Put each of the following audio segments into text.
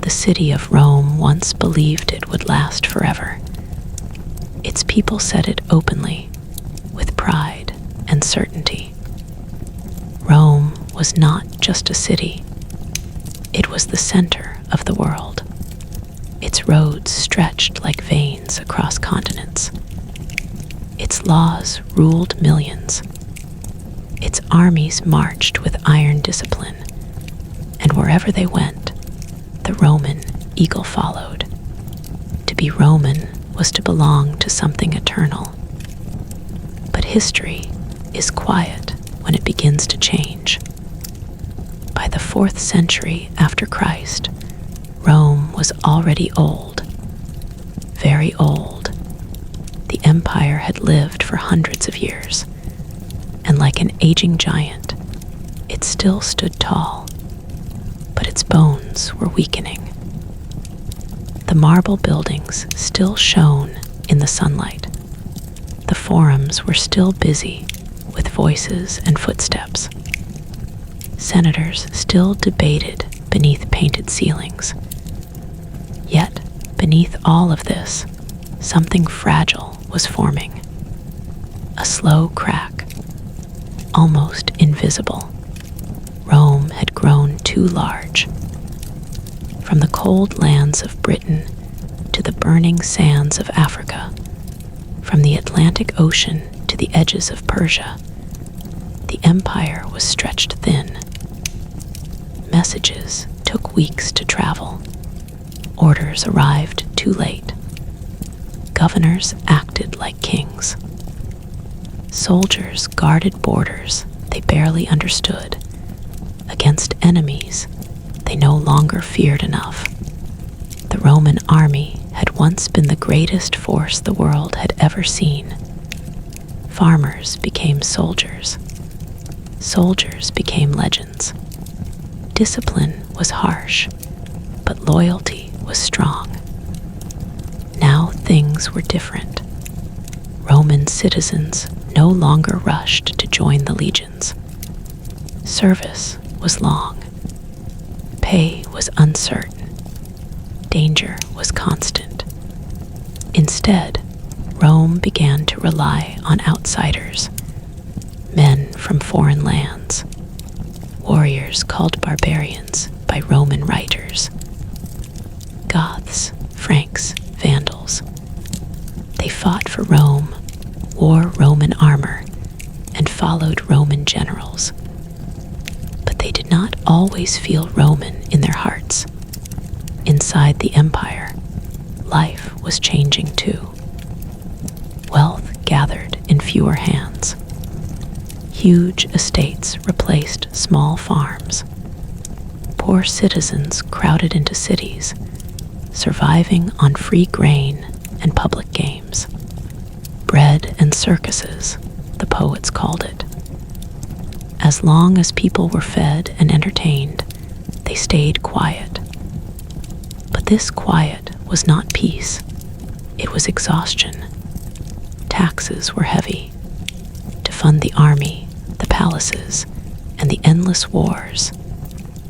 The city of Rome once believed it would last forever. Its people said it openly, with pride and certainty. Rome was not just a city. It was the center of the world. Its roads stretched like veins across continents. Its laws ruled millions. Its armies marched with iron discipline, and wherever they went, the Roman eagle followed. To be Roman was to belong to something eternal. But history is quiet when it begins to change. By the 4th century after Christ, Rome was already old, very old. The empire had lived for hundreds of years, and like an aging giant, it still stood tall, but its bones were weakening. The marble buildings still shone in the sunlight. The forums were still busy with voices and footsteps. Senators still debated beneath painted ceilings. Yet, beneath all of this, something fragile was forming. A slow crack, almost invisible. Rome had grown too large. From the cold lands of Britain to the burning sands of Africa, from the Atlantic Ocean to the edges of Persia, the empire was stretched thin. Messages took weeks to travel. Orders arrived too late. Governors acted like kings. Soldiers guarded borders they barely understood against enemies they no longer feared enough. The Roman army had once been the greatest force the world had ever seen. Farmers became soldiers. Soldiers became legends. Discipline was harsh, but loyalty was strong. Now things were different. Roman citizens no longer rushed to join the legions. Service was long. Pay was uncertain. Danger was constant. Instead, Rome began to rely on outsiders, men from foreign lands, warriors called barbarians by Roman writers, Goths, Franks, Vandals. They fought for Rome, wore Roman armor, and followed Roman generals. But they did not always feel Roman in their hearts. Inside the empire, life was changing too. Wealth gathered in fewer hands. Huge estates replaced small farms. Poor citizens crowded into cities, surviving on free grain and public games. Bread and circuses, the poets called it. As long as people were fed and entertained, they stayed quiet. But this quiet was not peace. It was exhaustion. Taxes were heavy. To fund the army, the palaces, and the endless wars,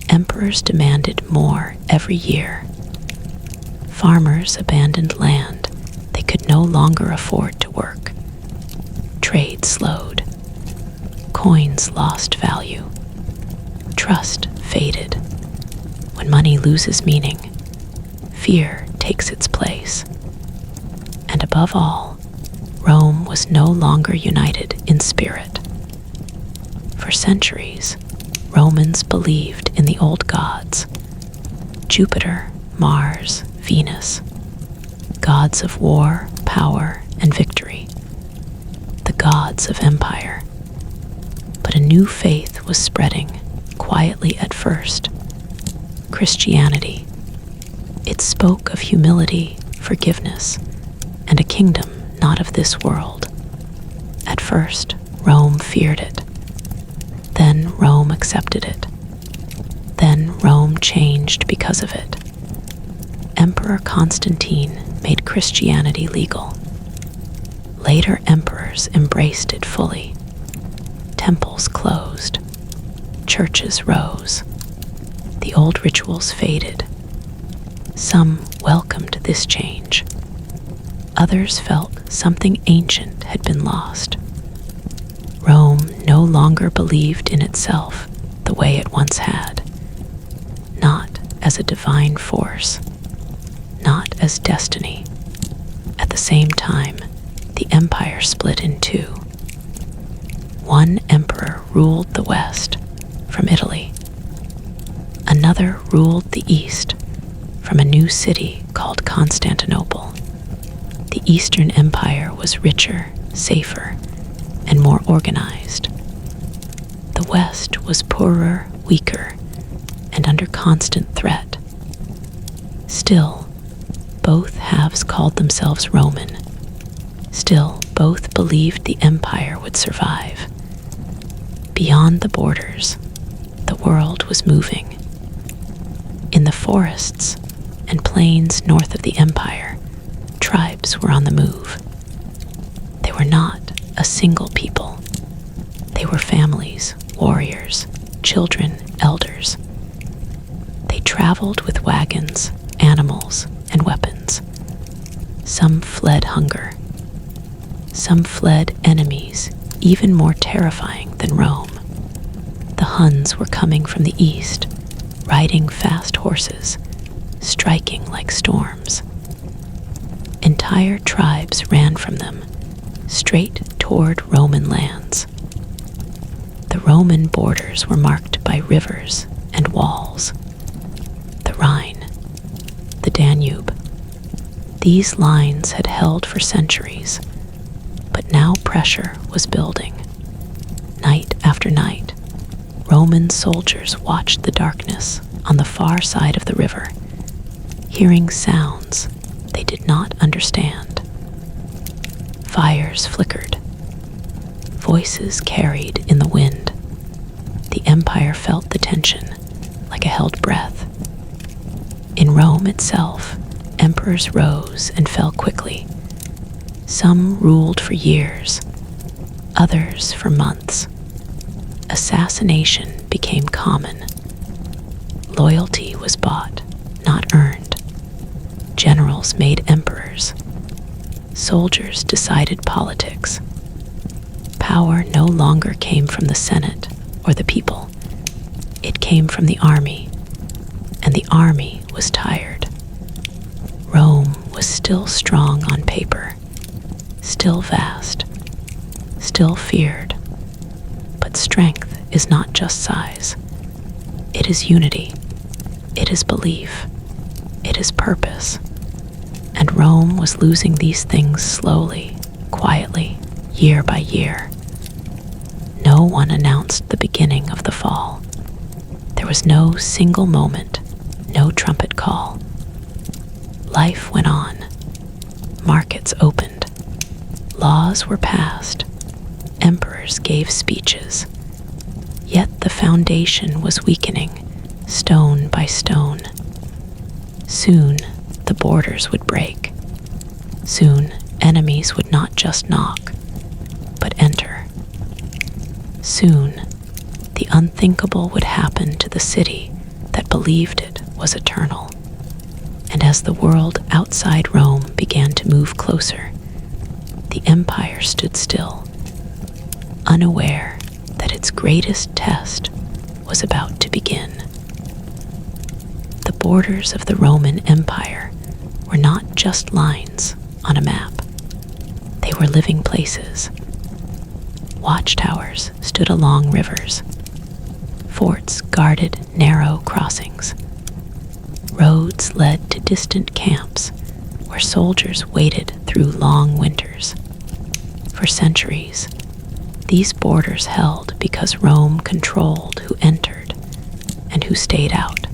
emperors demanded more every year. Farmers abandoned land they could no longer afford to work. Trade slowed. Coins lost value. Trust faded. When money loses meaning, fear takes its place. And above all, Rome was no longer united in spirit. For centuries, Romans believed in the old gods: Jupiter, Mars, Venus, gods of war, power, and victory, the gods of empire. But a new faith was spreading, quietly at first: Christianity. It spoke of humility, forgiveness, and a kingdom not of this world. At first, Rome feared it. Then Rome accepted it. Then Rome changed because of it. Emperor Constantine made Christianity legal. Later emperors embraced it fully. Temples closed. Churches rose. The old rituals faded. Some welcomed this change. Others felt something ancient had been lost. Rome no longer believed in itself the way it once had, not as a divine force, not as destiny. At the same time, the empire split in two. One emperor ruled the west, from Italy. Another ruled the east, from a new city called Constantinople. The Eastern Empire was richer, safer, and more organized. The West was poorer, weaker, and under constant threat. Still, both halves called themselves Roman. Still, both believed the empire would survive. Beyond the borders, the world was moving. In the forests and plains north of the empire, tribes were on the move. They were not a single people. They were families, warriors, children, elders. They traveled with wagons, animals, and weapons. Some fled hunger. Some fled enemies even more terrifying than Rome. The Huns were coming from the east, riding fast horses, striking like storms. Entire tribes ran from them, straight toward Roman lands. The Roman borders were marked by rivers and walls. The Rhine, the Danube. These lines had held for centuries, but now pressure was building. Night after night, Roman soldiers watched the darkness on the far side of the river, hearing sounds they did not understand. Fires flickered. Voices carried in the wind. The empire felt the tension, like a held breath. In Rome itself, emperors rose and fell quickly. Some ruled for years, others for months. Assassination became common. Loyalty was bought, not earned. Generals made emperors. Soldiers decided politics. Power no longer came from the Senate or the people. It came from the army, and the army was tired. Rome was still strong on paper, still vast, still feared. But strength is not just size. It is unity. It is belief. It is purpose. And Rome was losing these things slowly, quietly, year by year. No one announced the beginning of the fall. There was no single moment, no trumpet call. Life went on. Markets opened. Laws were passed. Emperors gave speeches. Yet the foundation was weakening, stone by stone. Soon, the borders would break. Soon, enemies would not just knock, but enter. Soon, the unthinkable would happen to the city that believed it was eternal. And as the world outside Rome began to move closer, the empire stood still, unaware that its greatest test was about to begin. The borders of the Roman Empire were not just lines on a map. They were living places. Watchtowers stood along rivers. Forts guarded narrow crossings. Roads led to distant camps where soldiers waited through long winters. For centuries, these borders held because Rome controlled who entered and who stayed out.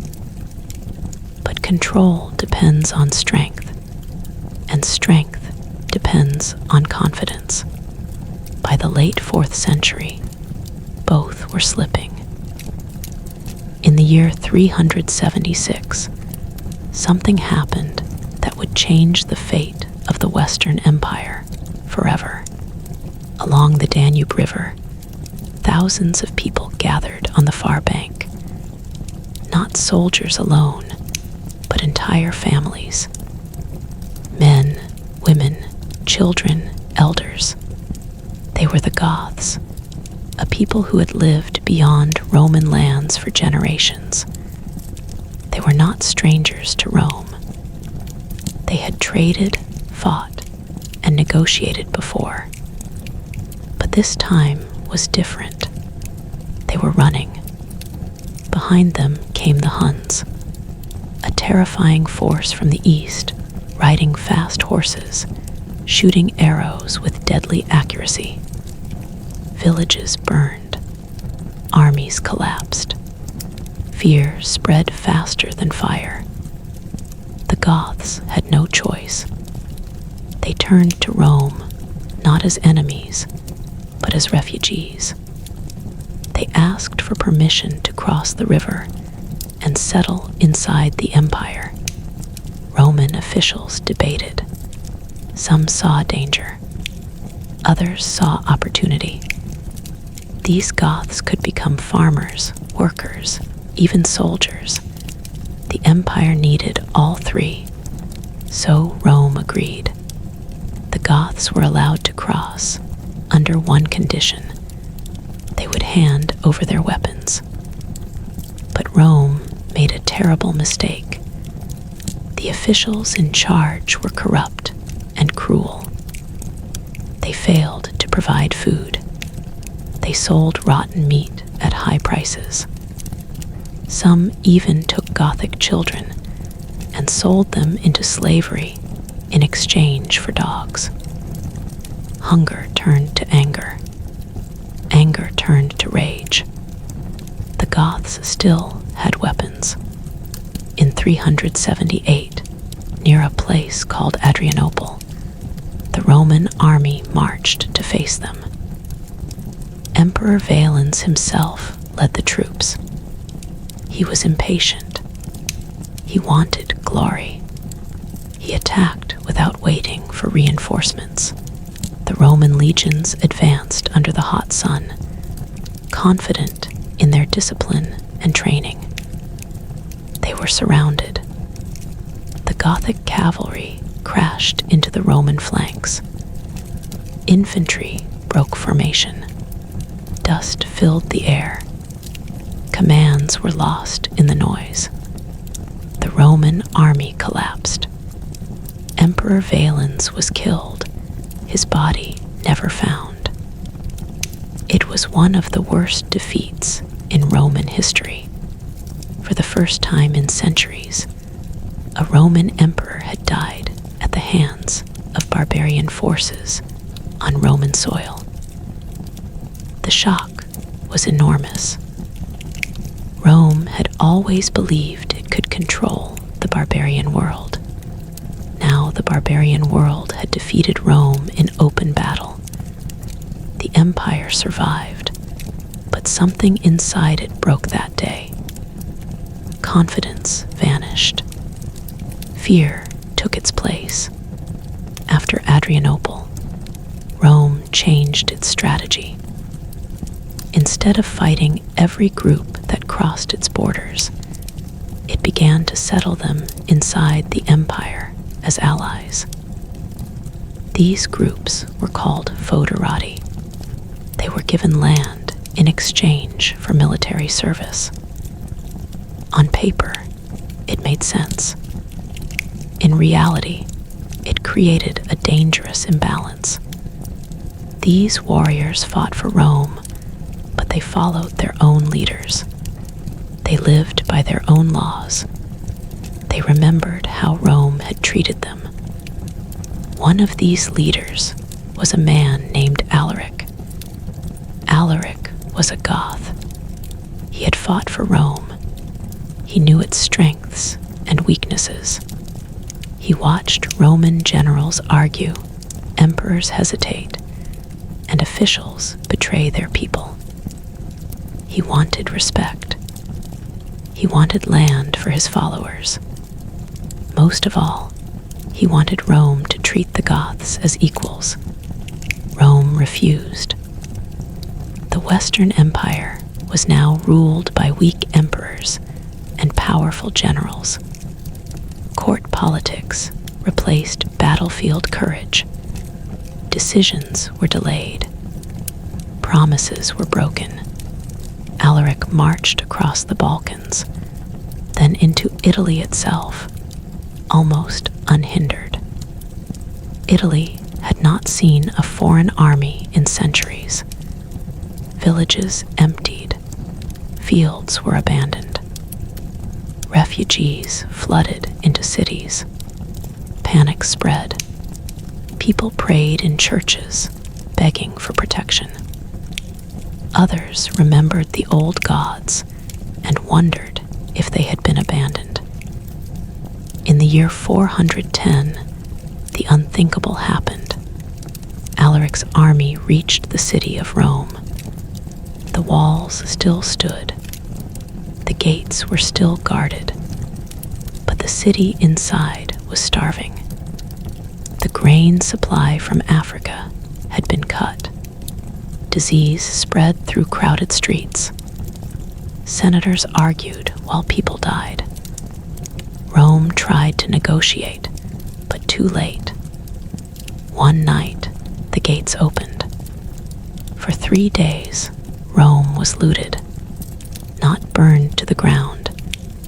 But control depends on strength, and strength depends on confidence. By the late 4th century, both were slipping. In the year 376, something happened that would change the fate of the Western Empire forever. Along the Danube River, thousands of people gathered on the far bank. Not soldiers alone, but entire entire families. Men, women, children, elders. They were the Goths, a people who had lived beyond Roman lands for generations. They were not strangers to Rome. They had traded, fought, and negotiated before. But this time was different. They were running. Behind them came the Huns, a terrifying force from the east, riding fast horses, shooting arrows with deadly accuracy. Villages burned. Armies collapsed. Fear spread faster than fire. The Goths had no choice. They turned to Rome, not as enemies, but as refugees. They asked for permission to cross the river and settle inside the empire. Roman officials debated. Some saw danger. Others saw opportunity. These Goths could become farmers, workers, even soldiers. The empire needed all three, so Rome agreed. The Goths were allowed to cross under one condition: they would hand over their weapons. But Rome made a terrible mistake. The officials in charge were corrupt and cruel. They failed to provide food. They sold rotten meat at high prices. Some even took Gothic children and sold them into slavery in exchange for dogs. Hunger turned to anger. Anger turned to rage. The Goths still had weapons. In 378, near a place called Adrianople, the Roman army marched to face them. Emperor Valens himself led the troops. He was impatient. He wanted glory. He attacked without waiting for reinforcements. The Roman legions advanced under the hot sun, confident in their discipline and training. They were surrounded. The Gothic cavalry crashed into the Roman flanks. Infantry broke formation. Dust filled the air. Commands were lost in the noise. The Roman army collapsed. Emperor Valens was killed, his body never found. It was one of the worst defeats in Roman history. For the first time in centuries, a Roman emperor had died at the hands of barbarian forces on Roman soil. The shock was enormous. Rome had always believed it could control the barbarian world. Now the barbarian world had defeated Rome in open battle. The empire survived, but something inside it broke that day. Confidence vanished. Fear took its place. After Adrianople, Rome changed its strategy. Instead of fighting every group that crossed its borders, it began to settle them inside the empire as allies. These groups were called foederati. They were given land in exchange for military service. On paper, it made sense. In reality, it created a dangerous imbalance. These warriors fought for Rome, but they followed their own leaders. They lived by their own laws. They remembered how Rome had treated them. One of these leaders was a man named Alaric. Alaric was a Goth. He had fought for Rome. He knew its strengths and weaknesses. He watched Roman generals argue, emperors hesitate, and officials betray their people. He wanted respect. He wanted land for his followers. Most of all, he wanted Rome to treat the Goths as equals. Rome refused. The Western Empire was now ruled by weak emperors and powerful generals. Court politics replaced battlefield courage. Decisions were delayed. Promises were broken. Alaric marched across the Balkans, then into Italy itself, almost unhindered. Italy had not seen a foreign army in centuries. Villages emptied. Fields were abandoned. Refugees flooded into cities. Panic spread. People prayed in churches, begging for protection. Others remembered the old gods and wondered if they had been abandoned. In the year 410, the unthinkable happened. Alaric's army reached the city of Rome. The walls still stood. The gates were still guarded. But the city inside was starving. The grain supply from Africa had been cut. Disease spread through crowded streets. Senators argued while people died. Rome tried to negotiate, but too late. One night, the gates opened. For 3 days, Rome was looted. Not burned to the ground,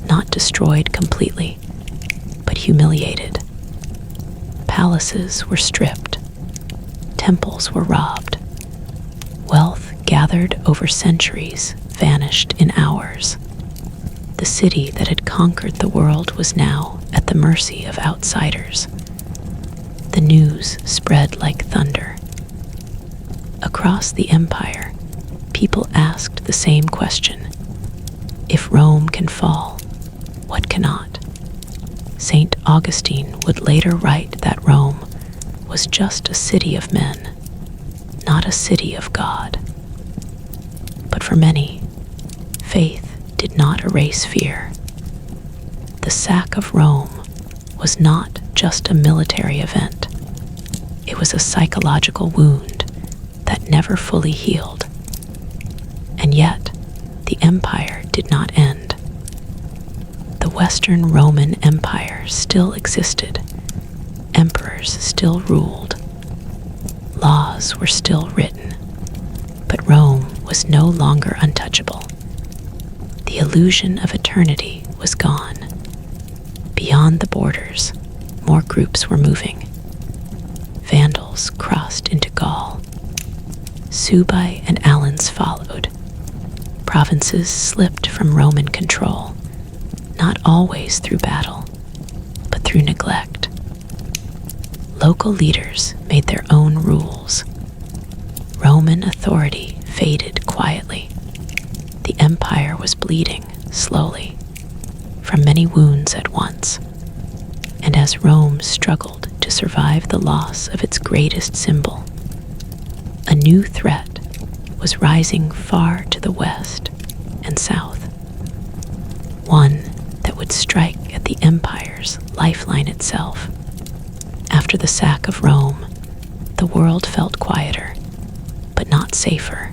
not destroyed completely, but humiliated. Palaces were stripped. Temples were robbed. Wealth gathered over centuries vanished in hours. The city that had conquered the world was now at the mercy of outsiders. The news spread like thunder. Across the empire, people asked the same question. If Rome can fall, what cannot? St. Augustine would later write that Rome was just a city of men, not a city of God. But for many, faith did not erase fear. The sack of Rome was not just a military event. It was a psychological wound that never fully healed. And yet, the empire did not end. The Western Roman Empire still existed. Emperors still ruled. Laws were still written. But Rome was no longer untouchable. The illusion of eternity was gone. Beyond the borders, more groups were moving. Vandals crossed into Gaul. Suebi and Alans followed. Provinces slipped from Roman control, not always through battle, but through neglect. Local leaders made their own rules. Roman authority faded quietly. The empire was bleeding slowly, from many wounds at once. And as Rome struggled to survive the loss of its greatest symbol, a new threat was rising far to the west and south. One that would strike at the empire's lifeline itself. After the sack of Rome, the world felt quieter, but not safer.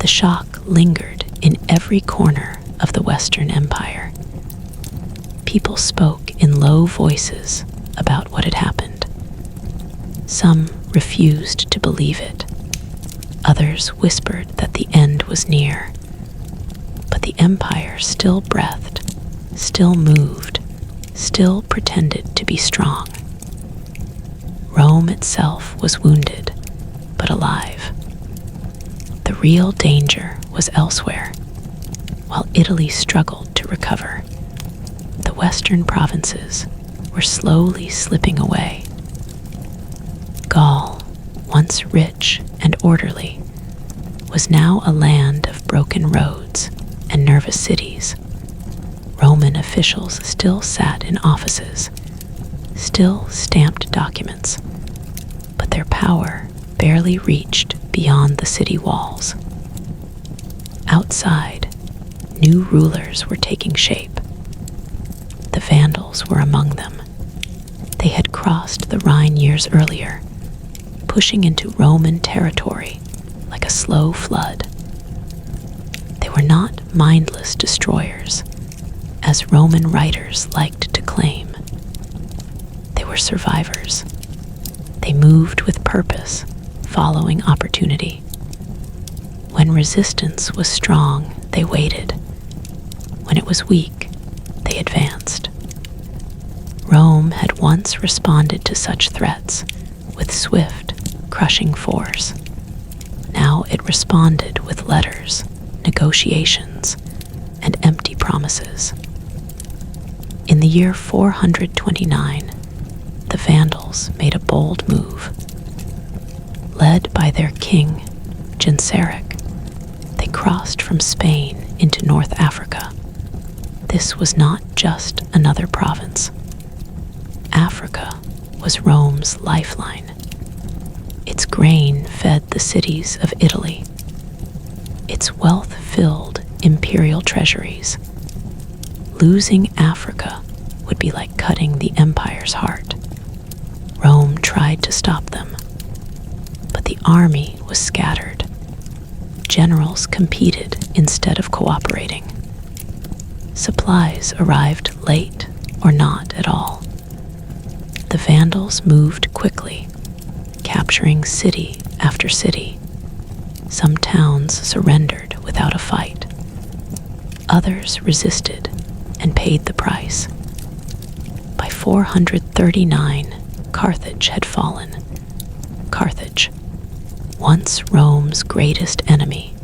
The shock lingered in every corner of the Western Empire. People spoke in low voices about what had happened. Some refused to believe it. Others whispered that the end was near. But the empire still breathed, still moved, still pretended to be strong. Rome itself was wounded, but alive. The real danger was elsewhere. While Italy struggled to recover, the western provinces were slowly slipping away. Gaul, once rich and orderly, was now a land of broken roads and nervous cities. Roman officials still sat in offices, still stamped documents, but their power barely reached beyond the city walls. Outside, new rulers were taking shape. The Vandals were among them. They had crossed the Rhine years earlier, pushing into Roman territory like a slow flood. They were not mindless destroyers. as Roman writers liked to claim. They were survivors. They moved with purpose, following opportunity. When resistance was strong, they waited. When it was weak, they advanced. Rome had once responded to such threats with swift, crushing force. Now it responded with letters, negotiations, and empty promises. In the year 429, the Vandals made a bold move. Led by their king, Genseric, they crossed from Spain into North Africa. This was not just another province. Africa was Rome's lifeline. Its grain fed the cities of Italy. Its wealth filled imperial treasuries. Losing Africa would be like cutting the empire's heart. Rome tried to stop them, but the army was scattered. Generals competed instead of cooperating. Supplies arrived late or not at all. The Vandals moved quickly, capturing city after city. Some towns surrendered without a fight. Others resisted and paid the price. By 439, Carthage had fallen. Carthage, once Rome's greatest enemy,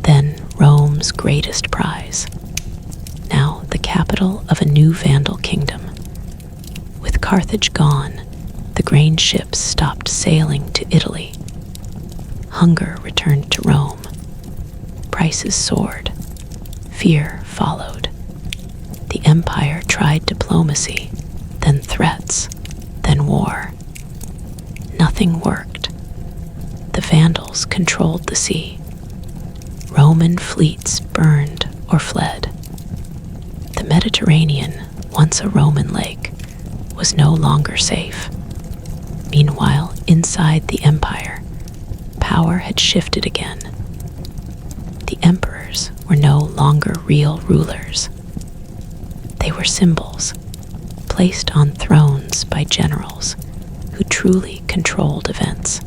then Rome's greatest prize, now the capital of a new Vandal kingdom. With Carthage gone, the grain ships stopped sailing to Italy. Hunger returned to Rome. Prices soared. Fear followed. The empire tried diplomacy, then threats, then war. Nothing worked. The Vandals controlled the sea. Roman fleets burned or fled. The Mediterranean, once a Roman lake, was no longer safe. Meanwhile, inside the empire, power had shifted again. The emperors were no longer real rulers. They were symbols, placed on thrones by generals who truly controlled events.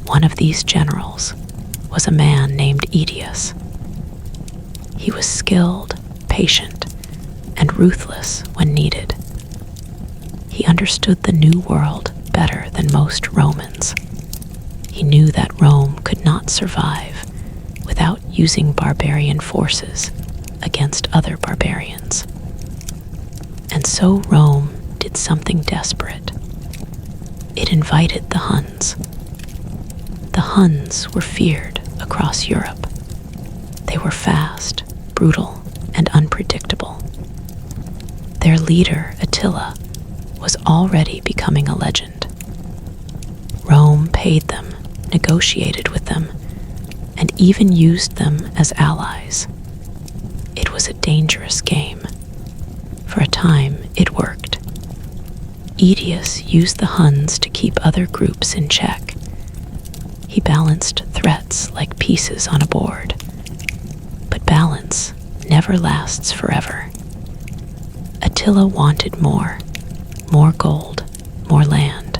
One of these generals was a man named Aetius. He was skilled, patient, and ruthless when needed. He understood the new world better than most Romans. He knew that Rome could not survive without using barbarian forces against other barbarians. And so Rome did something desperate. It invited the Huns. The Huns were feared across Europe. They were fast, brutal, and unpredictable. Their leader, Attila, was already becoming a legend. Rome paid them, negotiated with them, and even used them as allies. It was a dangerous game. For a time, it worked. Aetius used the Huns to keep other groups in check. He balanced threats like pieces on a board. But balance never lasts forever. Attila wanted more gold, more land,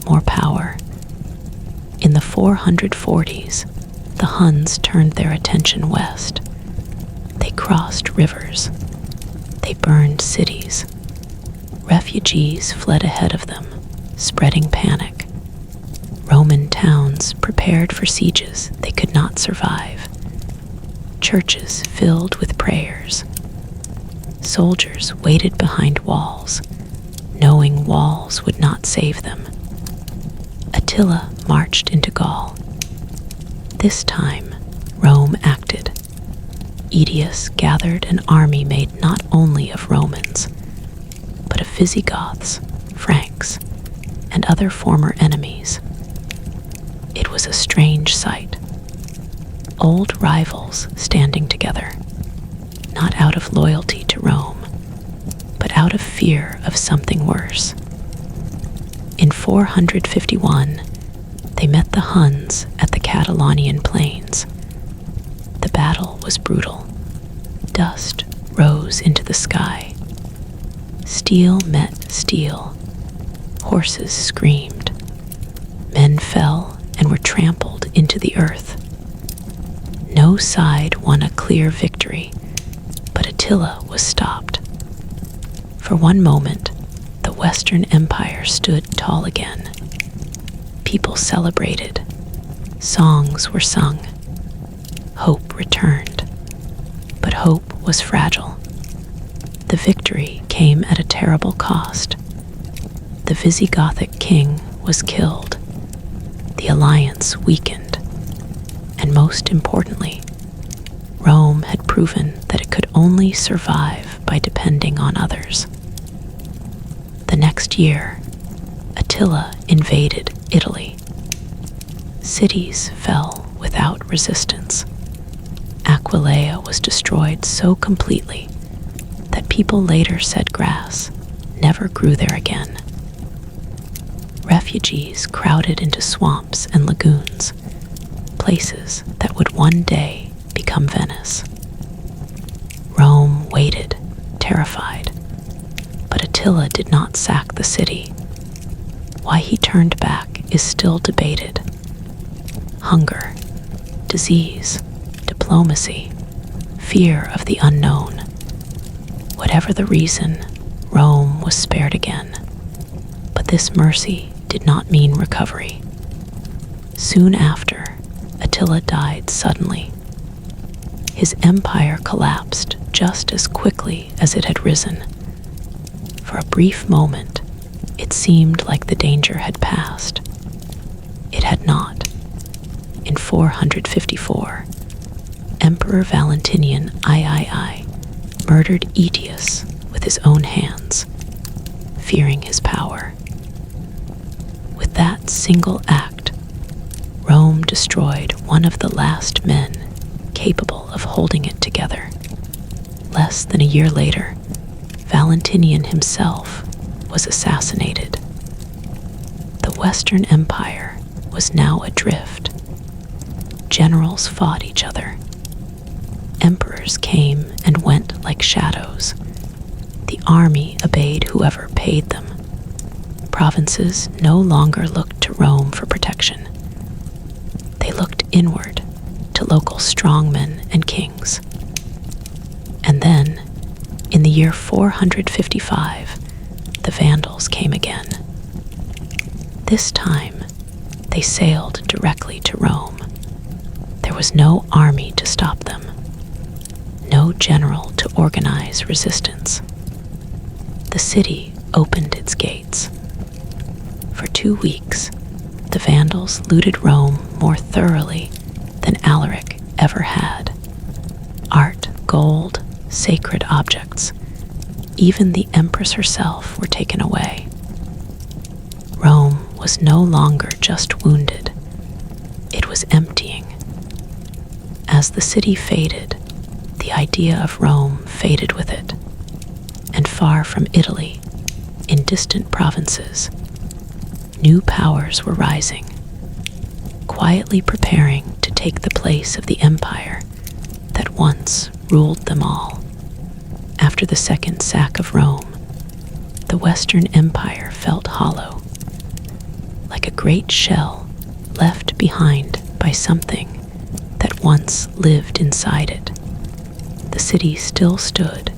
more power. In the 440s, the Huns turned their attention west. They crossed rivers. They burned cities. Refugees fled ahead of them, spreading panic. Roman towns prepared for sieges they could not survive. Churches filled with prayers. Soldiers waited behind walls, knowing walls would not save them. Attila marched into Gaul. This time, Rome acted. Aetius gathered an army made not only of Romans, but of Visigoths, Franks, and other former enemies. It was a strange sight. Old rivals standing together, not out of loyalty to Rome, but out of fear of something worse. In 451, they met the Huns at the Catalonian plains. The battle was brutal. Dust rose into the sky. Steel met steel. Horses screamed. Men fell and were trampled into the earth. No side won a clear victory, but Attila was stopped. For one moment, the Western Empire stood tall again. People celebrated. Songs were sung. Hope returned. But hope was fragile. The victory came at a terrible cost. The Visigothic king was killed. The alliance weakened. And most importantly, Rome had proven that it could only survive by depending on others. The next year, Attila invaded Italy. Cities fell without resistance. Aquileia was destroyed so completely that people later said grass never grew there again. Refugees crowded into swamps and lagoons, places that would one day become Venice. Rome waited, terrified, but Attila did not sack the city. Why he turned back is still debated. Hunger, disease, diplomacy, fear of the unknown. Whatever the reason, Rome was spared again. But this mercy did not mean recovery. Soon after, Attila died suddenly. His empire collapsed just as quickly as it had risen. For a brief moment, it seemed like the danger had passed. It had not. In 454, Emperor Valentinian III murdered Aetius with his own hands, fearing his power. With that single act, Rome destroyed one of the last men capable of holding it together. Less than a year later, Valentinian himself was assassinated. The Western Empire was now adrift. Generals fought each other. Emperors came and went like shadows. The army obeyed whoever paid them. Provinces no longer looked to Rome for protection. They looked inward to local strongmen and kings. And then, in the year 455, the Vandals came again. This time, they sailed directly to Rome. There was no army to stop them, no general to organize resistance. The city opened its gates. For 2 weeks, the Vandals looted Rome more thoroughly than Alaric ever had. Art, gold, sacred objects, even the Empress herself were taken away. Rome was no longer just wounded, it was emptying. As the city faded, the idea of Rome faded with it, and far from Italy, in distant provinces, new powers were rising, quietly preparing to take the place of the empire that once ruled them all. After the second sack of Rome, the Western Empire felt hollow, like a great shell left behind by something that once lived inside it. The city still stood,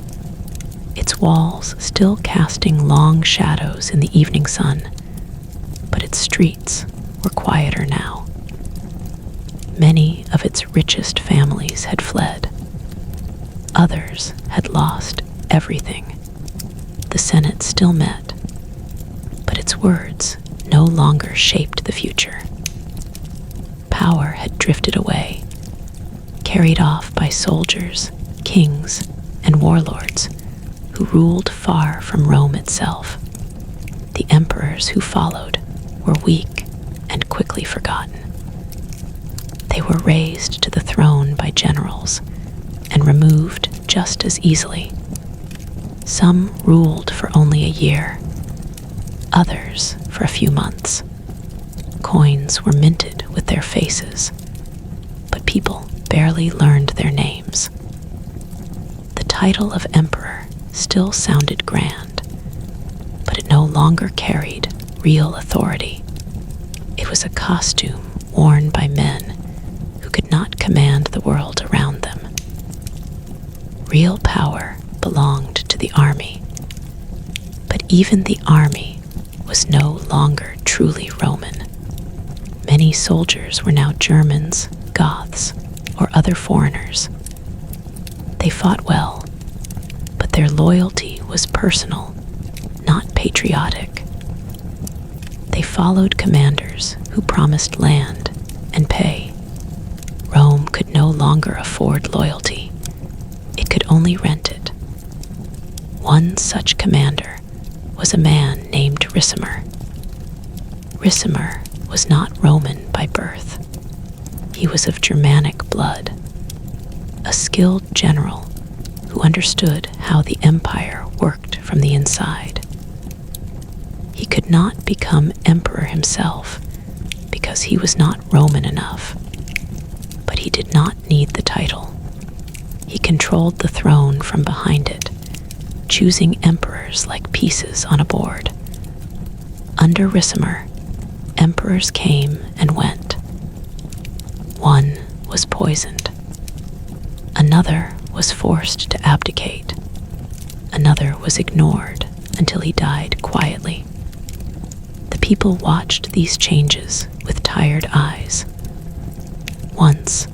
its walls still casting long shadows in the evening sun, but its streets were quieter now. Many of its richest families had fled. Others had lost everything. The Senate still met, but its words no longer shaped the future. Power had drifted away, carried off by soldiers, kings, and warlords who ruled far from Rome itself. The emperors who followed were weak and quickly forgotten. They were raised to the throne by generals and removed just as easily. Some ruled for only a year, others for a few months. Coins were minted with their faces, but people barely learned their names. The title of emperor still sounded grand, but it no longer carried real authority. It was a costume worn by men who could not command the world around them. Real power belonged to the army, but even the army was no longer truly Roman. Many soldiers were now Germans, Goths, or other foreigners. They fought well, but their loyalty was personal, not patriotic. They followed commanders who promised land and pay. Rome could no longer afford loyalty. It could only rent it. One such commander was a man named Ricimer. Ricimer was not Roman by birth. He was of Germanic blood, a skilled general who understood how the empire worked from the inside. He could not become emperor himself because he was not Roman enough, but he did not need the title. He controlled the throne from behind it, choosing emperors like pieces on a board. Under Ricimer, emperors came and went. One was poisoned. Another was forced to abdicate. Another was ignored until he died quietly. The people watched these changes with tired eyes. Once,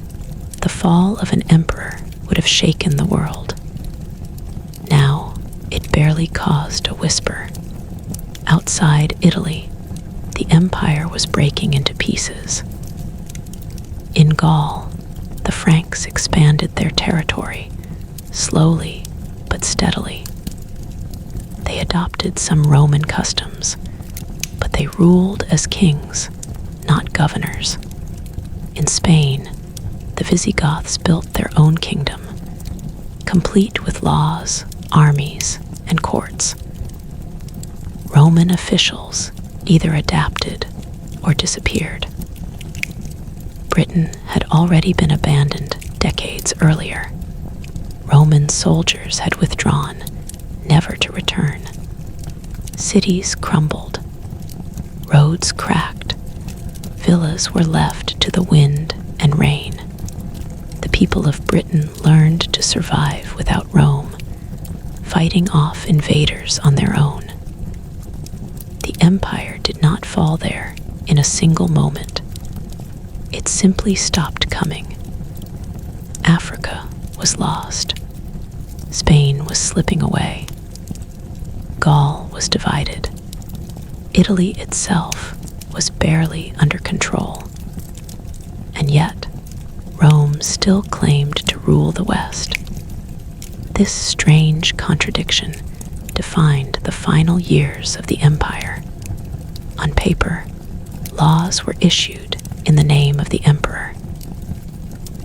the fall of an emperor would have shaken the world. Now, it barely caused a whisper. Outside Italy, the empire was breaking into pieces. In Gaul, the Franks expanded their territory, slowly but steadily. They adopted some Roman customs, but they ruled as kings, not governors. In Spain, the Visigoths built their own kingdom, complete with laws, armies, and courts. Roman officials either adapted or disappeared. Britain had already been abandoned decades earlier. Roman soldiers had withdrawn, never to return. Cities crumbled. Roads cracked. Villas were left to the wind and rain. The people of Britain learned to survive without Rome, fighting off invaders on their own. The empire did not fall there in a single moment. It simply stopped coming. Africa was lost. Spain was slipping away. Gaul was divided. Italy itself was barely under control. And yet, Rome still claimed to rule the West. This strange contradiction defined the final years of the empire. On paper, laws were issued in the name of the emperor.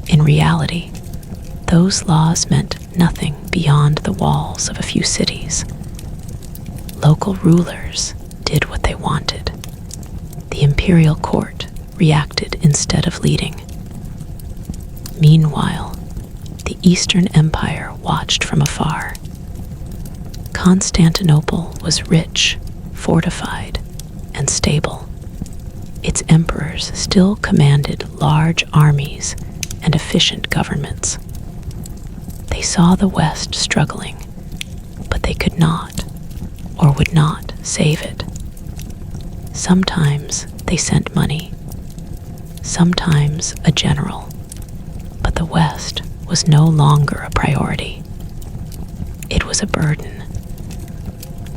In reality, those laws meant nothing beyond the walls of a few cities. Local rulers did what they wanted. The imperial court reacted instead of leading. Meanwhile, the Eastern Empire watched from afar. Constantinople was rich, fortified, and stable. Its emperors still commanded large armies and efficient governments. They saw the West struggling, but they could not, or would not, save it. Sometimes they sent money, sometimes a general, but the West was no longer a priority. It was a burden.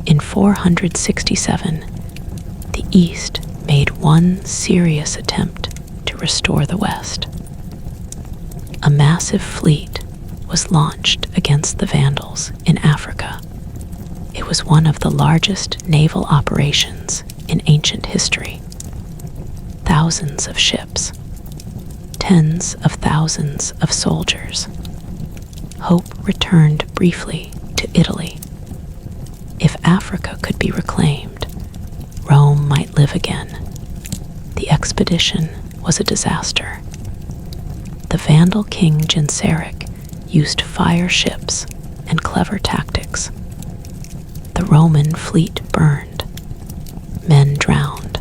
In 467, the East made one serious attempt to restore the West. A massive fleet was launched against the Vandals in Africa. It was one of the largest naval operations in ancient history. Thousands of ships, tens of thousands of soldiers. Hope returned briefly to Italy. If Africa could be reclaimed, Rome might live again. The expedition was a disaster. The Vandal king Genseric used fire ships and clever tactics. The Roman fleet burned, men drowned,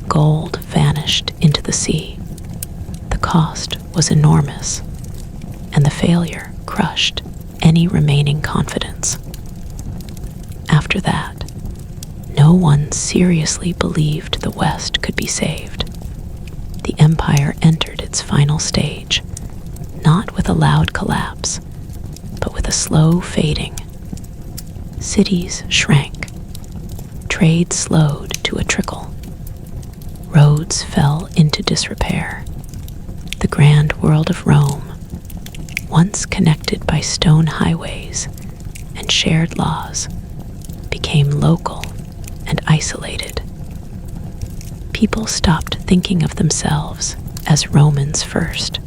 gold vanished into the sea. The cost was enormous, and the failure crushed any remaining confidence. After that, no one seriously believed the West could be saved. The empire entered its final stage, not with a loud collapse, but with a slow fading. Cities shrank, trade slowed to a trickle, roads fell into disrepair. The grand world of Rome, once connected by stone highways and shared laws, became local and isolated. People stopped thinking of themselves as Romans first.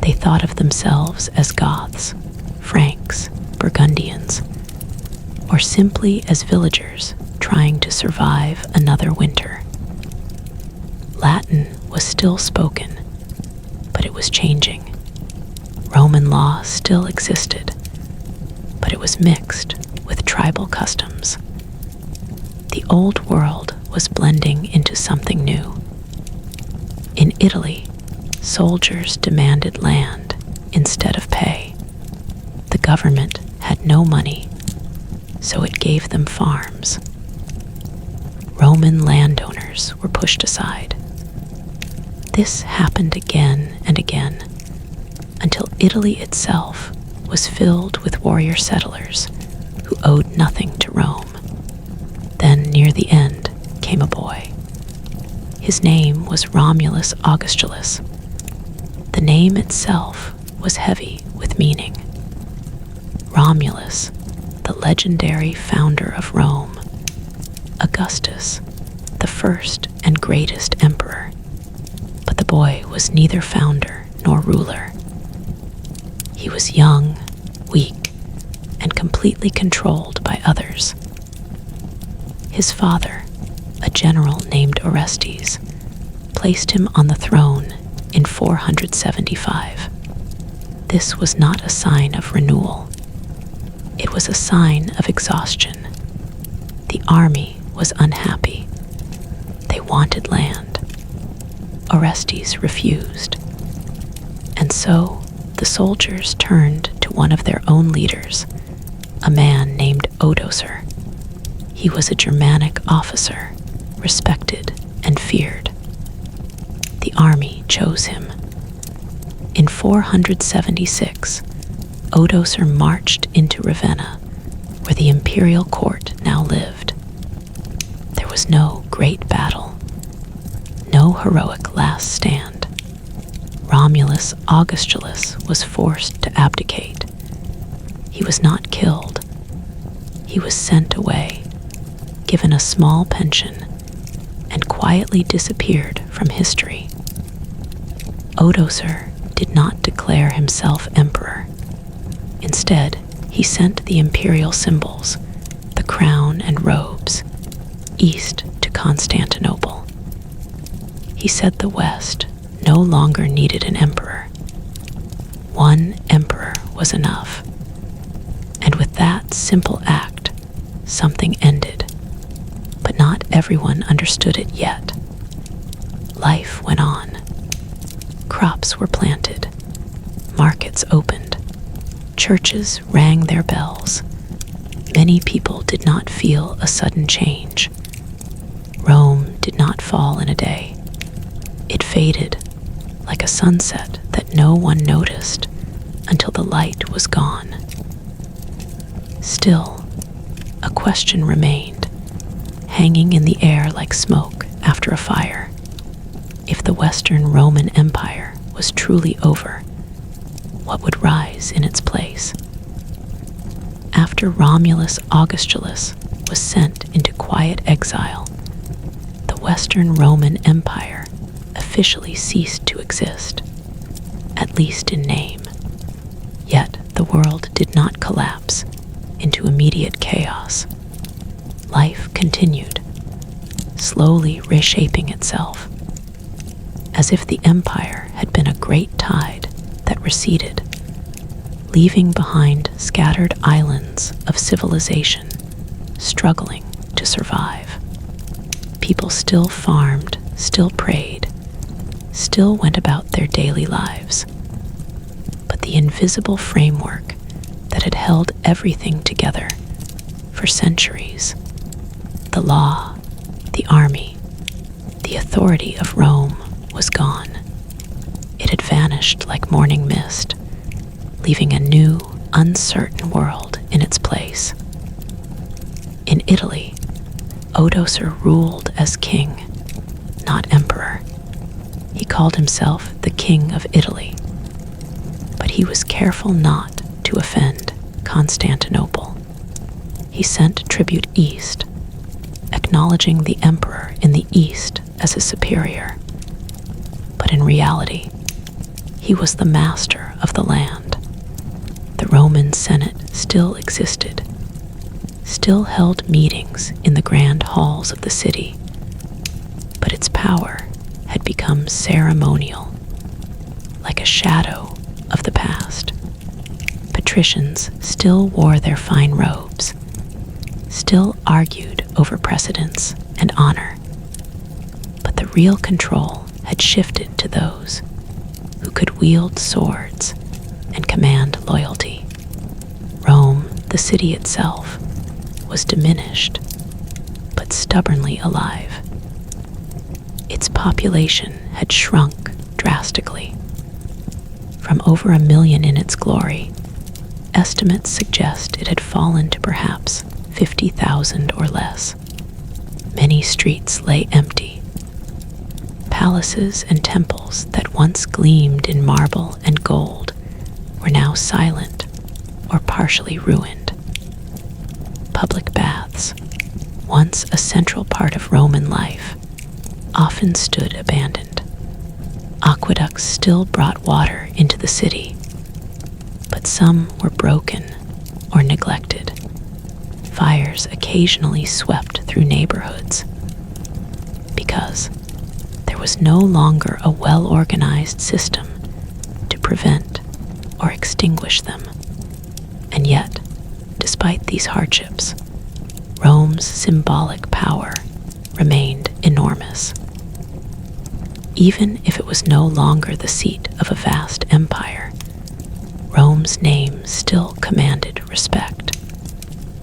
They thought of themselves as Goths, Franks, Burgundians, or simply as villagers trying to survive another winter. Latin was still spoken, but it was changing. Roman law still existed, but it was mixed with tribal customs. The old world was blending into something new. In Italy, soldiers demanded land instead of pay. The government had no money, so it gave them farms. Roman landowners were pushed aside. This happened again and again, until Italy itself was filled with warrior settlers who owed nothing to Rome. Then, near the end, came a boy. His name was Romulus Augustulus. The name itself was heavy with meaning. Romulus, the legendary founder of Rome. Augustus, the first and greatest emperor. But the boy was neither founder nor ruler. He was young, weak, and completely controlled by others. His father, a general named Orestes, placed him on the throne in 475. This was not a sign of renewal. It was a sign of exhaustion. The army was unhappy. They wanted land. Orestes refused. And so the soldiers turned to one of their own leaders, a man named Odoacer. He was a Germanic officer, respected and feared. The army chose him. In 476, Odoacer marched into Ravenna, where the imperial court now lived. There was no great battle, no heroic last stand. Romulus Augustulus was forced to abdicate. He was not killed. He was sent away, given a small pension, and quietly disappeared from history. Odoacer did not declare himself emperor. Instead, he sent the imperial symbols, the crown and robes, east to Constantinople. He said the West no longer needed an emperor. One emperor was enough. And with that simple act, something ended. But not everyone understood it yet. Life went on. Crops were planted. Markets opened. Churches rang their bells. Many people did not feel a sudden change. Rome did not fall in a day. It faded like a sunset that no one noticed until the light was gone. Still, a question remained, hanging in the air like smoke after a fire. If the Western Roman Empire was truly over, what would rise in its place? After Romulus Augustulus was sent into quiet exile, the Western Roman Empire officially ceased to exist, at least in name. Yet the world did not collapse into immediate chaos. Life continued, slowly reshaping itself, as if the empire had been a great tide that receded, leaving behind scattered islands of civilization struggling to survive. People still farmed, still prayed, still went about their daily lives. But the invisible framework that had held everything together for centuries, the law, the army, the authority of Rome, was gone. It had vanished like morning mist, leaving a new, uncertain world in its place. In Italy, Odoacer ruled as king, not emperor. He called himself the King of Italy, but he was careful not to offend Constantinople. He sent tribute east, acknowledging the emperor in the east as his superior. But in reality, he was the master of the land. The Roman Senate still existed, still held meetings in the grand halls of the city, but its power had become ceremonial, like a shadow of the past. Patricians still wore their fine robes, still argued over precedence and honor, but the real control had shifted to those who could wield swords and command loyalty. Rome, the city itself, was diminished, but stubbornly alive. Its population had shrunk drastically. From over 1 million in its glory, estimates suggest it had fallen to perhaps 50,000 or less. Many streets lay empty. Palaces and temples that once gleamed in marble and gold were now silent or partially ruined. Public baths, once a central part of Roman life, often stood abandoned. Aqueducts still brought water into the city, but some were broken or neglected. Fires occasionally swept through neighborhoods because there was no longer a well-organized system to prevent or extinguish them. And yet, despite these hardships, Rome's symbolic power remained enormous. Even if it was no longer the seat of a vast empire, Rome's name still commanded respect.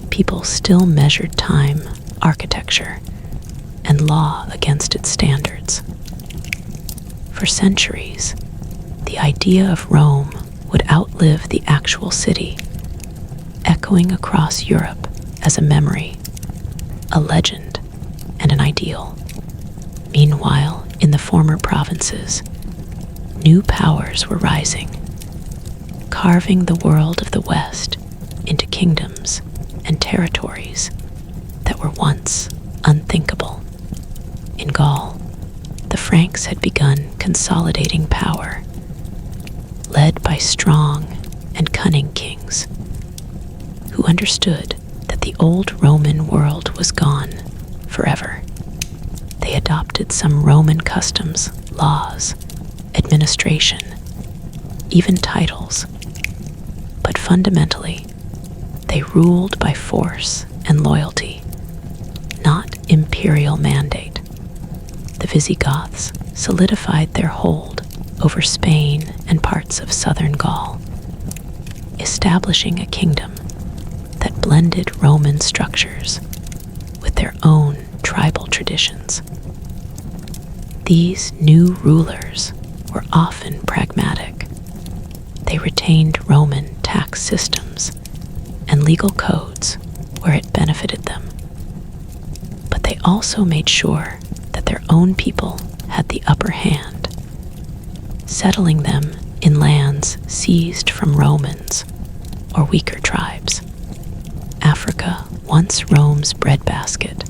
People still measured time, architecture, and law against its standards. For centuries, the idea of Rome would outlive the actual city, echoing across Europe as a memory, a legend, and an ideal. Meanwhile, in the former provinces, new powers were rising, carving the world of the West into kingdoms and territories that were once unthinkable. In Gaul, the Franks had begun consolidating power, led by strong and cunning kings who understood that the old Roman world was gone forever. They adopted some Roman customs, laws, administration, even titles, but fundamentally, they ruled by force and loyalty, not imperial mandate. The Visigoths solidified their hold over Spain and parts of southern Gaul, establishing a kingdom that blended Roman structures with their own tribal traditions. These new rulers were often pragmatic. They retained Roman tax systems and legal codes where it benefited them. But they also made sure that their own people had the upper hand, settling them in lands seized from Romans or weaker tribes. Africa, once Rome's breadbasket,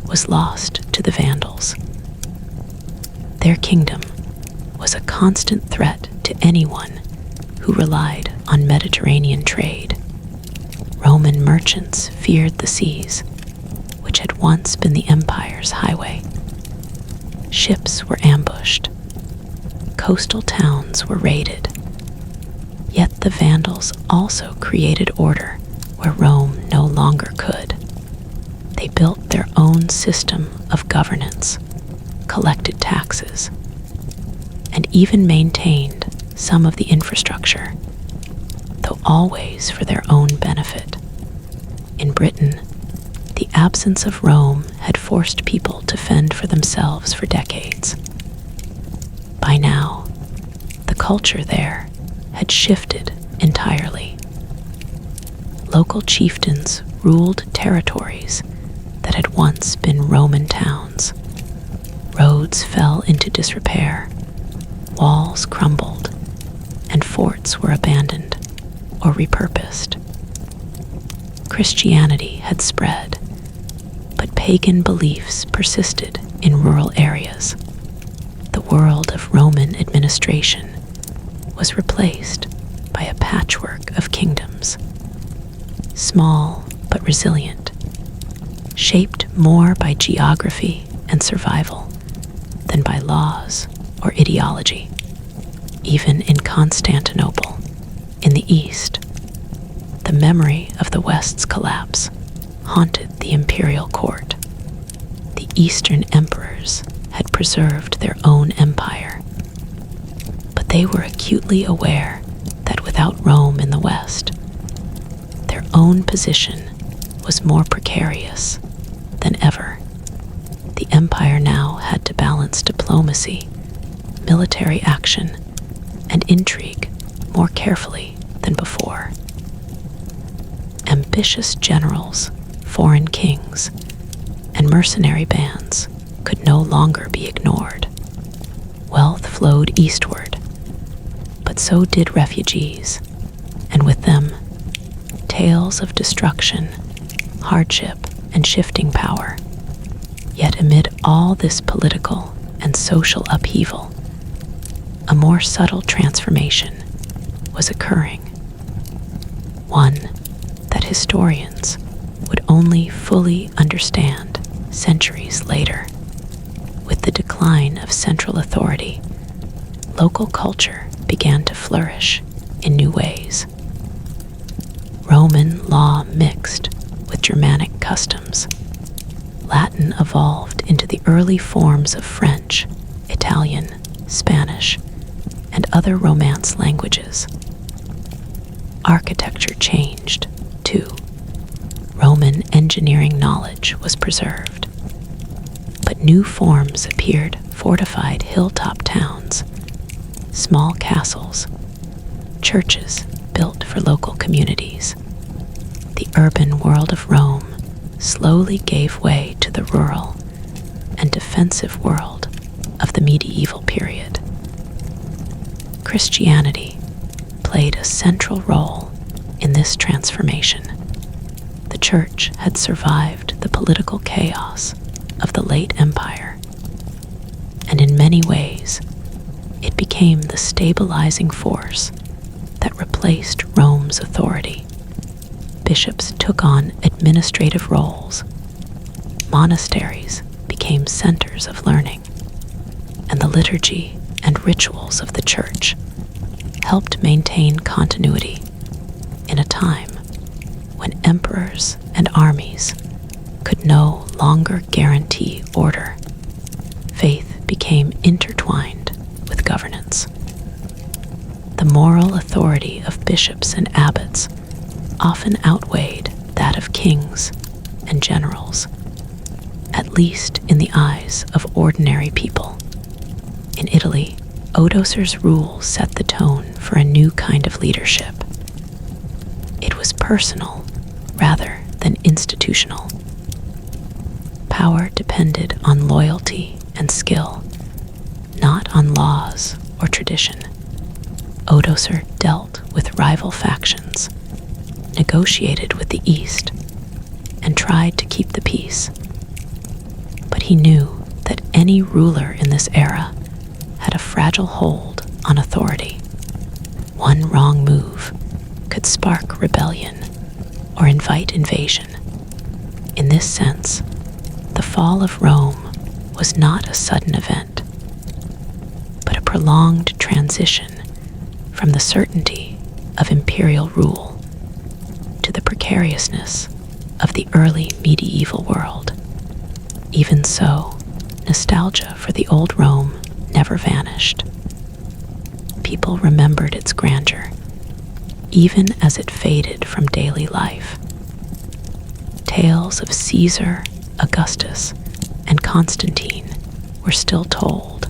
was lost to the Vandals. Their kingdom was a constant threat to anyone who relied on Mediterranean trade. Roman merchants feared the seas, which had once been the empire's highway. Ships were ambushed. Coastal towns were raided. Yet the Vandals also created order where Rome no longer could. They built their own system of governance, collected taxes, and even maintained some of the infrastructure, though always for their own benefit. In Britain, the absence of Rome had forced people to fend for themselves for decades. By now, the culture there had shifted entirely. Local chieftains ruled territories that had once been Roman towns. Roads fell into disrepair, walls crumbled, and forts were abandoned or repurposed. Christianity had spread, but pagan beliefs persisted in rural areas. The world of Roman administration was replaced by a patchwork of kingdoms, small but resilient, shaped more by geography and survival than by laws or ideology. Even in Constantinople, in the East, the memory of the West's collapse haunted the imperial court. The Eastern emperors had preserved their own empire, but they were acutely aware that without Rome in the West, their own position was more precarious than ever. The empire now had to balance diplomacy, military action, and intrigue more carefully than before. Ambitious generals, foreign kings, and mercenary bands could no longer be ignored. Wealth flowed eastward, but so did refugees, and with them, tales of destruction, hardship, and shifting power. Yet amid all this political and social upheaval, a more subtle transformation was occurring, one that historians would only fully understand centuries later. With the decline of central authority, local culture began to flourish in new ways. Roman law mixed with Germanic customs. Latin evolved into the early forms of French, Italian, Spanish, and other Romance languages. Architecture changed, too. Roman engineering knowledge was preserved, but new forms appeared: fortified hilltop towns, small castles, churches built for local communities. The urban world of Rome slowly gave way to the rural and defensive world of the medieval period. Christianity played a central role in this transformation. The Church had survived the political chaos of the late Empire, and in many ways, it became the stabilizing force that replaced Rome's authority. Bishops took on administrative roles. Monasteries became centers of learning, and the liturgy and rituals of the Church helped maintain continuity in a time when emperors and armies could no longer guarantee order. Faith became intertwined with governance. The moral authority of bishops and abbots often outweighed that of kings and generals, at least in the eyes of ordinary people. In Italy, Odoacer's rule set the tone for a new kind of leadership. It was personal rather than institutional. Power depended on loyalty and skill, not on laws or tradition. Odoacer dealt with rival factions, negotiated with the East, and tried to keep the peace. But he knew that any ruler in this era had a fragile hold on authority. One wrong move could spark rebellion or invite invasion. In this sense, the fall of Rome was not a sudden event, but a prolonged transition from the certainty of imperial rule to the precariousness of the early medieval world. Even so, nostalgia for the old Rome never vanished. People remembered its grandeur, even as it faded from daily life. Tales of Caesar, Augustus, and Constantine were still told.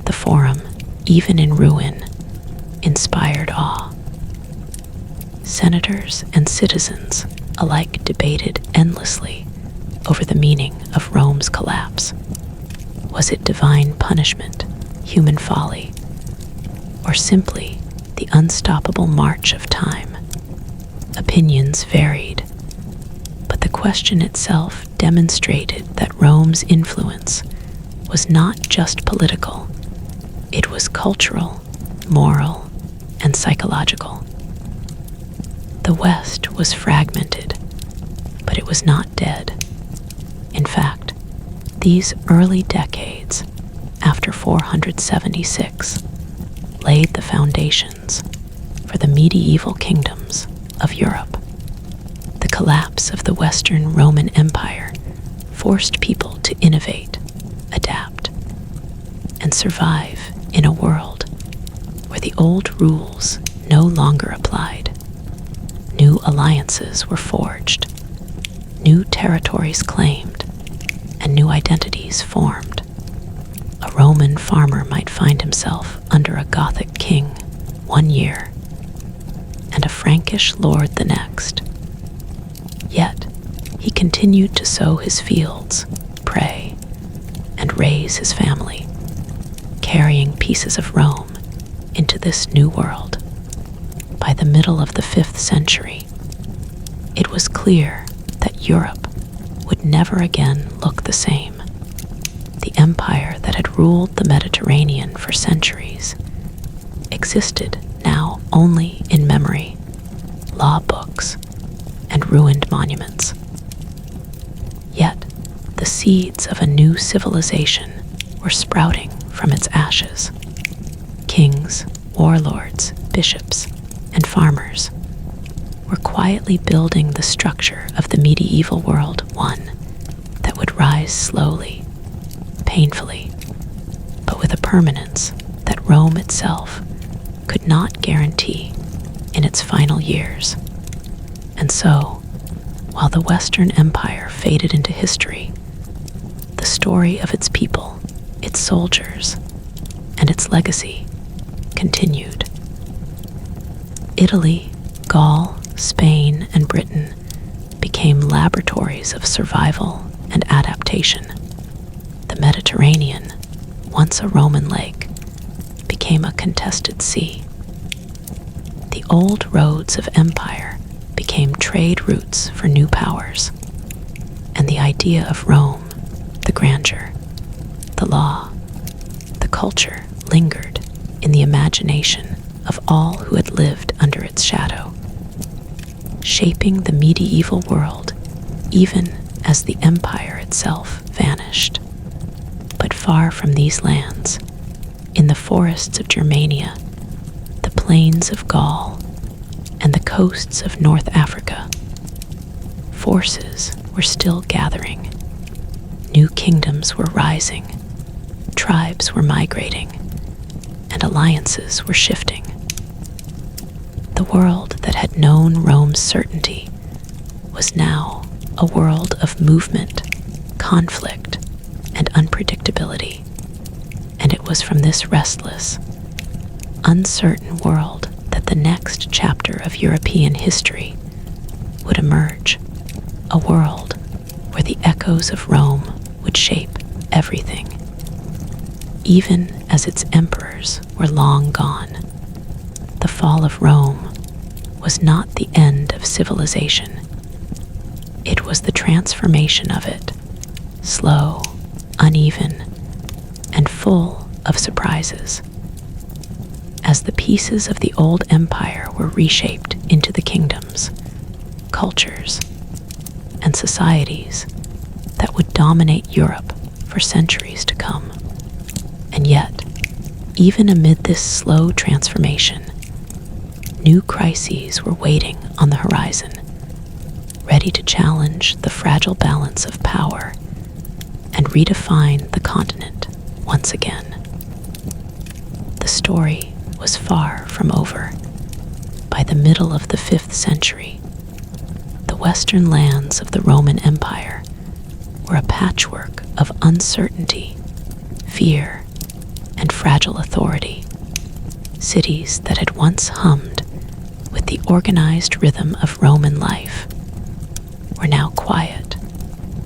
The Forum, even in ruin, inspired awe. Senators and citizens alike debated endlessly over the meaning of Rome's collapse. Was it divine punishment, human folly, or simply the unstoppable march of time? Opinions varied, but the question itself demonstrated that Rome's influence was not just political, it was cultural, moral, and psychological. The West was fragmented, but it was not dead. In fact, these early decades, after 476, laid the foundations for the medieval kingdoms of Europe. The collapse of the Western Roman Empire forced people to innovate, adapt, and survive in a world where the old rules no longer applied. New alliances were forged, new territories claimed, and new identities formed. A Roman farmer might find himself under a Gothic king one year and a Frankish lord the next. Yet he continued to sow his fields, pray, and raise his family, carrying pieces of Rome into this new world. By the middle of the 5th century, it was clear that Europe would never again look the same. The empire that had ruled the Mediterranean for centuries existed now only in memory, law books, and ruined monuments. Yet, the seeds of a new civilization were sprouting from its ashes. Kings, warlords, bishops, and farmers were quietly building the structure of the medieval world, one that would rise slowly, painfully, but with a permanence that Rome itself could not guarantee in its final years. And so, while the Western Empire faded into history, the story of its people, its soldiers, and its legacy continued. Italy, Gaul, Spain, and Britain became laboratories of survival and adaptation. The Mediterranean, once a Roman lake, became a contested sea. The old roads of empire became trade routes for new powers, and the idea of Rome, the grandeur, the law, the culture lingered in the imagination of all who had lived under its shadow, shaping the medieval world even as the empire itself vanished. But far from these lands, in the forests of Germania, the plains of Gaul, and the coasts of North Africa, forces were still gathering. New kingdoms were rising, tribes were migrating, and alliances were shifting. The world that had known Rome's certainty was now a world of movement, conflict, and unpredictability. And it was from this restless, uncertain world that the next chapter of European history would emerge, a world where the echoes of Rome would shape everything. Even as its emperors were long gone, the fall of Rome was not the end of civilization. It was the transformation of it, slow, uneven, and full of surprises. As the pieces of the old empire were reshaped into the kingdoms, cultures, and societies that would dominate Europe for centuries to come. And yet, even amid this slow transformation, New crises were waiting on the horizon, ready to challenge the fragile balance of power and redefine the continent once again. The story was far from over. By the middle of the 5th century, the western lands of the Roman Empire were a patchwork of uncertainty, fear, and fragile authority. Cities that had once hummed with the organized rhythm of Roman life were now quiet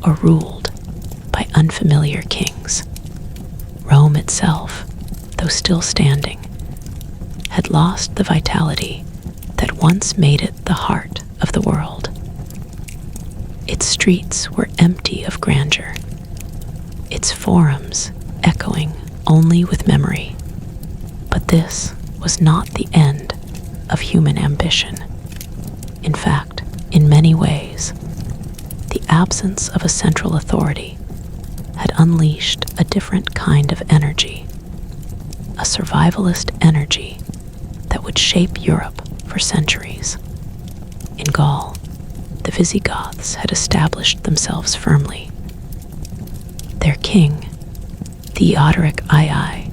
or ruled by unfamiliar kings. Rome itself, though still standing, had lost the vitality that once made it the heart of the world. Its streets were empty of grandeur, its forums echoing only with memory. But this was not the end of human ambition. In fact, in many ways, the absence of a central authority had unleashed a different kind of energy, a survivalist energy that would shape Europe for centuries. In Gaul, the Visigoths had established themselves firmly. Their king, Theodoric II,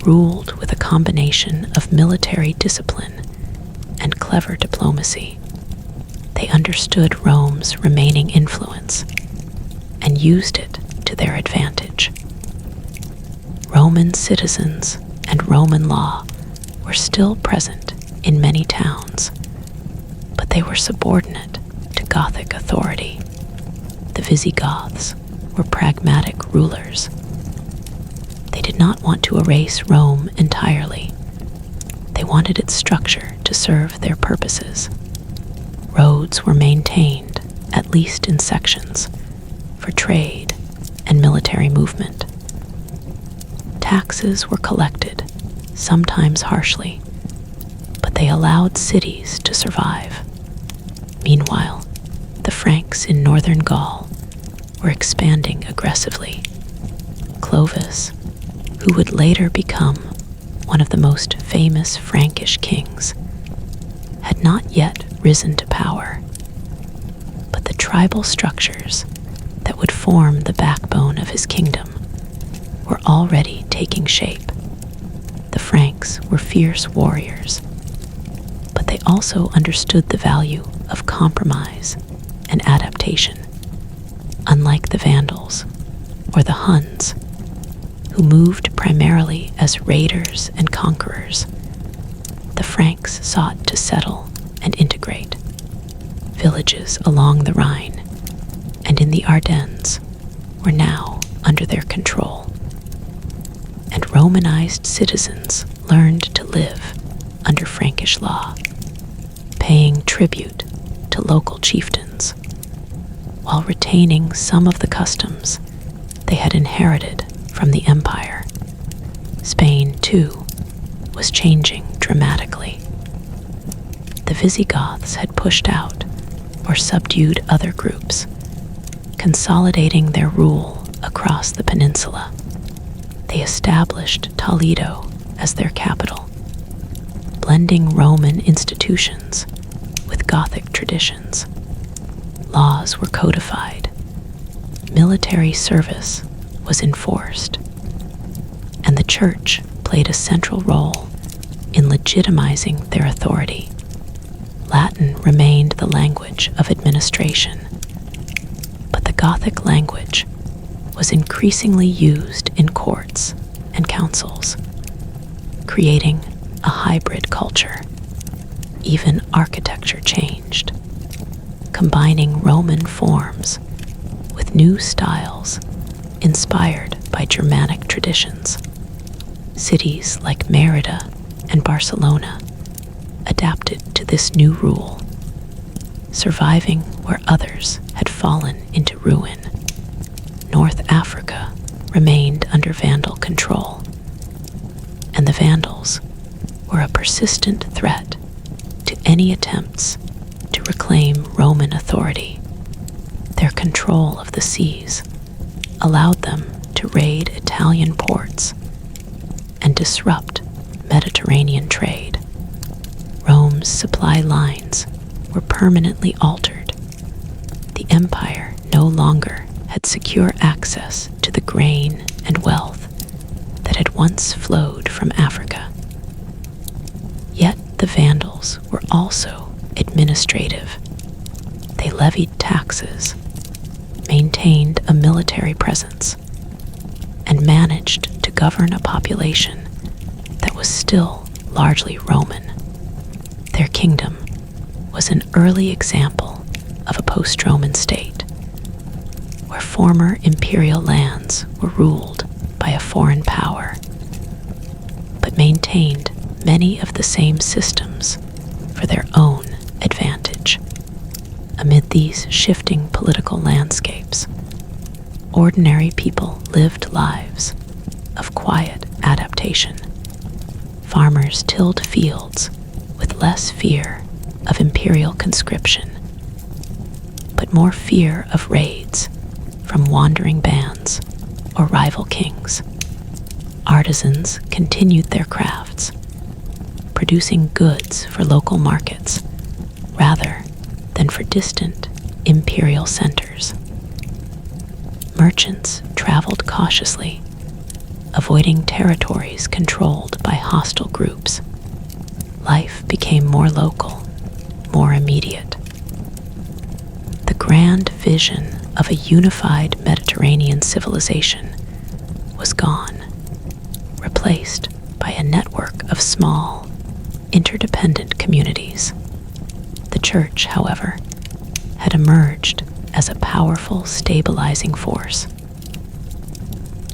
ruled with a combination of military discipline and clever diplomacy. They understood Rome's remaining influence and used it to their advantage. Roman citizens and Roman law were still present in many towns, but they were subordinate to Gothic authority. The Visigoths were pragmatic rulers. They did not want to erase Rome entirely. They wanted its structure to serve their purposes. Roads were maintained, at least in sections, for trade and military movement. Taxes were collected, sometimes harshly, but they allowed cities to survive. Meanwhile, the Franks in northern Gaul were expanding aggressively. Clovis, who would later become one of the most famous Frankish kings, had not yet risen to power, but the tribal structures that would form the backbone of his kingdom were already taking shape. The Franks were fierce warriors, but they also understood the value of compromise and adaptation. Unlike the Vandals or the Huns, who moved primarily as raiders and conquerors, the Franks sought to settle and integrate. Villages along the Rhine and in the Ardennes were now under their control, and Romanized citizens learned to live under Frankish law, paying tribute to local chieftains, while retaining some of the customs they had inherited from the empire. Spain, too, was changing dramatically. The Visigoths had pushed out or subdued other groups, consolidating their rule across the peninsula. They established Toledo as their capital, blending Roman institutions with Gothic traditions. Laws were codified, military service was enforced, and the church played a central role in legitimizing their authority. Latin remained the language of administration, but the Gothic language was increasingly used in courts and councils, creating a hybrid culture. Even architecture changed, combining Roman forms with new styles inspired by Germanic traditions. Cities like Merida and Barcelona adapted to this new rule, surviving where others had fallen into ruin. North Africa remained under Vandal control, and the Vandals were a persistent threat to any attempts to reclaim Roman authority. Their control of the seas allowed them to raid Italian ports and disrupt Mediterranean trade. Rome's Rome's supply lines were permanently altered. The empire no longer had secure access to the grain and wealth that had once flowed from Africa. Yet the Vandals were also administrative. They levied taxes, maintained a military presence, and managed to govern a population that was still largely Roman. Their kingdom was an early example of a post-Roman state, where former imperial lands were ruled by a foreign power, but maintained many of the same systems for their own advantage. Amid these shifting political landscapes, ordinary people lived lives of quiet adaptation. Farmers tilled fields with less fear of imperial conscription, but more fear of raids from wandering bands or rival kings. Artisans continued their crafts, producing goods for local markets rather than for distant imperial centers. Merchants traveled cautiously, avoiding territories controlled by hostile groups. Life became more local, more immediate. The grand vision of a unified Mediterranean civilization was gone, replaced by a network of small, interdependent communities. The church, however, had emerged as a powerful stabilizing force.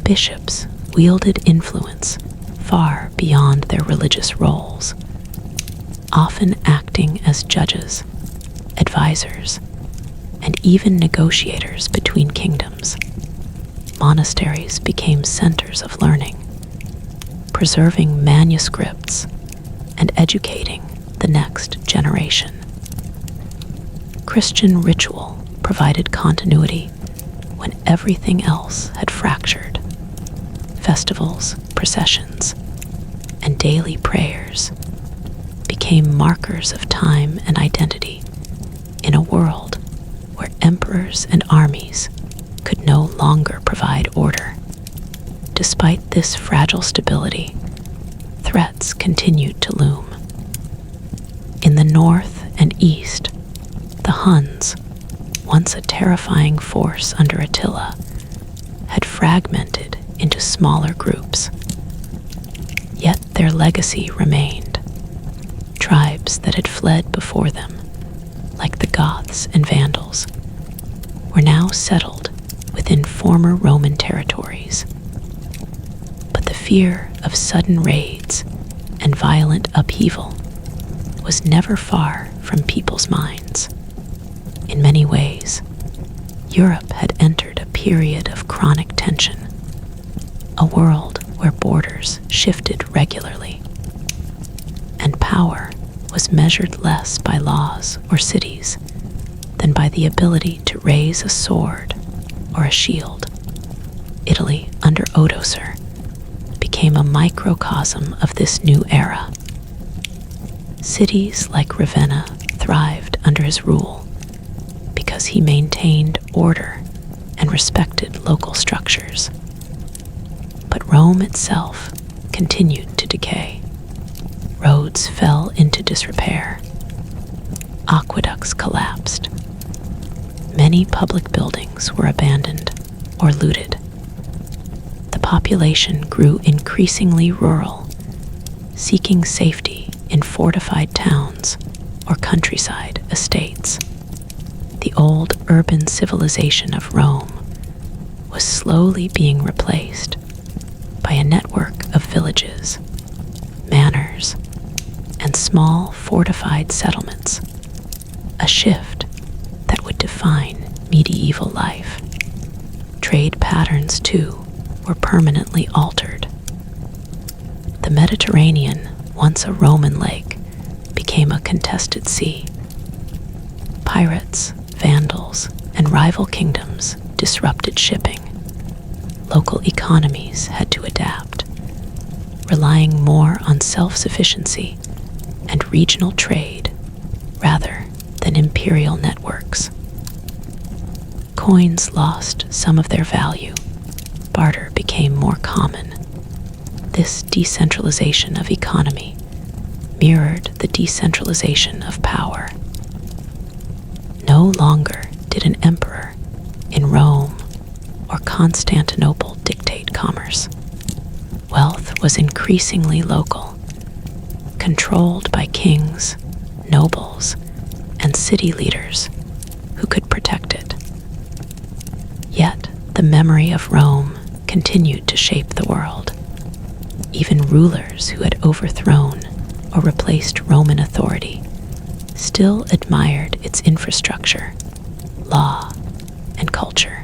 Bishops wielded influence far beyond their religious roles, often acting as judges, advisors, and even negotiators between kingdoms. Monasteries became centers of learning, preserving manuscripts and educating the next generation. Christian ritual provided continuity when everything else had fractured. Festivals, processions, and daily prayers became markers of time and identity in a world where emperors and armies could no longer provide order. Despite this fragile stability, threats continued to loom. In the north and east, the Huns, once a terrifying force under Attila, had fragmented into smaller groups. Yet their legacy remained. Tribes that had fled before them, like the Goths and Vandals, were now settled within former Roman territories. But the fear of sudden raids and violent upheaval was never far from people's minds. In many ways, Europe had entered a period of chronic tension, a world where borders shifted regularly, and power was measured less by laws or cities than by the ability to raise a sword or a shield. Italy, under Odoacer, became a microcosm of this new era. Cities like Ravenna thrived under his rule because he maintained order and respected local structures. But Rome itself continued to decay. Roads fell into disrepair. Aqueducts collapsed. Many public buildings were abandoned or looted. The population grew increasingly rural, seeking safety in fortified towns or countryside estates. The old urban civilization of Rome was slowly being replaced by a network of villages, manors, and small fortified settlements, a shift that would define medieval life. Trade patterns, too, were permanently altered. The Mediterranean, once a Roman lake, became a contested sea. Pirates, Vandals, and rival kingdoms disrupted shipping. Local economies had to adapt, relying more on self-sufficiency and regional trade than imperial networks. Coins lost some of their value. Barter became more common. This decentralization of economy mirrored the decentralization of power. No longer did an emperor in Rome or Constantinople dictate commerce. Wealth was increasingly local, controlled by kings, nobles, and city leaders who could protect it. Yet the memory of Rome continued to shape the world. Even rulers who had overthrown or replaced Roman authority still admired its infrastructure, law, and culture.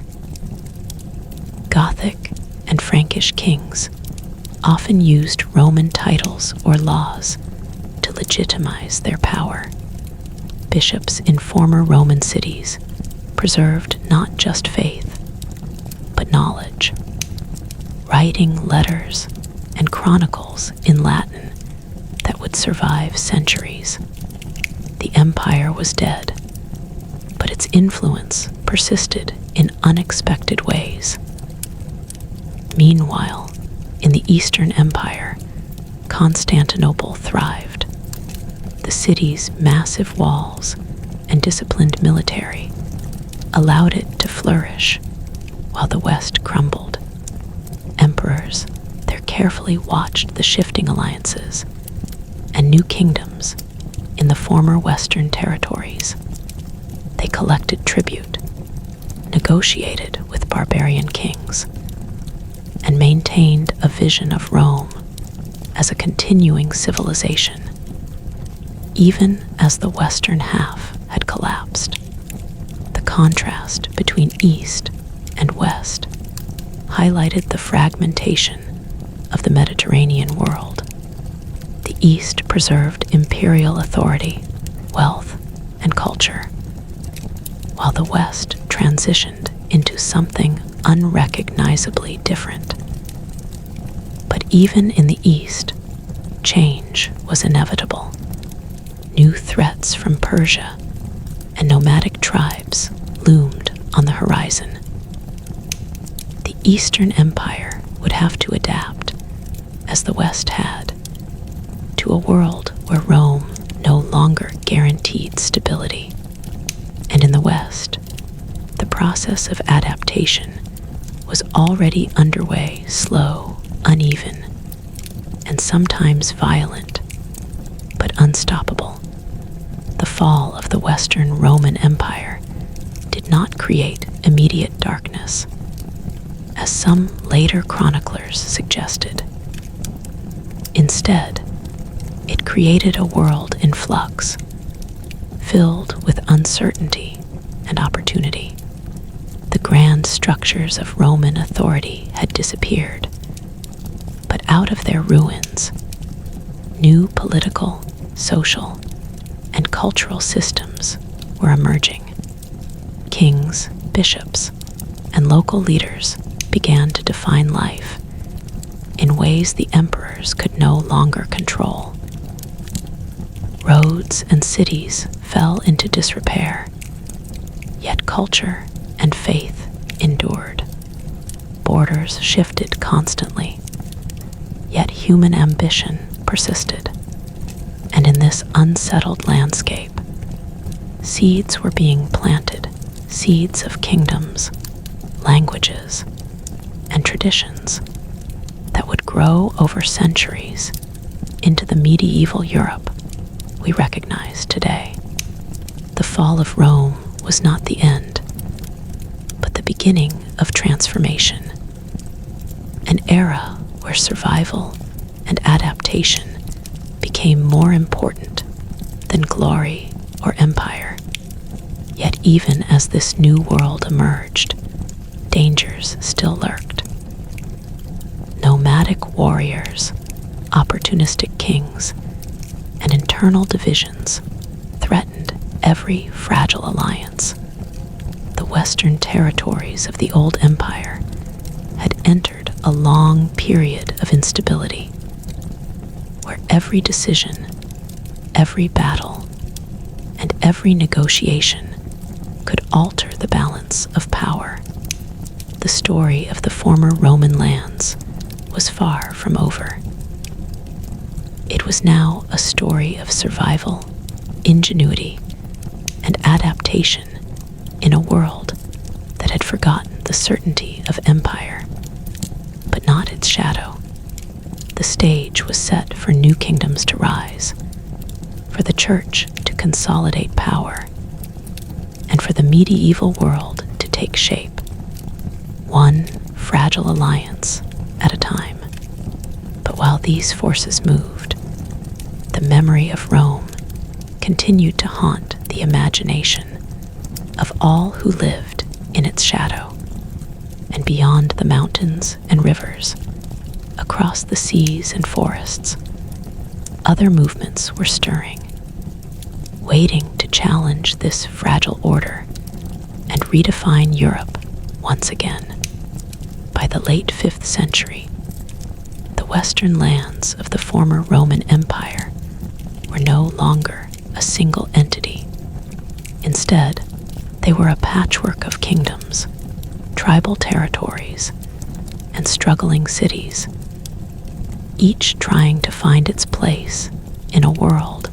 Gothic and Frankish kings often used Roman titles or laws to legitimize their power. Bishops in former Roman cities preserved not just faith, but knowledge, writing letters and chronicles in Latin that would survive centuries. The empire was dead, but its influence persisted in unexpected ways. Meanwhile, in the Eastern Empire, Constantinople thrived. The city's massive walls and disciplined military allowed it to flourish, while the West crumbled. Emperors there carefully watched the shifting alliances and new kingdoms in the former Western territories. They collected tribute, negotiated with barbarian kings, and maintained a vision of Rome as a continuing civilization, even as the western half had collapsed. The contrast between East and West highlighted the fragmentation of the Mediterranean world. The East preserved imperial authority, wealth, and culture, while the West transitioned into something unrecognizably different. But even in the East, change was inevitable. New threats from Persia and nomadic tribes loomed on the horizon. The Eastern Empire would have to adapt, as the West had, to a world where Rome no longer guaranteed stability. And in the West, the process of adaptation was already underway, slow, uneven, and sometimes violent, but unstoppable. The fall of the Western Roman Empire did not create immediate darkness, as some later chroniclers suggested. Instead, it created a world in flux, filled with uncertainty and opportunity. The grand structures of Roman authority had disappeared, but out of their ruins, new political, social, and cultural systems were emerging. Kings, bishops, and local leaders began to define life in ways the emperors could no longer control. Roads and cities fell into disrepair, yet culture and faith endured. Borders shifted constantly, yet human ambition persisted. And in this unsettled landscape, seeds were being planted, seeds of kingdoms, languages, and traditions that would grow over centuries into the medieval Europe we recognize today. The fall of Rome was not the end, but the beginning of transformation, an era where survival and adaptation became more important than glory or empire. Yet even as this new world emerged, dangers still lurked. Nomadic warriors, opportunistic kings, and internal divisions threatened every fragile alliance. The western territories of the old empire had entered a long period of instability, where every decision, every battle, and every negotiation could alter the balance of power. The story of the former Roman lands was far from over. It was now a story of survival, ingenuity, and adaptation in a world that had forgotten the certainty of empire, but not its shadow. The stage was set for new kingdoms to rise, for the church to consolidate power, and for the medieval world to take shape, one fragile alliance at a time. But while these forces moved, the memory of Rome continued to haunt the imagination of all who lived in its shadow, and beyond the mountains and rivers, across the seas and forests, other movements were stirring, waiting to challenge this fragile order and redefine Europe once again. By the late 5th century, the western lands of the former Roman Empire were no longer a single entity. Instead, they were a patchwork of kingdoms, tribal territories, and struggling cities, each trying to find its place in a world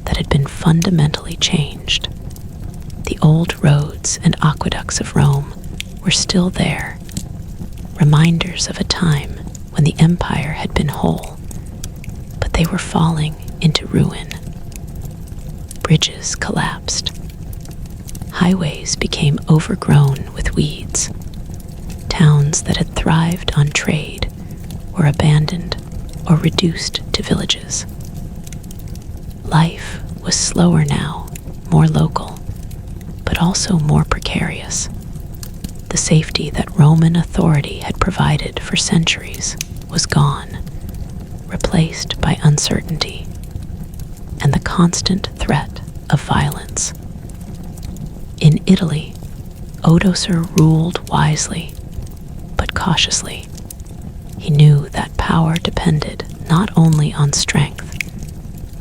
that had been fundamentally changed. The old roads and aqueducts of Rome were still there, reminders of a time when the empire had been whole, but they were falling into ruin. Bridges collapsed. Highways became overgrown with weeds. Towns that had thrived on trade were abandoned or reduced to villages. Life was slower now, more local, but also more precarious. The safety that Roman authority had provided for centuries was gone, replaced by uncertainty and the constant threat of violence. In Italy, Odoacer ruled wisely, but cautiously. He knew that power depended not only on strength,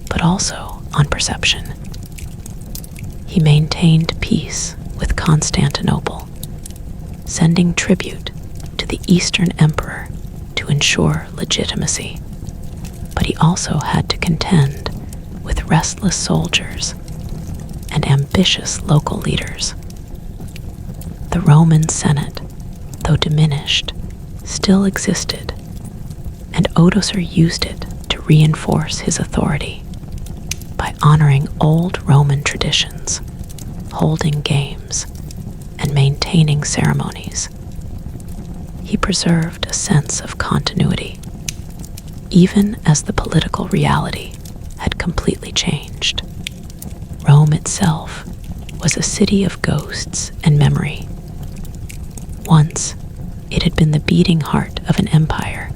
but also on perception. He maintained peace with Constantinople, sending tribute to the Eastern Emperor to ensure legitimacy. But he also had to contend with restless soldiers and ambitious local leaders. The Roman Senate, though diminished, still existed, and Odoacer used it to reinforce his authority by honoring old Roman traditions, holding games, and maintaining ceremonies. He preserved a sense of continuity, even as the political reality had completely changed. Rome itself was a city of ghosts and memory. Once, it had been the beating heart of an empire,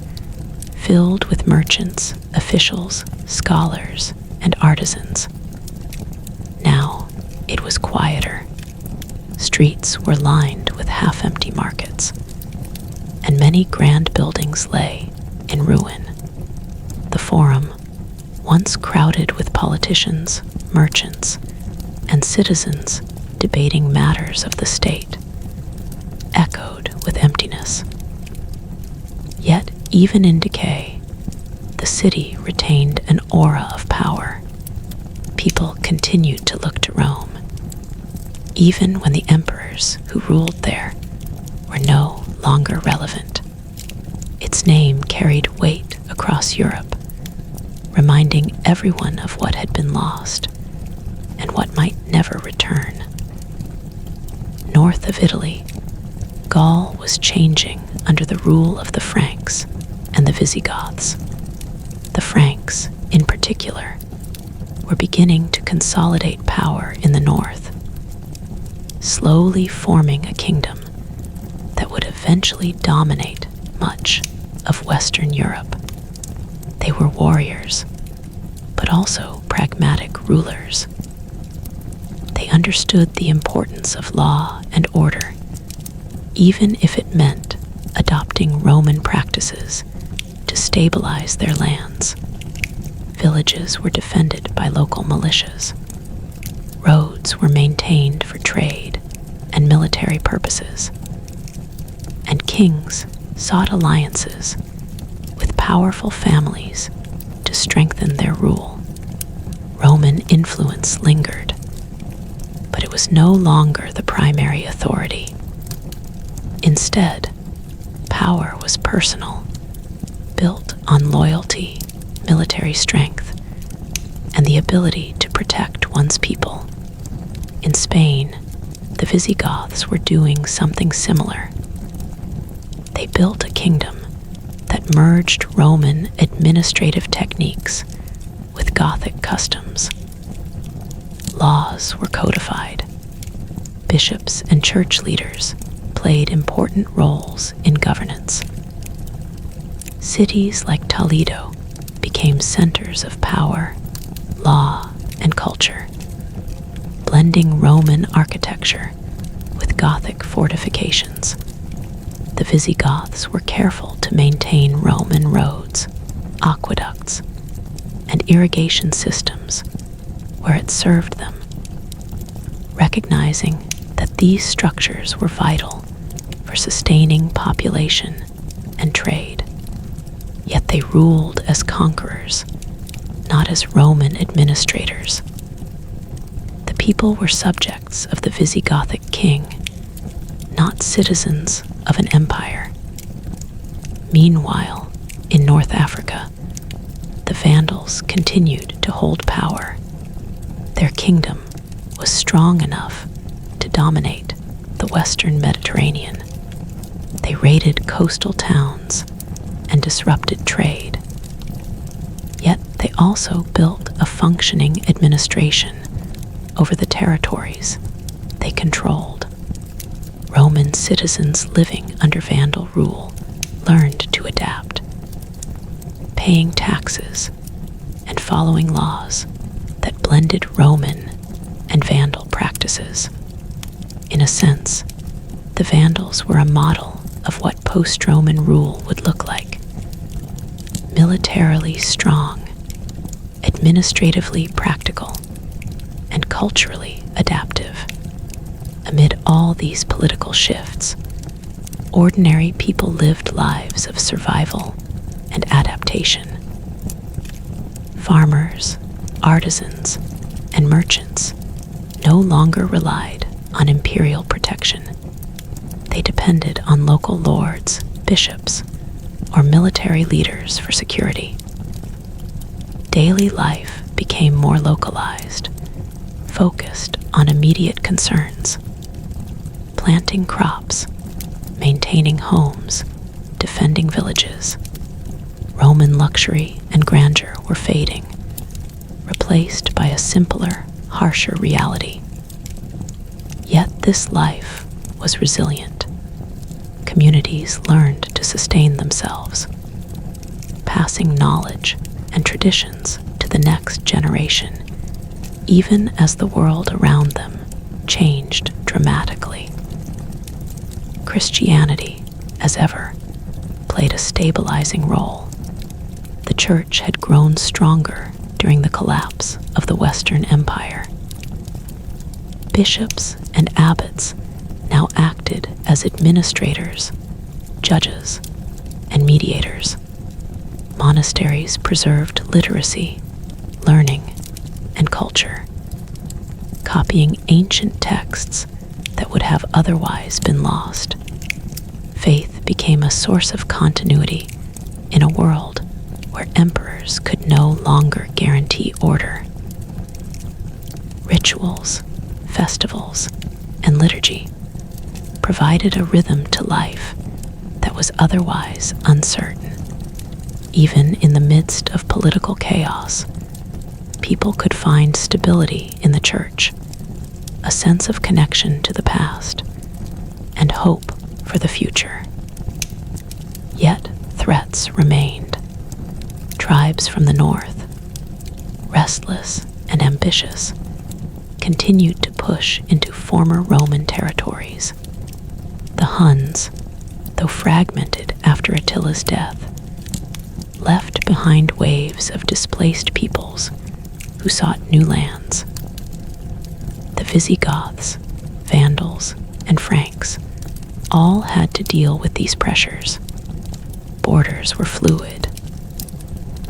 filled with merchants, officials, scholars, and artisans. Now, it was quieter. Streets were lined with half-empty markets, and many grand buildings lay in ruin. The Forum, once crowded with politicians, merchants, and citizens debating matters of the state, echoed with emptiness. Yet, even in decay, the city retained an aura of power. People continued to look to Rome, even when the emperors who ruled there were no longer relevant. Its name carried weight across Europe, reminding everyone of what had been lost and what might never return. North of Italy, Gaul was changing under the rule of the Franks and the Visigoths. The Franks, in particular, were beginning to consolidate power in the north, slowly forming a kingdom that would eventually dominate much of Western Europe. They were warriors, but also pragmatic rulers. They understood the importance of law and order, even if it meant adopting Roman practices to stabilize their lands. Villages were defended by local militias. Roads were maintained for trade and military purposes, and kings sought alliances with powerful families to strengthen their rule. Roman influence lingered, but it was no longer the primary authority. Instead, power was personal, built on loyalty, military strength, and the ability to protect one's people. In Spain, the Visigoths were doing something similar. They built a kingdom that merged Roman administrative techniques with Gothic customs. Laws were codified. Bishops and church leaders played important roles in governance. Cities like Toledo became centers of power, law, and culture, blending Roman architecture with Gothic fortifications. The Visigoths were careful to maintain Roman roads, aqueducts, and irrigation systems where it served them, recognizing that these structures were vital for sustaining population and trade. Yet they ruled as conquerors, not as Roman administrators. The people were subjects of the Visigothic king, not citizens of an empire. Meanwhile, in North Africa, the Vandals continued to hold power. Their kingdom was strong enough to dominate the Western Mediterranean. They raided coastal towns and disrupted trade. Yet they also built a functioning administration over the territories they controlled. Roman citizens living under Vandal rule learned to adapt, paying taxes and following laws that blended Roman and Vandal practices. In a sense, the Vandals were a model of what post-Roman rule would look like. Militarily strong, administratively practical, and culturally adaptive. Amid all these political shifts, ordinary people lived lives of survival and adaptation. Farmers, artisans, and merchants no longer relied on imperial protection. They depended on local lords, bishops, or military leaders for security. Daily life became more localized, focused on immediate concerns: planting crops, maintaining homes, defending villages. Roman luxury and grandeur were fading, replaced by a simpler, harsher reality. Yet this life was resilient. Communities learned to sustain themselves, passing knowledge and traditions to the next generation, even as the world around them changed dramatically. Christianity, as ever, played a stabilizing role. The church had grown stronger during the collapse of the Western Empire. Bishops and abbots now acted as administrators, judges, and mediators. Monasteries preserved literacy, learning, and culture, copying ancient texts that would have otherwise been lost. Faith became a source of continuity in a world where emperors could no longer guarantee order. Rituals, festivals, and liturgy provided a rhythm to life that was otherwise uncertain. Even in the midst of political chaos, people could find stability in the church, a sense of connection to the past, and hope for the future. Yet threats remained. Tribes from the north, restless and ambitious, continued to push into former Roman territories. The Huns, though fragmented after Attila's death, left behind waves of displaced peoples who sought new lands. Visigoths, Vandals, and Franks all had to deal with these pressures. Borders were fluid.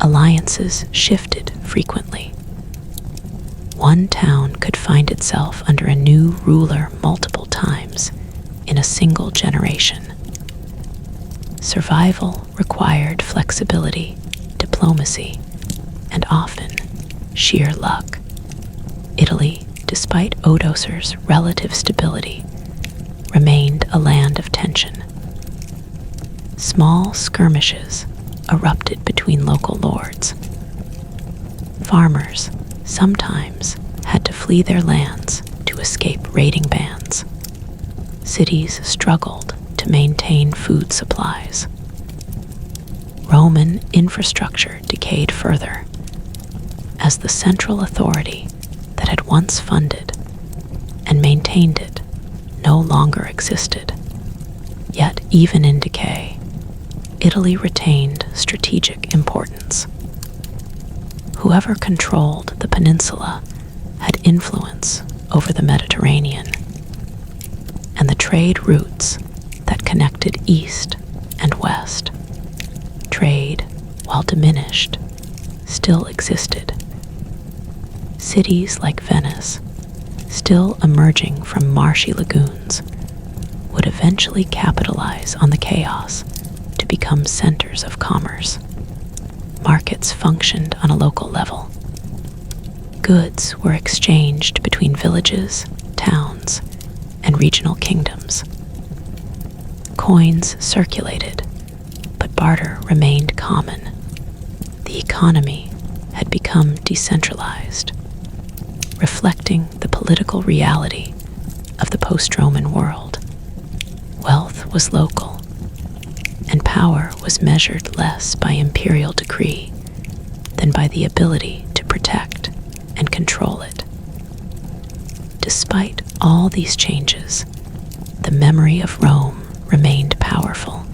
Alliances shifted frequently. One town could find itself under a new ruler multiple times in a single generation. Survival required flexibility, diplomacy, and often sheer luck. Italy, despite Odoacer's relative stability, remained a land of tension. Small skirmishes erupted between local lords. Farmers sometimes had to flee their lands to escape raiding bands. Cities struggled to maintain food supplies. Roman infrastructure decayed further as the central authority that had once funded and maintained it no longer existed. Yet, even in decay, Italy retained strategic importance. Whoever controlled the peninsula had influence over the Mediterranean, and the trade routes that connected east and west, trade, while diminished, still existed. Cities like Venice, still emerging from marshy lagoons, would eventually capitalize on the chaos to become centers of commerce. Markets functioned on a local level. Goods were exchanged between villages, towns, and regional kingdoms. Coins circulated, but barter remained common. The economy had become decentralized, reflecting the political reality of the post-Roman world. Wealth was local, and power was measured less by imperial decree than by the ability to protect and control it. Despite all these changes, the memory of Rome remained powerful.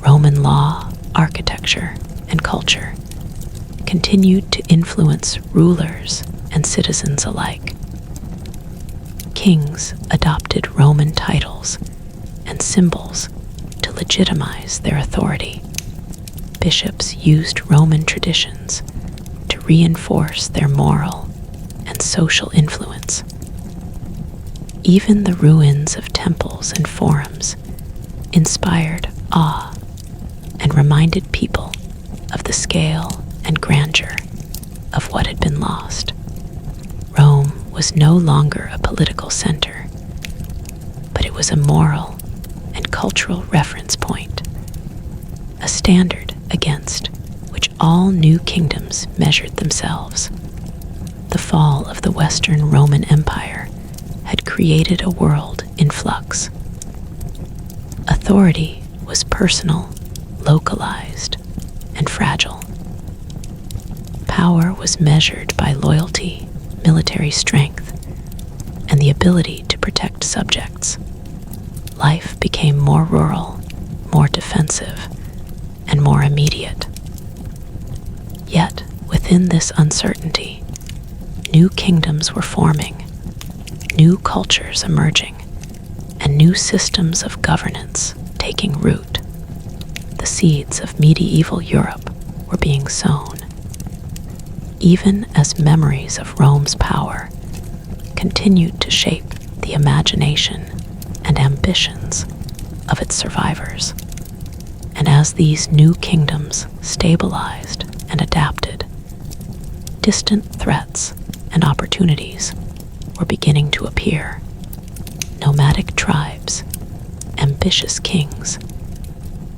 Roman law, architecture, and culture continued to influence rulers and citizens alike. Kings adopted Roman titles and symbols to legitimize their authority. Bishops used Roman traditions to reinforce their moral and social influence. Even the ruins of temples and forums inspired awe and reminded people of the scale and grandeur of what had been lost. Rome was no longer a political center, but it was a moral and cultural reference point, a standard against which all new kingdoms measured themselves. The fall of the Western Roman Empire had created a world in flux. Authority was personal, localized, and fragile. Power was measured by loyalty, military strength, and the ability to protect subjects. Life became more rural, more defensive, and more immediate. Yet, within this uncertainty, new kingdoms were forming, new cultures emerging, and new systems of governance taking root. The seeds of medieval Europe were being sown. Even as memories of Rome's power continued to shape the imagination and ambitions of its survivors, and as these new kingdoms stabilized and adapted, distant threats and opportunities were beginning to appear. Nomadic tribes, ambitious kings,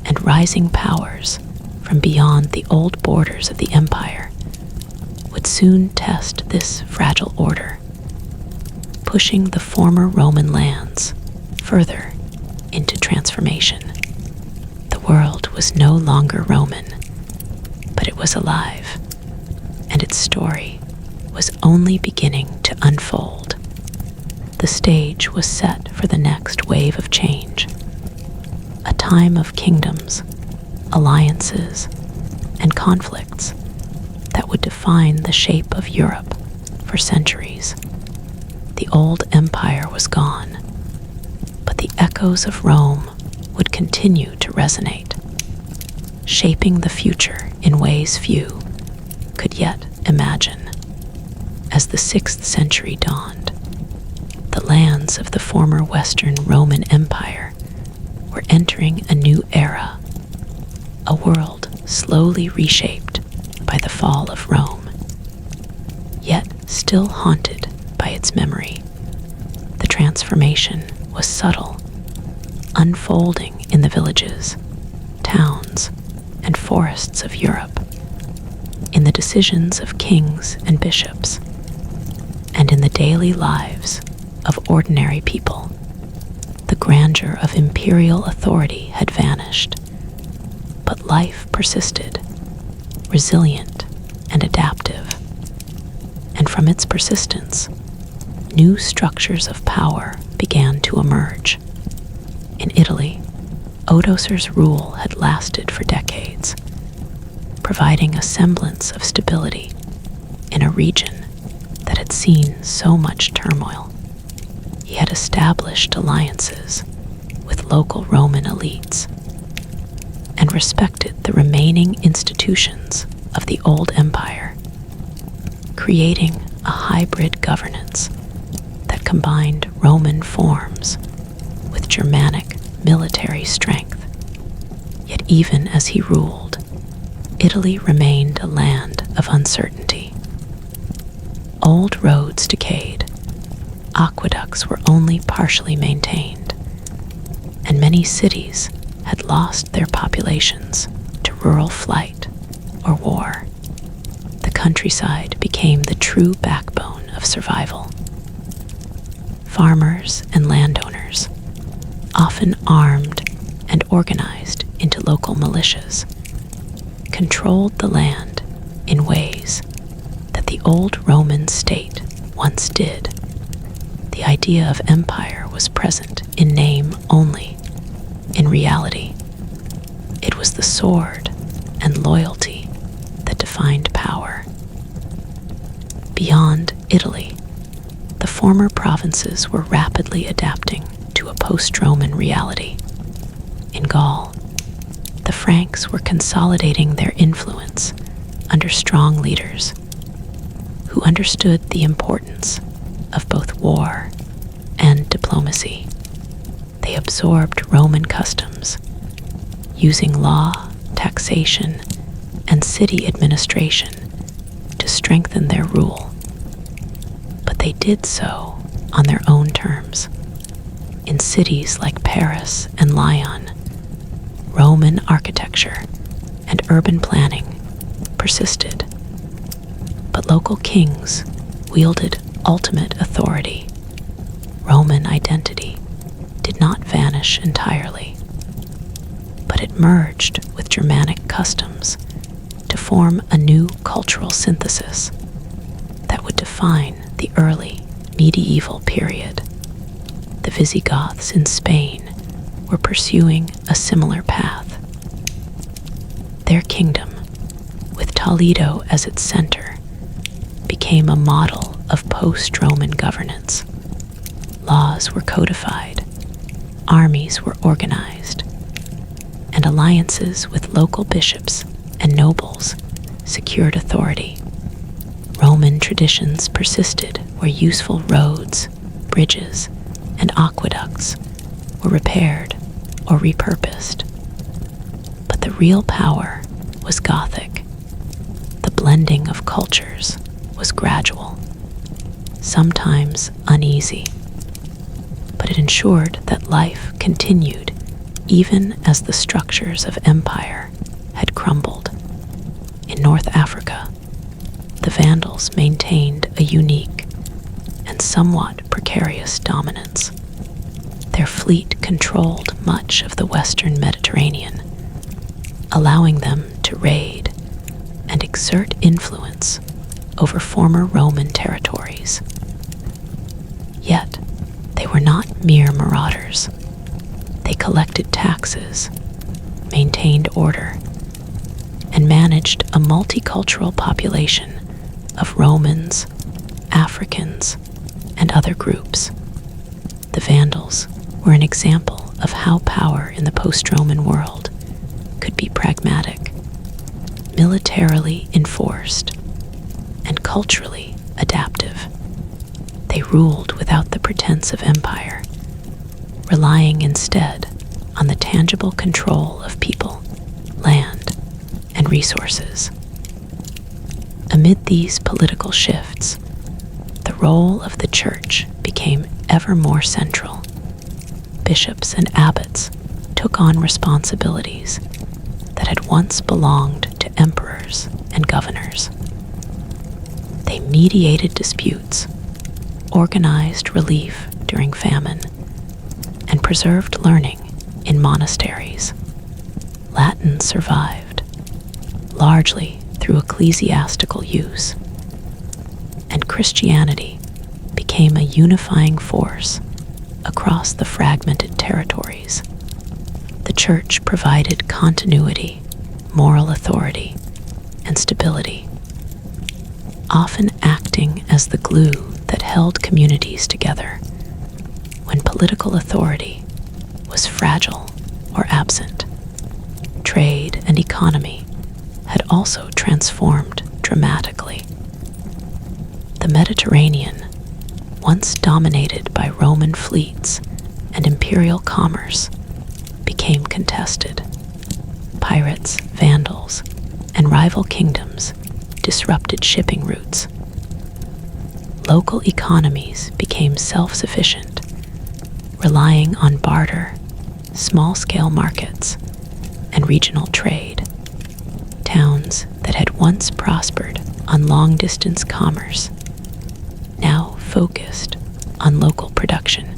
and rising powers from beyond the old borders of the empire would soon test this fragile order, pushing the former Roman lands further into transformation. The world was no longer Roman, but it was alive, and its story was only beginning to unfold. The stage was set for the next wave of change, a time of kingdoms, alliances, and conflicts that would define the shape of Europe for centuries. The old empire was gone, but the echoes of Rome would continue to resonate, shaping the future in ways few could yet imagine. As the 6th century dawned, the lands of the former Western Roman Empire were entering a new era, a world slowly reshaped by the fall of Rome, yet still haunted by its memory. The transformation was subtle, unfolding in the villages, towns, and forests of Europe, in the decisions of kings and bishops, and in the daily lives of ordinary people. The grandeur of imperial authority had vanished, but life persisted, resilient and adaptive. And from its persistence, new structures of power began to emerge. In Italy, Odoacer's rule had lasted for decades, providing a semblance of stability in a region that had seen so much turmoil. He had established alliances with local Roman elites and respected the remaining institutions of the old empire, creating a hybrid governance that combined Roman forms with Germanic military strength. Yet even as he ruled, Italy remained a land of uncertainty. Old roads decayed, aqueducts were only partially maintained, and many cities had lost their populations to rural flight or war. The countryside became the true backbone of survival. Farmers and landowners, often armed and organized into local militias, controlled the land in ways that the old Roman state once did. The idea of empire was present in name only. In reality, it was the sword and loyalty that defined power. Beyond Italy, the former provinces were rapidly adapting to a post-Roman reality. In Gaul, the Franks were consolidating their influence under strong leaders who understood the importance of both war and diplomacy. They absorbed Roman customs, using law, taxation, and city administration to strengthen their rule. But they did so on their own terms. In cities like Paris and Lyon, Roman architecture and urban planning persisted, but local kings wielded ultimate authority. Roman identity did not vanish entirely, but it merged with Germanic customs to form a new cultural synthesis that would define the early medieval period. The Visigoths in Spain were pursuing a similar path. Their kingdom, with Toledo as its center, became a model of post-Roman governance. Laws were codified, armies were organized, and alliances with local bishops and nobles secured authority. Roman traditions persisted where useful roads, bridges, and aqueducts were repaired or repurposed. But the real power was Gothic. The blending of cultures was gradual, sometimes uneasy, but it ensured that life continued even as the structures of empire had crumbled. In North Africa, the Vandals maintained a unique and somewhat precarious dominance. Their fleet controlled much of the western Mediterranean, allowing them to raid and exert influence over former Roman territories. Yet, they were not mere marauders. They collected taxes, maintained order, and managed a multicultural population of Romans, Africans, and other groups. The Vandals were an example of how power in the post-Roman world could be pragmatic, militarily enforced, and culturally adaptive. They ruled without the pretense of empire, relying instead on the tangible control of people, land, and resources. Amid these political shifts, the role of the church became ever more central. Bishops and abbots took on responsibilities that had once belonged to emperors and governors. They mediated disputes, organized relief during famine, and preserved learning in monasteries. Latin survived, largely through ecclesiastical use, and Christianity became a unifying force across the fragmented territories. The church provided continuity, moral authority, and stability, often acting as the glue that held communities together when political authority was fragile or absent. Trade and economy had also transformed dramatically. The Mediterranean, once dominated by Roman fleets and imperial commerce, became contested. Pirates, Vandals, and rival kingdoms disrupted shipping routes. Local economies became self-sufficient, relying on barter, small-scale markets, and regional trade. Towns that had once prospered on long-distance commerce now focused on local production.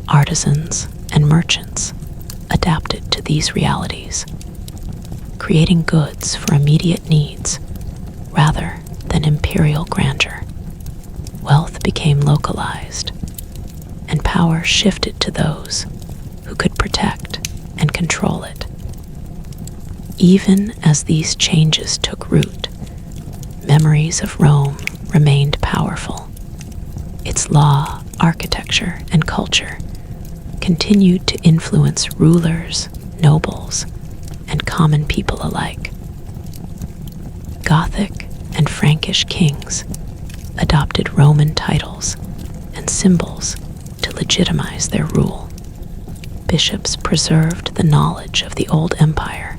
Artisans and merchants adapted to these realities, creating goods for immediate needs rather than imperial grandeur. Wealth became localized, and power shifted to those who could protect and control it. Even as these changes took root, memories of Rome remained powerful. Its law, architecture, and culture continued to influence rulers, nobles, and common people alike. Gothic and Frankish kings adopted Roman titles and symbols to legitimize their rule. Bishops preserved the knowledge of the old empire,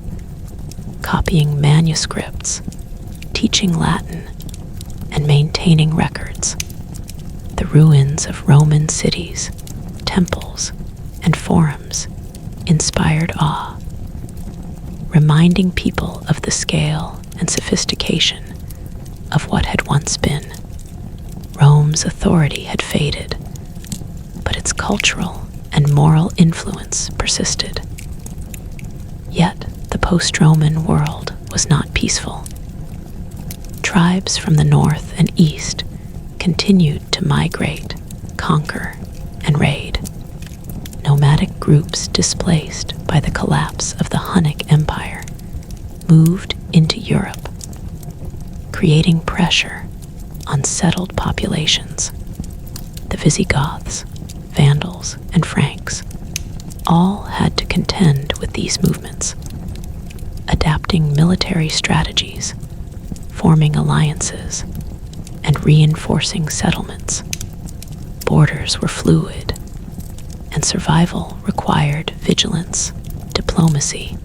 copying manuscripts, teaching Latin, and maintaining records. The ruins of Roman cities, temples, and forums inspired awe, reminding people of the scale and sophistication of what had once been. Rome's authority had faded, but its cultural and moral influence persisted. Yet the post-Roman world was not peaceful. Tribes from the north and east continued to migrate, conquer, and raid. Nomadic groups displaced by the collapse of the Hunnic Empire moved into Europe, creating pressure on settled populations. The Visigoths, Vandals, and Franks all had to contend with these movements, adapting military strategies, forming alliances, and reinforcing settlements. Borders were fluid, and survival required vigilance, diplomacy,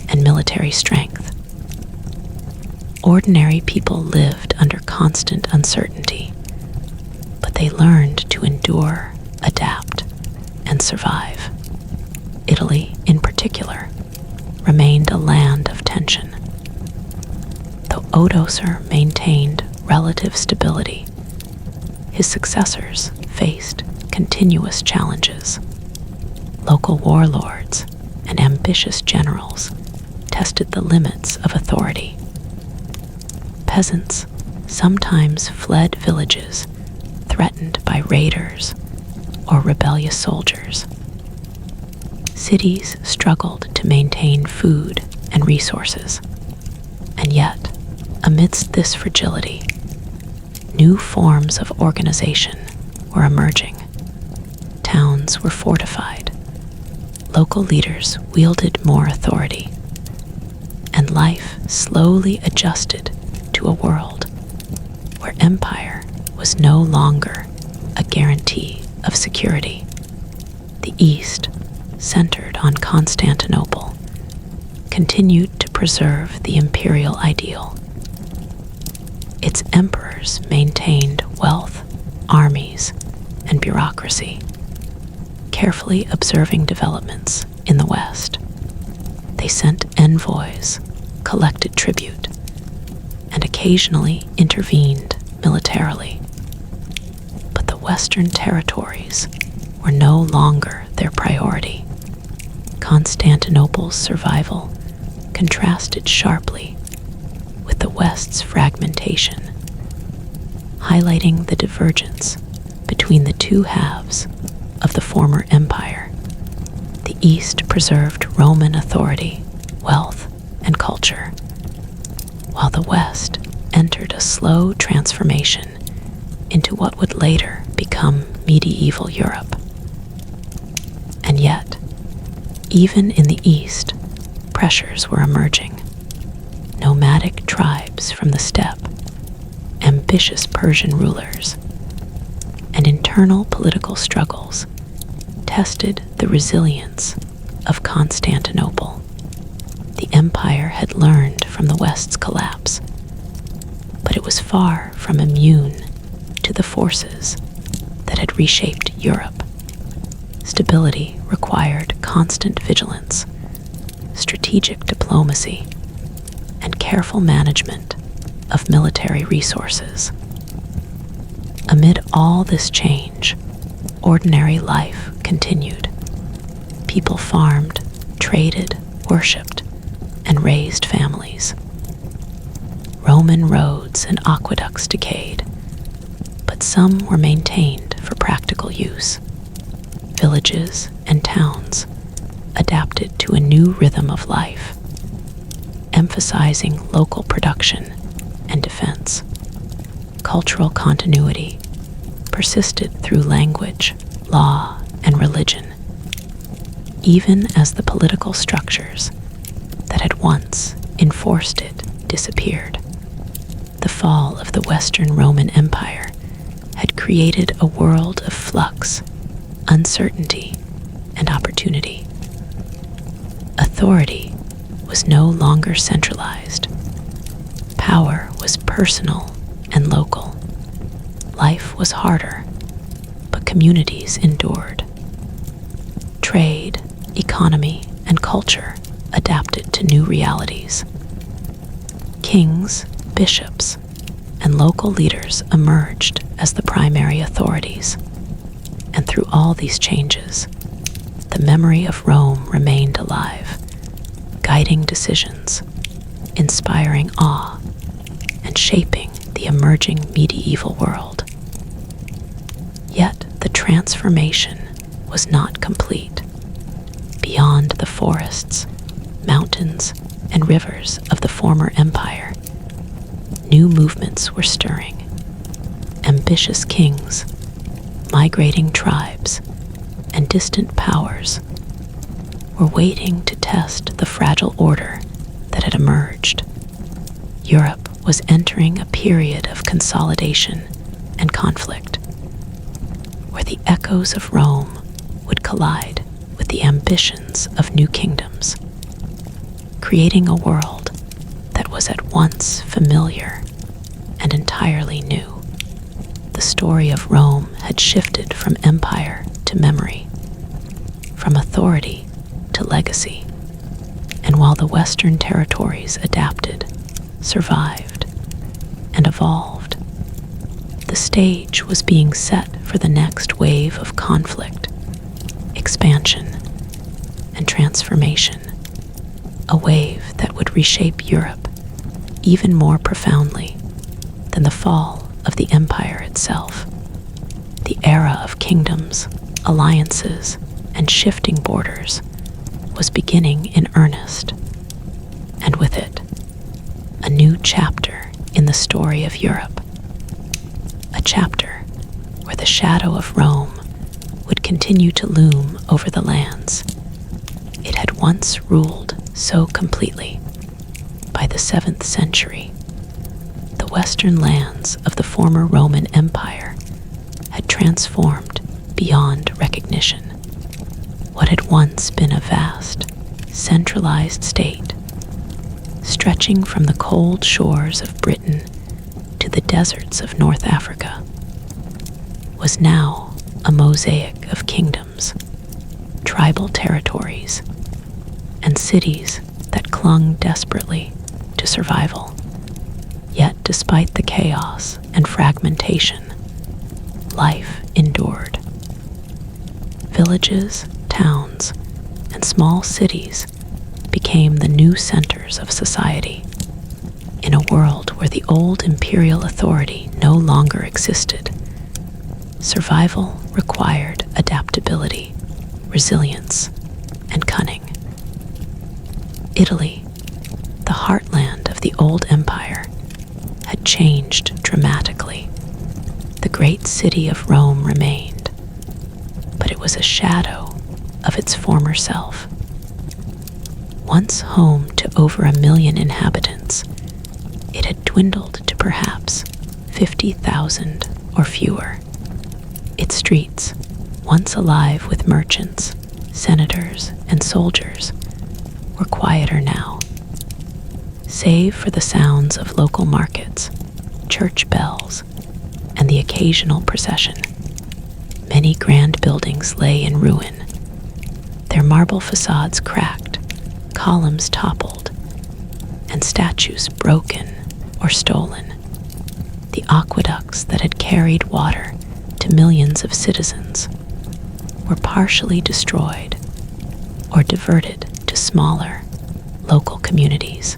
and military strength. Ordinary people lived under constant uncertainty, but they learned to endure, adapt, and survive. Italy, in particular, remained a land of tension. Though Odoacer maintained relative stability, his successors faced continuous challenges. Local warlords and ambitious generals tested the limits of authority. Peasants sometimes fled villages threatened by raiders or rebellious soldiers. Cities struggled to maintain food and resources, and yet, amidst this fragility, new forms of organization were emerging. Towns were fortified. Local leaders wielded more authority. And life slowly adjusted to a world where empire was no longer a guarantee of security. The East, centered on Constantinople, continued to preserve the imperial ideal. Its emperors maintained wealth, armies, and bureaucracy, carefully observing developments in the West. They sent envoys, collected tribute, and occasionally intervened militarily. But the Western territories were no longer their priority. Constantinople's survival contrasted sharply with the West's fragmentation, highlighting the divergence between the two halves of the former empire. The East preserved Roman authority, wealth, and culture, while the West entered a slow transformation into what would later become medieval Europe. And yet, even in the East, pressures were emerging. Nomadic tribes from the steppe, ambitious Persian rulers, and internal political struggles tested the resilience of Constantinople. The empire had learned from the West's collapse, but it was far from immune to the forces that had reshaped Europe. Stability required constant vigilance, strategic diplomacy, and careful management of military resources. Amid all this change, ordinary life continued. People farmed, traded, worshipped, and raised families. Roman roads and aqueducts decayed, but some were maintained for practical use. Villages and towns adapted to a new rhythm of life, emphasizing local production and defense. Cultural continuity persisted through language, law, and religion, even as the political structures that had once enforced it disappeared. The fall of the Western Roman Empire had created a world of flux, uncertainty, and opportunity. Authority was no longer centralized. Power was personal and local. Life was harder, but communities endured. Trade, economy, and culture adapted to new realities. Kings, bishops, and local leaders emerged as the primary authorities. And through all these changes, the memory of Rome remained alive, guiding decisions, inspiring awe, and shaping the emerging medieval world. Yet the transformation was not complete. Beyond the forests, mountains, and rivers of the former empire, new movements were stirring. Ambitious kings, migrating tribes, and distant powers were waiting to test the fragile order that had emerged. Europe was entering a period of consolidation and conflict, where the echoes of Rome would collide with the ambitions of new kingdoms, creating a world that was at once familiar and entirely new. The story of Rome had shifted from empire to memory, from authority to legacy, and while the Western territories adapted, survived, and evolved, the stage was being set for the next wave of conflict, expansion, and transformation, a wave that would reshape Europe even more profoundly than the fall of the empire itself. The era of kingdoms, alliances, and shifting borders was beginning in earnest, and with it, a new chapter in the story of Europe, a chapter where the the shadow of Rome would continue to loom over the lands it had once ruled so completely. By the 7th century, the western lands of the former Roman Empire had transformed beyond recognition. What had once been a vast, centralized state, stretching from the cold shores of Britain to the deserts of North Africa, was now a mosaic of kingdoms, tribal territories, and cities that clung desperately to survival. Yet despite the chaos and fragmentation, life endured. Villages, towns, and small cities became the new centers of society. In a world where the old imperial authority no longer existed, survival required adaptability, resilience, and cunning. Italy, the heartland of the old empire, had changed dramatically. The great city of Rome remained, but it was a shadow of its former self. Once home to over 1 million inhabitants, it had dwindled to perhaps 50,000 or fewer. Its streets, once alive with merchants, senators, and soldiers, were quieter now. Save for the sounds of local markets, church bells, and the occasional procession, many grand buildings lay in ruin, their marble facades cracked, columns toppled, and statues broken or stolen. The aqueducts that had carried water to millions of citizens were partially destroyed or diverted to smaller, local communities.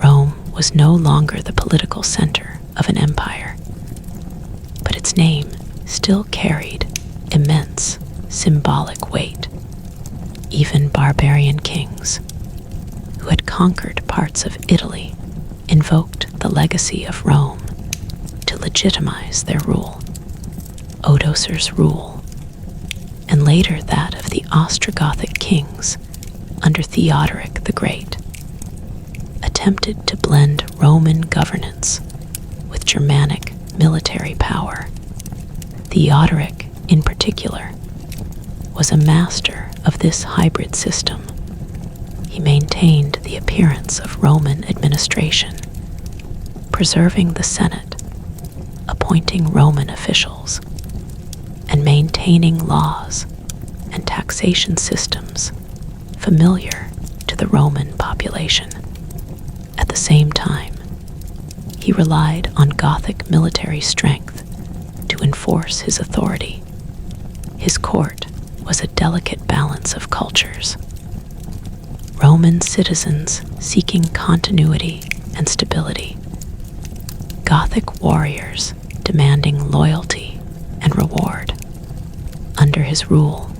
Rome was no longer the political center of an empire, but its name still carried immense symbolic weight. Even barbarian kings, who had conquered parts of Italy, invoked the legacy of Rome to legitimize their rule. Odoacer's rule, and later that of the Ostrogothic kings under Theodoric the Great, attempted to blend Roman governance with Germanic military power. Theodoric, in particular, was a master of this hybrid system. He maintained the appearance of Roman administration, preserving the Senate, appointing Roman officials, and maintaining laws and taxation systems familiar to the Roman population. At the same time, he relied on Gothic military strength to enforce his authority. His court was a delicate balance of cultures. Roman citizens seeking continuity and stability, Gothic warriors demanding loyalty and reward. Under his rule,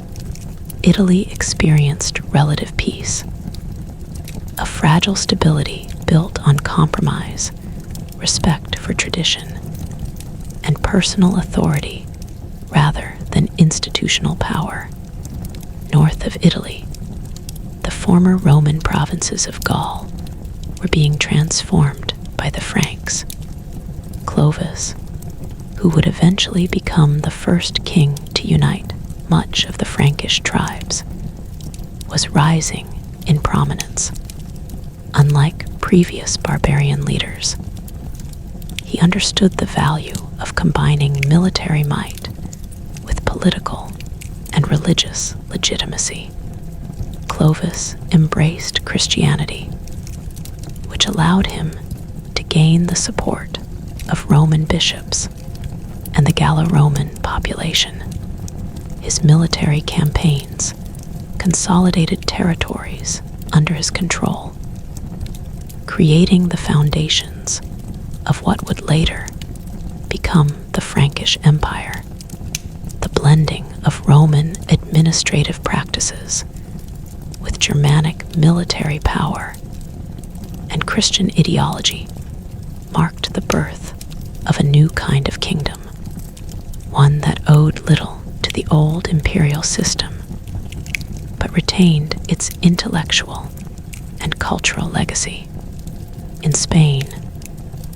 Italy experienced relative peace, a fragile stability built on compromise, respect for tradition, and personal authority rather than institutional power. North of Italy, the former Roman provinces of Gaul were being transformed by the Franks. Clovis, who would eventually become the first king to unite much of the Frankish tribes, was rising in prominence. Unlike previous barbarian leaders, he understood the value of combining military might with political and religious legitimacy. Clovis embraced Christianity, which allowed him to gain the support of Roman bishops and the Gallo-Roman population. His military campaigns consolidated territories under his control, creating the foundations of what would later become the Frankish Empire. The blending of Roman administrative practices with Germanic military power and Christian ideology marked the birth of a new kind of kingdom, one that owed little to the old imperial system, but retained its intellectual and cultural legacy. In Spain,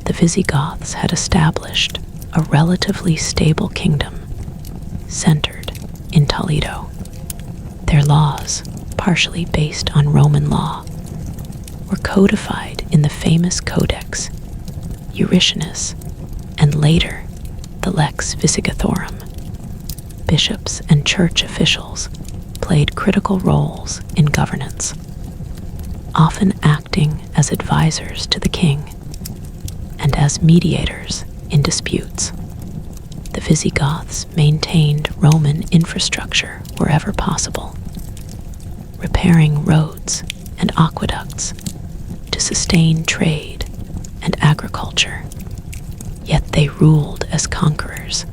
the Visigoths had established a relatively stable kingdom centered in Toledo. Their laws, partially based on Roman law, were codified in the famous Codex Euricanus and later the Lex Visigothorum. Bishops and church officials played critical roles in governance, often acting as advisors to the king and as mediators in disputes. The Visigoths maintained Roman infrastructure wherever possible, repairing roads and aqueducts to sustain trade and agriculture. Yet they ruled as conquerors,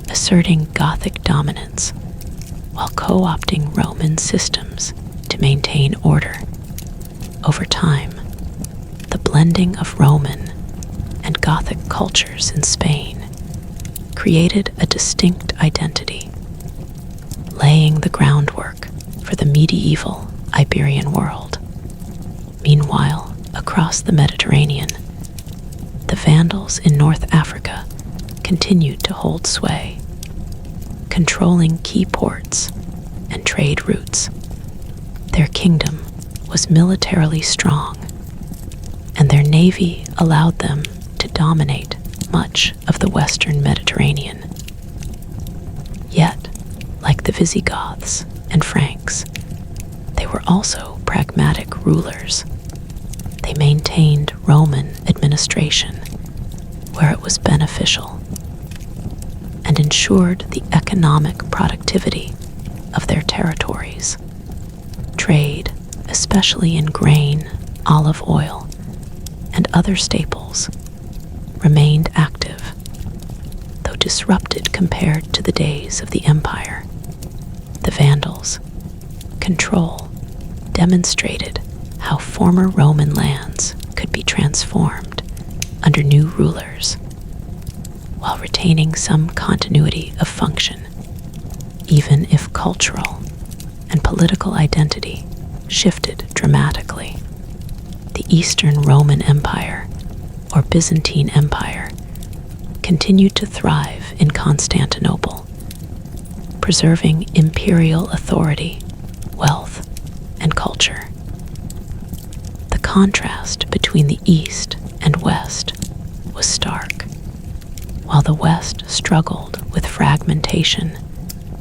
asserting Gothic dominance while co-opting Roman systems to maintain order. Over time, the blending of Roman and Gothic cultures in Spain created a distinct identity, laying the groundwork for the medieval Iberian world. Meanwhile, across the Mediterranean, the Vandals in North Africa continued to hold sway, controlling key ports and trade routes. Their kingdom was militarily strong, and their navy allowed them to dominate much of the western Mediterranean. Yet, like the Visigoths and Franks, they were also pragmatic rulers. They maintained Roman administration where it was beneficial and ensured the economic productivity of their territories. Trade, especially in grain, olive oil, and other staples, remained active, though disrupted compared to the days of the Empire. The Vandals' control demonstrated how former Roman lands could be transformed under new rulers, while retaining some continuity of function, even if cultural and political identity shifted dramatically. The Eastern Roman Empire, or Byzantine Empire, continued to thrive in Constantinople, preserving imperial authority, wealth, and culture. The contrast between the East and West was stark. While the West struggled with fragmentation,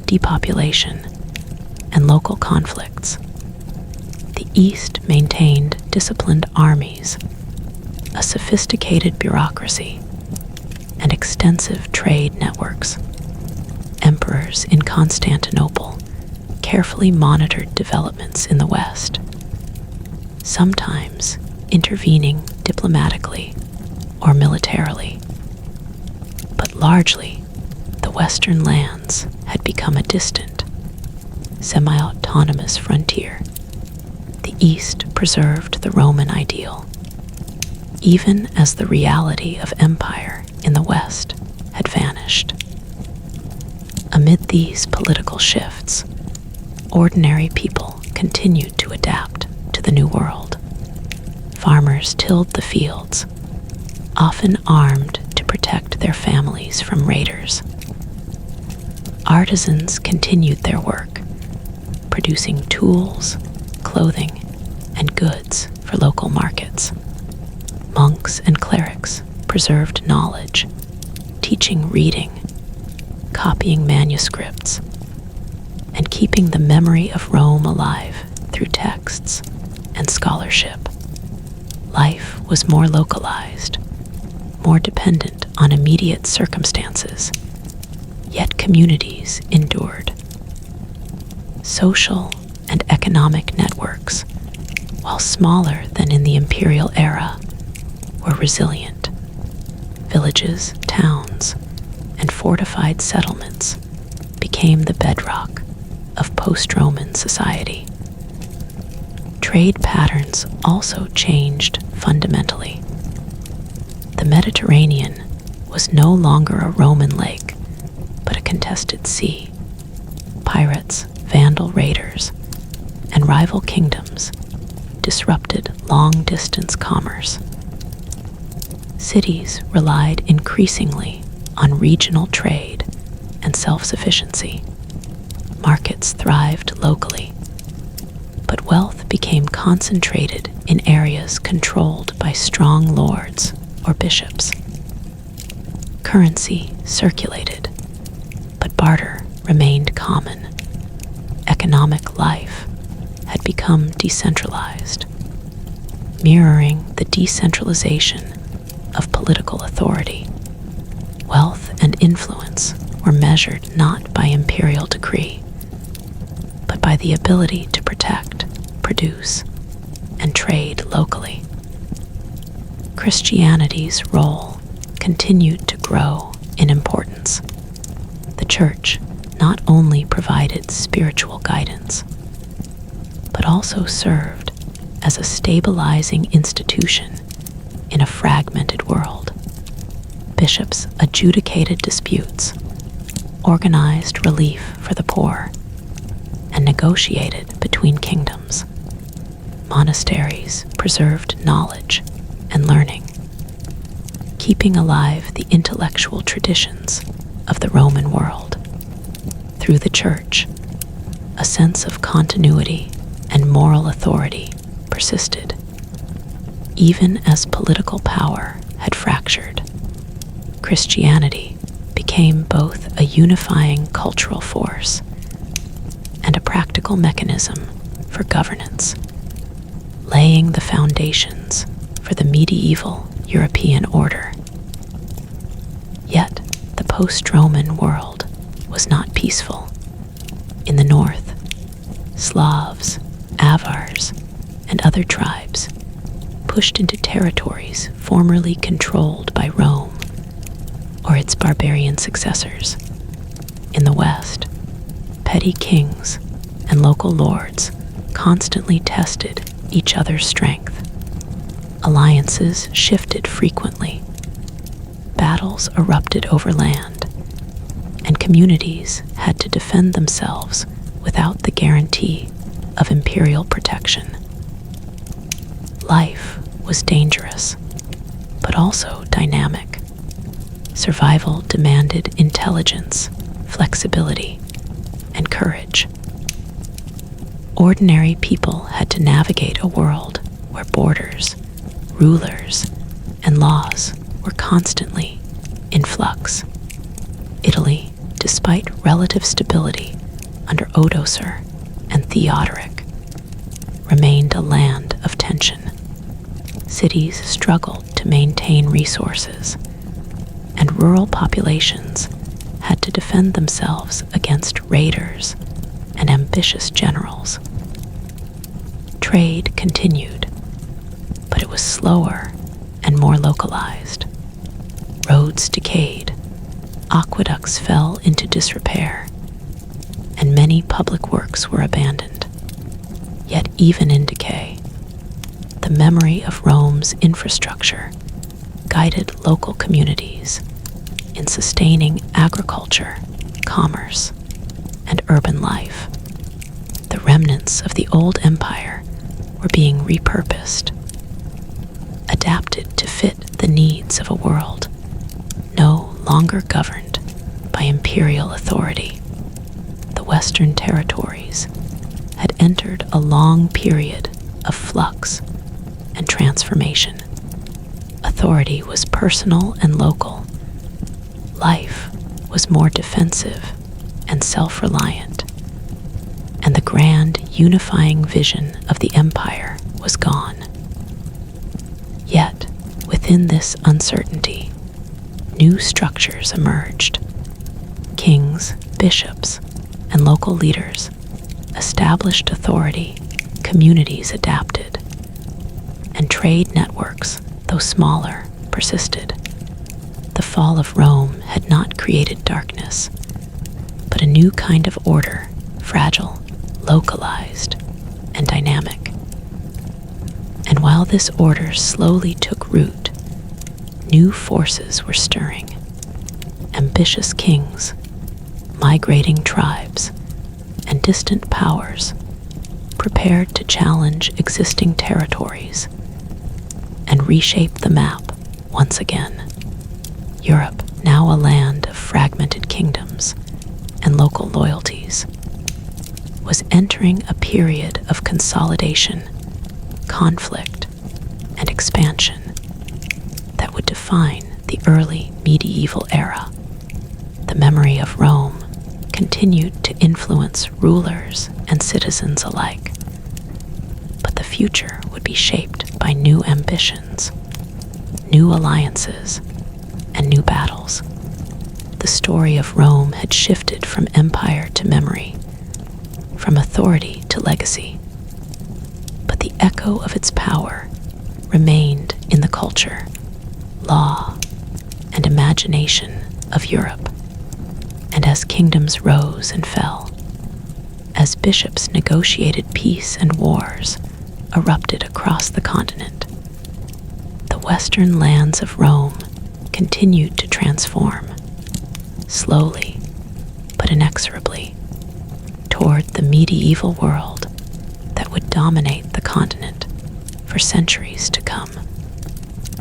depopulation, and local conflicts, the East maintained disciplined armies, a sophisticated bureaucracy, and extensive trade networks. Emperors in Constantinople carefully monitored developments in the West, sometimes intervening diplomatically or militarily. But largely, the Western lands had become a distant, semi-autonomous frontier. The East preserved the Roman ideal, even as the reality of empire in the West had vanished. Amid these political shifts, ordinary people continued to adapt to the new world. Farmers tilled the fields, often armed to protect their families from raiders. Artisans continued their work, producing tools, clothing, and goods for local markets. Monks and clerics preserved knowledge, teaching reading, copying manuscripts, and keeping the memory of Rome alive through texts and scholarship. Life was more localized, more dependent on immediate circumstances, yet communities endured. Social and economic networks, while smaller than in the imperial era, were resilient. Villages, towns, and fortified settlements became the bedrock of post-Roman society. Trade patterns also changed fundamentally. The Mediterranean was no longer a Roman lake, uncontested sea. Pirates, vandal raiders, and rival kingdoms disrupted long-distance commerce. Cities relied increasingly on regional trade and self-sufficiency. Markets thrived locally, but wealth became concentrated in areas controlled by strong lords or bishops. Currency circulated, but barter remained common. Economic life had become decentralized, mirroring the decentralization of political authority. Wealth and influence were measured not by imperial decree, but by the ability to protect, produce, and trade locally. Christianity's role continued to grow in importance. The Church not only provided spiritual guidance, but also served as a stabilizing institution in a fragmented world. Bishops adjudicated disputes, organized relief for the poor, and negotiated between kingdoms. Monasteries preserved knowledge and learning, keeping alive the intellectual traditions of the Roman world. Through the Church, a sense of continuity and moral authority persisted, even as political power had fractured. Christianity became both a unifying cultural force and a practical mechanism for governance, laying the foundations for the medieval European order. Yet, the post-Roman world was not peaceful. In the north, Slavs, Avars, and other tribes pushed into territories formerly controlled by Rome or its barbarian successors. In the west, petty kings and local lords constantly tested each other's strength. Alliances shifted frequently. Battles erupted over land, and communities had to defend themselves without the guarantee of imperial protection. Life was dangerous, but also dynamic. Survival demanded intelligence, flexibility, and courage. Ordinary people had to navigate a world where borders, rulers, and laws were constantly in flux. Italy, despite relative stability under Odoacer and Theodoric, remained a land of tension. Cities struggled to maintain resources, and rural populations had to defend themselves against raiders and ambitious generals. Trade continued, but it was slower and more localized. Roads decayed, aqueducts fell into disrepair, and many public works were abandoned. Yet even in decay, the memory of Rome's infrastructure guided local communities in sustaining agriculture, commerce, and urban life. The remnants of the old empire were being repurposed, adapted to fit the needs of a world no longer governed by imperial authority. The Western territories had entered a long period of flux and transformation. Authority was personal and local. Life was more defensive and self-reliant, and the grand unifying vision of the empire was gone. Yet, within this uncertainty, new structures emerged. Kings, bishops, and local leaders established authority, communities adapted, and trade networks, though smaller, persisted. The fall of Rome had not created darkness, but a new kind of order, fragile, localized, and dynamic. And while this order slowly took root, new forces were stirring. Ambitious kings, migrating tribes, and distant powers prepared to challenge existing territories and reshape the map once again. Europe, now a land of fragmented kingdoms and local loyalties, was entering a period of consolidation, conflict, and expansion that would define the early medieval era. The memory of Rome continued to influence rulers and citizens alike, but the future would be shaped by new ambitions, new alliances, and new battles. The story of Rome had shifted from empire to memory, from authority to legacy, but the echo of its power remained in the culture, law, and imagination of Europe. And as kingdoms rose and fell, as bishops negotiated peace and wars erupted across the continent, the western lands of Rome continued to transform, slowly but inexorably, toward the medieval world that would dominate the continent for centuries to come.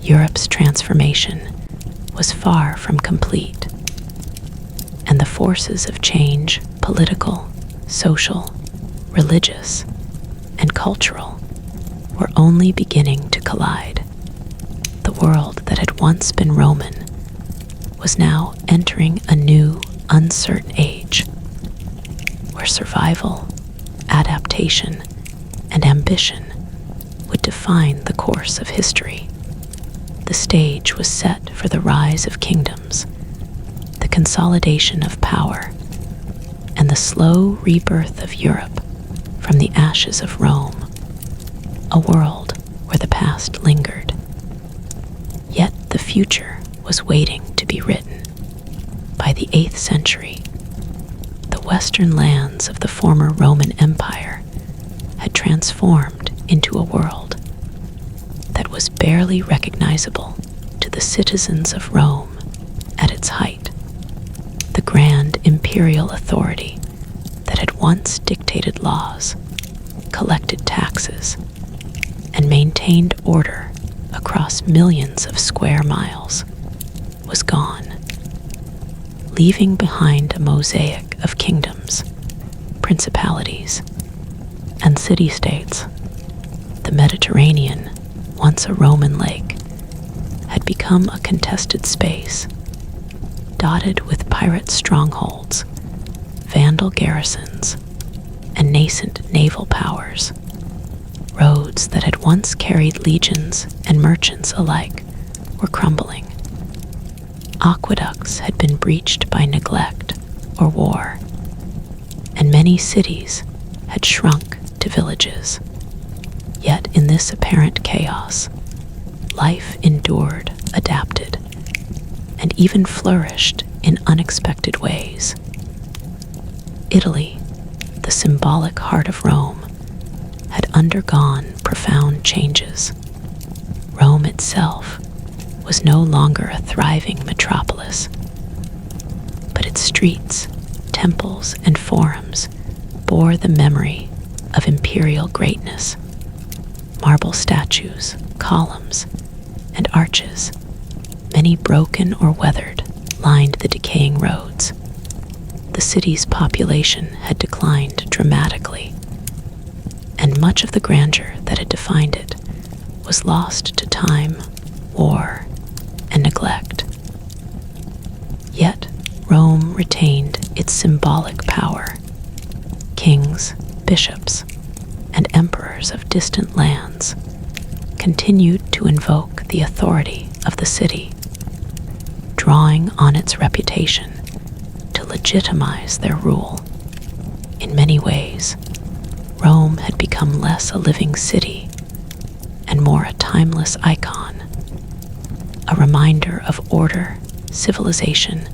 Europe's transformation was far from complete, and the forces of change, political, social, religious, and cultural, were only beginning to collide. The world that had once been Roman was now entering a new, uncertain age, where survival, adaptation, and ambition would define the course of history. The stage was set for the rise of kingdoms, the consolidation of power, and the slow rebirth of Europe from the ashes of Rome, a world where the past lingered. Yet the future was waiting to be written. By the 8th century, the western lands of the former Roman Empire had transformed into a world that was barely recognizable to the citizens of Rome at its height. The grand imperial authority that had once dictated laws, collected taxes, and maintained order across millions of square miles was gone, leaving behind a mosaic of kingdoms, principalities, and city-states. The Mediterranean, once a Roman lake, had become a contested space, dotted with pirate strongholds, Vandal garrisons, and nascent naval powers. Roads that had once carried legions and merchants alike were crumbling. Aqueducts had been breached by neglect or war, and many cities had shrunk to villages. Yet in this apparent chaos, life endured, adapted, and even flourished in unexpected ways. Italy, the symbolic heart of Rome, had undergone profound changes. Rome itself was no longer a thriving metropolis, but its streets, temples, and forums bore the memory of imperial greatness. Marble statues, columns, and arches, many broken or weathered, lined the decaying roads. The city's population had declined dramatically, and much of the grandeur that had defined it was lost to time, war, and neglect. Yet Rome retained its symbolic power. Kings, bishops, and emperors of distant lands continued to invoke the authority of the city, drawing on its reputation to legitimize their rule. In many ways, Rome had become less a living city and more a timeless icon, a reminder of order, civilization,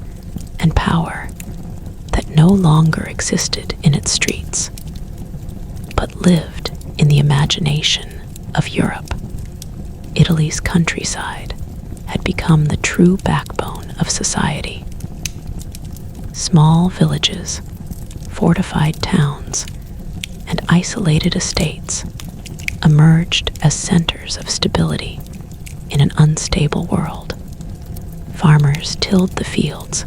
and power that no longer existed in its streets, but lived in the imagination of Europe. Italy's countryside had become the true backbone of society. Small villages, fortified towns, and isolated estates emerged as centers of stability in an unstable world. Farmers tilled the fields,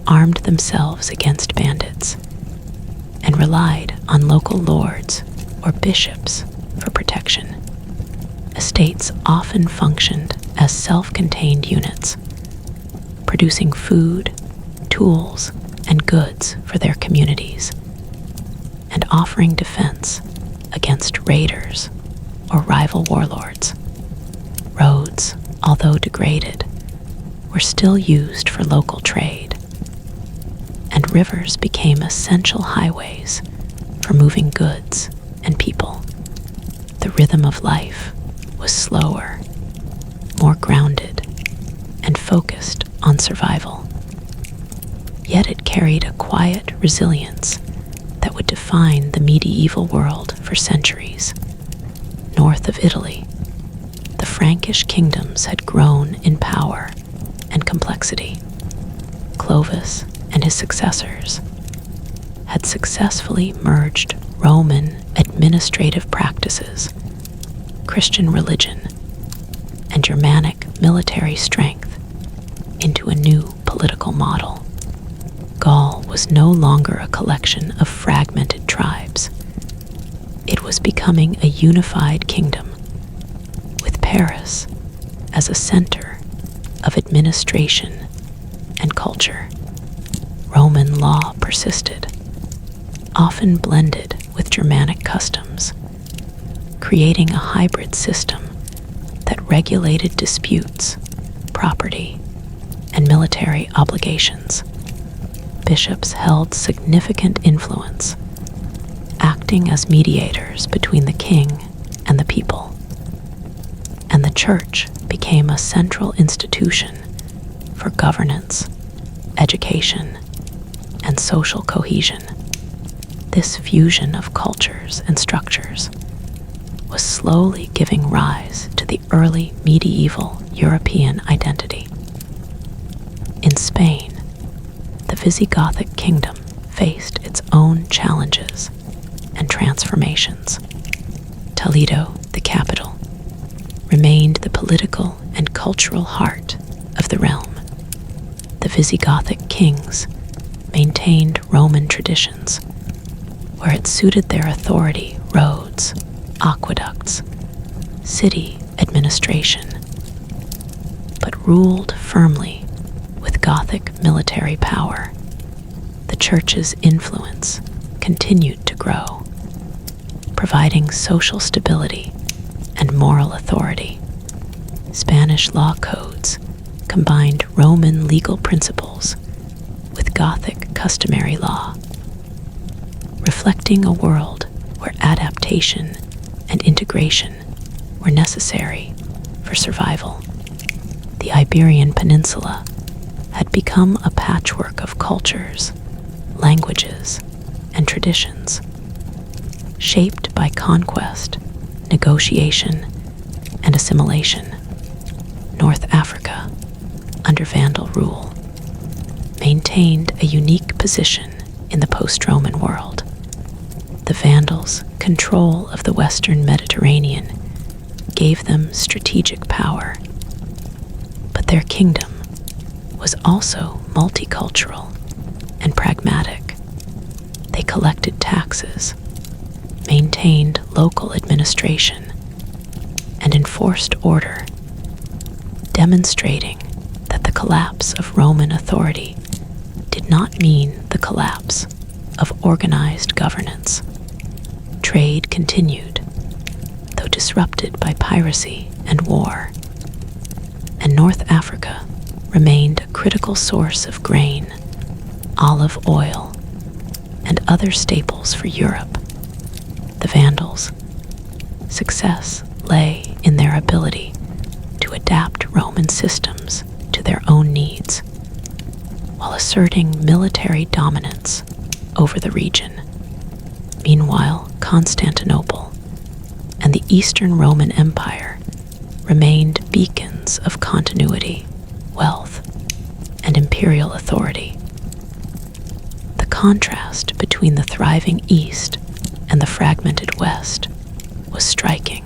armed themselves against bandits, and relied on local lords or bishops for protection. Estates often functioned as self-contained units, producing food, tools, and goods for their communities, and offering defense against raiders or rival warlords. Roads, although degraded, were still used for local trade, and rivers became essential highways for moving goods and people. The rhythm of life was slower, more grounded, and focused on survival. Yet it carried a quiet resilience that would define the medieval world for centuries. North of Italy, the Frankish kingdoms had grown in power and complexity. Clovis and his successors had successfully merged Roman administrative practices, Christian religion, and Germanic military strength into a new political model. Gaul was no longer a collection of fragmented tribes. It was becoming a unified kingdom, with Paris as a center of administration and culture. Roman law persisted, often blended with Germanic customs, creating a hybrid system that regulated disputes, property, and military obligations. Bishops held significant influence, acting as mediators between the king and the people, and the church became a central institution for governance, education, and social cohesion. This fusion of cultures and structures was slowly giving rise to the early medieval European identity. In Spain, the Visigothic kingdom faced its own challenges and transformations. Toledo, the capital, remained the political and cultural heart of the realm. The Visigothic kings maintained Roman traditions. Where it suited their authority, roads, aqueducts, city administration, but ruled firmly with Gothic military power. The church's influence continued to grow, providing social stability and moral authority. Spanish law codes combined Roman legal principles with Gothic customary law, reflecting a world where adaptation and integration were necessary for survival. The Iberian Peninsula had become a patchwork of cultures, languages, and traditions, shaped by conquest, negotiation, and assimilation. North Africa, under Vandal rule, maintained a unique position in the post-Roman world. The Vandals' control of the Western Mediterranean gave them strategic power, but their kingdom was also multicultural and pragmatic. They collected taxes, maintained local administration, and enforced order, demonstrating that the collapse of Roman authority did not mean the collapse of organized governance. Trade continued, though disrupted by piracy and war, and North Africa remained a critical source of grain, olive oil, and other staples for Europe. The Vandals' success lay in their ability to adapt Roman systems to their own needs, while asserting military dominance over the region. Meanwhile, Constantinople and the Eastern Roman Empire remained beacons of continuity, wealth, and imperial authority. contrast between the thriving East and the fragmented West was striking.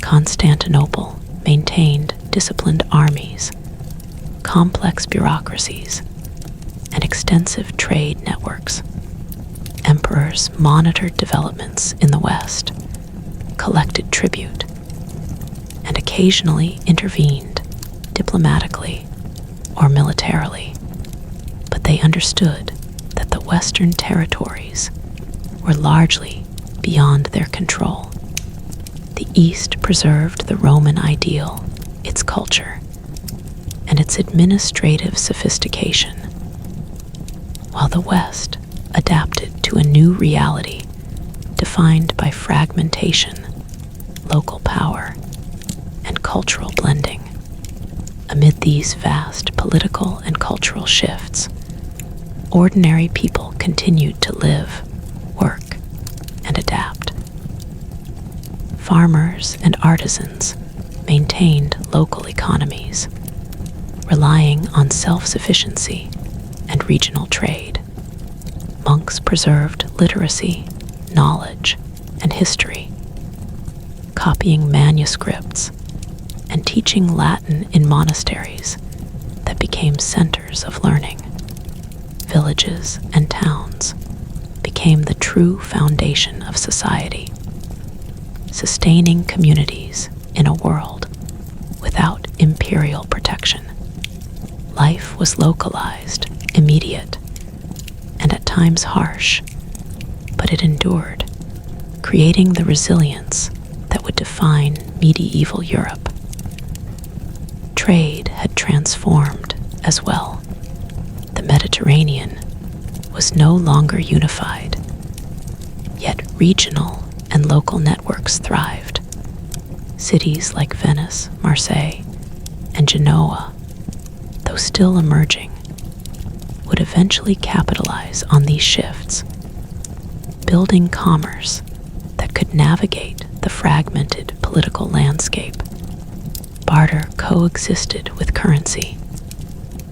Constantinople maintained disciplined armies, complex bureaucracies, and extensive trade networks. Emperors monitored developments in the West, collected tribute, and occasionally intervened diplomatically or militarily, but they understood that the Western territories were largely beyond their control. The East preserved the Roman ideal, its culture, and its administrative sophistication, while the West adapted to a new reality defined by fragmentation, local power, and cultural blending. Amid these vast political and cultural shifts, ordinary people continued to live, work, and adapt. Farmers and artisans maintained local economies, relying on self-sufficiency and regional trade. Monks preserved literacy, knowledge, and history, copying manuscripts and teaching Latin in monasteries that became centers of learning. Villages and towns became the true foundation of society, sustaining communities in a world without imperial protection. Life was localized, immediate, and at times harsh, but it endured, creating the resilience that would define medieval Europe. Trade had transformed as well. The Mediterranean was no longer unified, yet regional and local networks thrived. Cities like Venice, Marseille, and Genoa, though still emerging, would eventually capitalize on these shifts, building commerce that could navigate the fragmented political landscape. Barter coexisted with currency,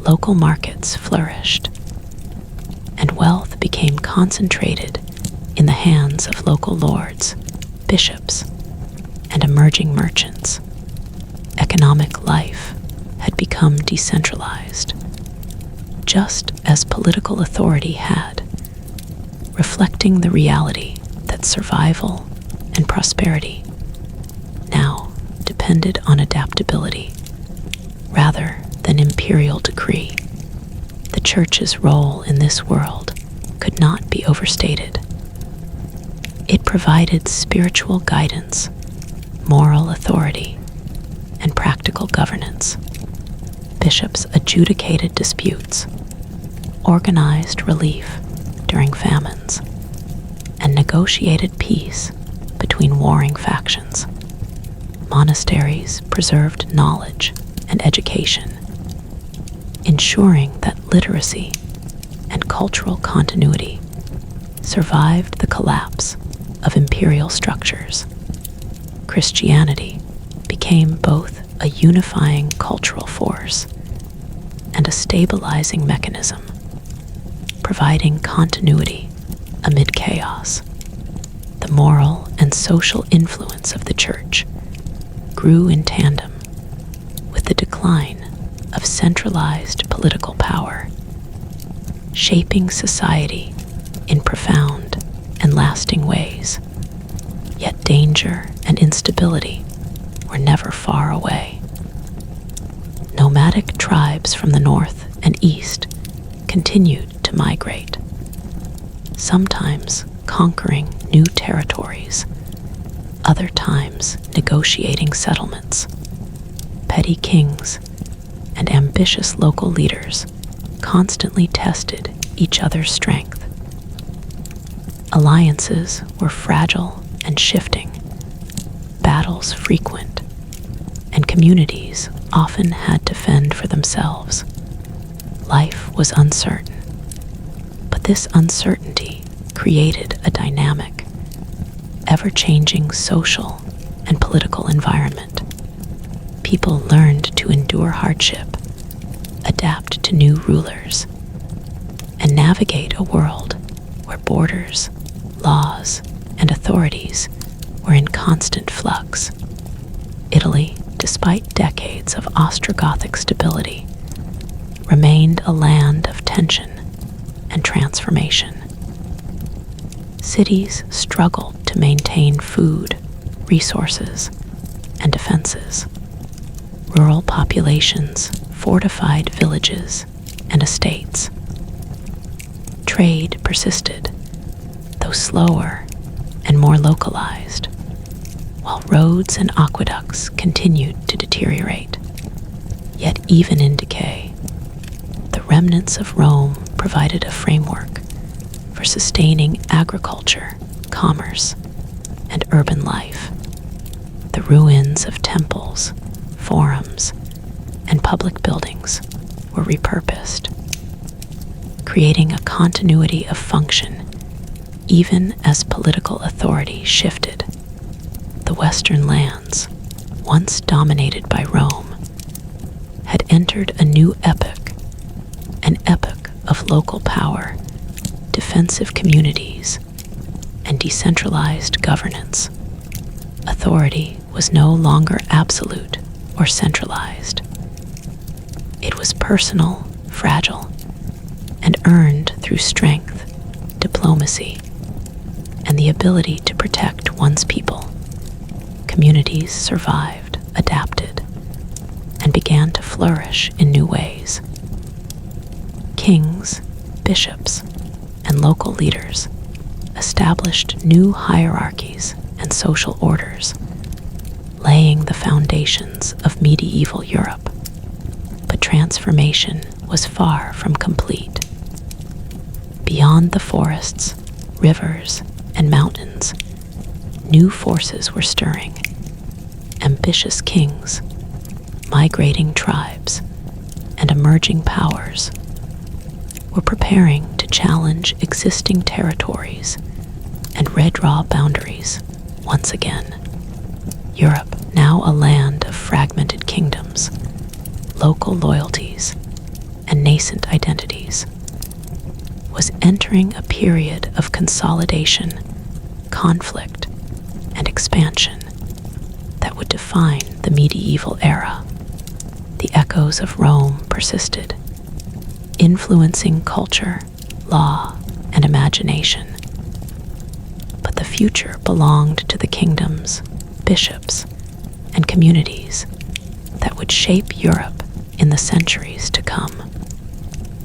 local markets flourished, and wealth became concentrated in the hands of local lords, bishops, and emerging merchants. Economic life had become decentralized, just as political authority had, reflecting the reality that survival and prosperity now depended on adaptability rather than imperial decree. The Church's role in this world could not be overstated. It provided spiritual guidance, moral authority, and practical governance. Bishops adjudicated disputes, organized relief during famines, and negotiated peace between warring factions. Monasteries preserved knowledge and education, ensuring that literacy and cultural continuity survived the collapse of imperial structures. Christianity became both a unifying cultural force and a stabilizing mechanism, providing continuity amid chaos. The moral and social influence of the Church grew in tandem with the decline of centralized political power, shaping society in profound and lasting ways. Yet danger and instability were never far away. Nomadic tribes from the north and east continued to migrate, sometimes conquering new territories, other times negotiating settlements. Petty kings and ambitious local leaders constantly tested each other's strength. Alliances were fragile and shifting, battles frequent, and communities often had to fend for themselves. Life was uncertain, but this uncertainty created a dynamic, ever-changing social and political environment. People learned to endure hardship, adapt to new rulers, and navigate a world where borders, laws, and authorities were in constant flux. Italy, despite decades of Ostrogothic stability, remained a land of tension and transformation. Cities struggled to maintain food, resources, and defenses. Rural populations fortified villages and estates. Trade persisted, though slower and more localized, while roads and aqueducts continued to deteriorate. Yet even in decay, the remnants of Rome provided a framework for sustaining agriculture, commerce, and urban life. The ruins of temples, forums, and public buildings were repurposed, creating a continuity of function even as political authority shifted. The Western lands, once dominated by Rome, had entered a new epoch, an epoch of local power, defensive communities, and decentralized governance. Authority was no longer absolute or centralized. It was personal, fragile, and earned through strength, diplomacy, and the ability to protect one's people. Communities survived, adapted, and began to flourish in new ways. Kings, bishops, and local leaders established new hierarchies and social orders, laying the foundations of medieval Europe. But transformation was far from complete. Beyond the forests, rivers, and mountains, new forces were stirring. Ambitious kings, migrating tribes, and emerging powers were preparing to challenge existing territories and redraw boundaries once again. Europe, now a land of fragmented kingdoms, local loyalties, and nascent identities, was entering a period of consolidation, conflict, and expansion that would define the medieval era. The echoes of Rome persisted, influencing culture, law, and imagination. But the future belonged to the kingdoms, bishops, and communities that would shape Europe in the centuries to come.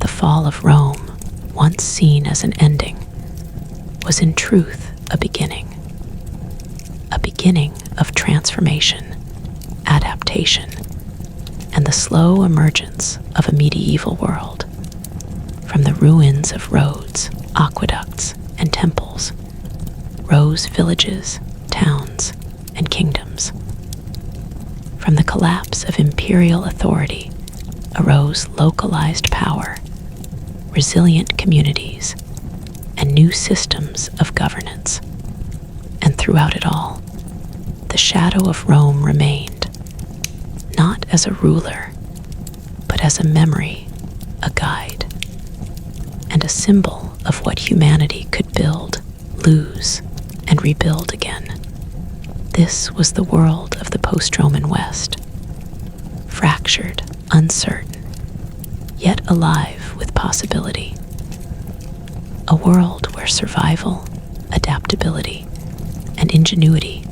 The fall of Rome, once seen as an ending, was in truth a beginning of transformation, adaptation, and the slow emergence of a medieval world. From the ruins of roads, aqueducts, and temples rose villages, towns, and kingdoms. From the collapse of imperial authority arose localized power, resilient communities, and new systems of governance. And throughout it all, the shadow of Rome remained, not as a ruler, but as a memory, a guide, and a symbol of what humanity could build, lose, and rebuild again. This was the world of the post-Roman West, fractured, uncertain, yet alive with possibility. A world where survival, adaptability, and ingenuity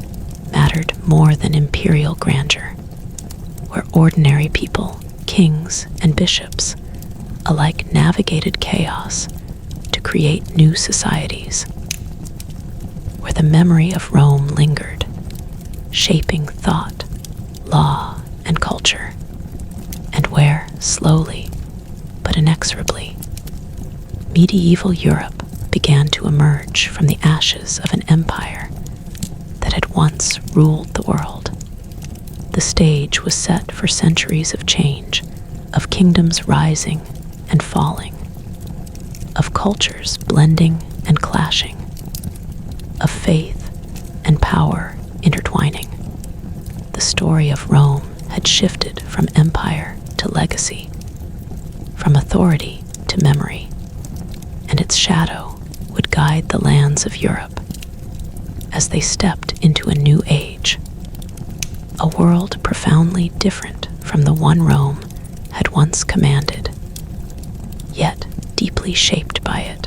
mattered more than imperial grandeur, where ordinary people, kings, and bishops alike navigated chaos to create new societies, where the memory of Rome lingered, shaping thought, law, and culture, and where, slowly but inexorably, medieval Europe began to emerge from the ashes of an empire that had once ruled the world. The stage was set for centuries of change, of kingdoms rising and falling, of cultures blending and clashing, of faith and power intertwining. The story of Rome had shifted from empire to legacy, from authority to memory, its shadow would guide the lands of Europe as they stepped into a new age, a world profoundly different from the one Rome had once commanded, yet deeply shaped by it.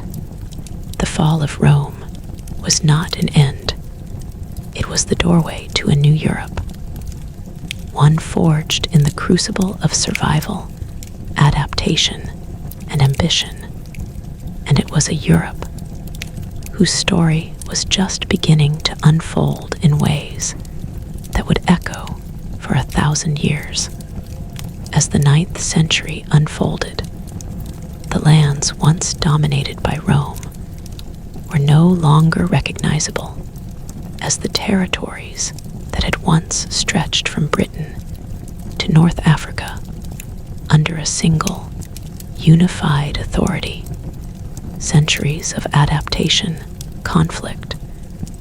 The fall of Rome was not an end. It was the doorway to a new Europe, one forged in the crucible of survival, adaptation, and ambition. And it was a Europe whose story was just beginning to unfold in ways that would echo for 1,000 years. As the 9th century unfolded, the lands once dominated by Rome were no longer recognizable as the territories that had once stretched from Britain to North Africa under a single, unified authority. Centuries of adaptation, conflict,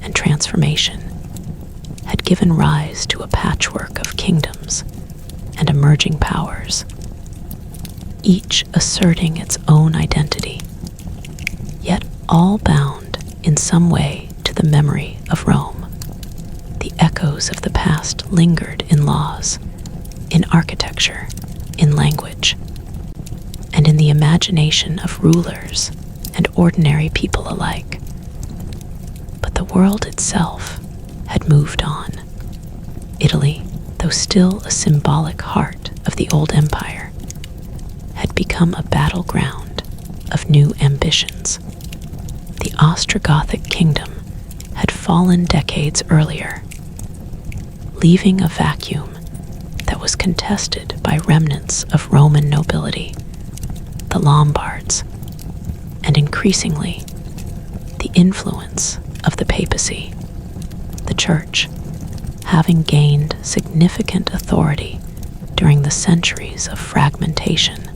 and transformation had given rise to a patchwork of kingdoms and emerging powers, each asserting its own identity, yet all bound in some way to the memory of Rome. The echoes of the past lingered in laws, in architecture, in language, and in the imagination of rulers and ordinary people alike. But the world itself had moved on. Italy, though still a symbolic heart of the old empire, had become a battleground of new ambitions. The Ostrogothic kingdom had fallen decades earlier, leaving a vacuum that was contested by remnants of Roman nobility, the Lombards, and increasingly the influence of the papacy. The church, having gained significant authority during the centuries of fragmentation,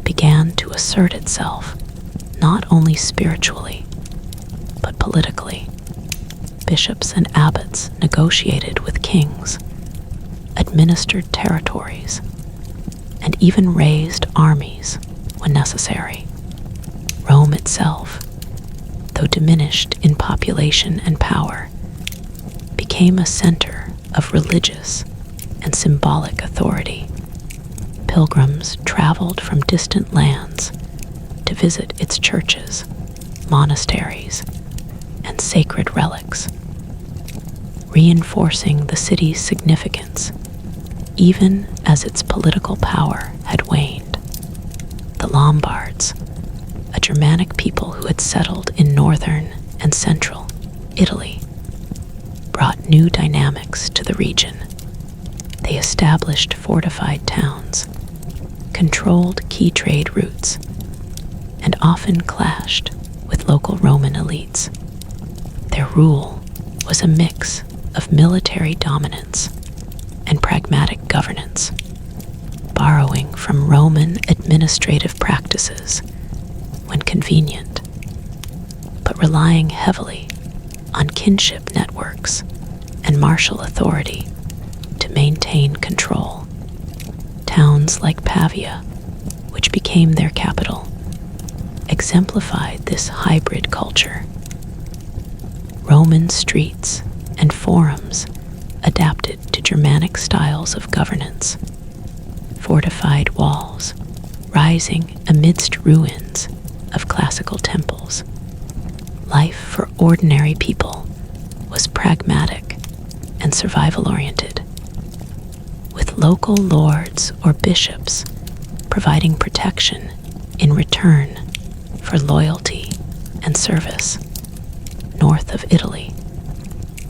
began to assert itself not only spiritually, but politically. Bishops and abbots negotiated with kings, administered territories, and even raised armies when necessary. Rome itself, though diminished in population and power, became a center of religious and symbolic authority. Pilgrims traveled from distant lands to visit its churches, monasteries, and sacred relics, reinforcing the city's significance even as its political power had waned. The Lombards, a Germanic people who had settled in northern and central Italy, brought new dynamics to the region. They established fortified towns, controlled key trade routes, and often clashed with local Roman elites. Their rule was a mix of military dominance and pragmatic governance, borrowing from Roman administrative practices when convenient, but relying heavily on kinship networks and martial authority to maintain control. Towns like Pavia, which became their capital, exemplified this hybrid culture. Roman streets and forums adapted to Germanic styles of governance, fortified walls rising amidst ruins of classical temples. Life for ordinary people was pragmatic and survival-oriented, with local lords or bishops providing protection in return for loyalty and service. North of Italy,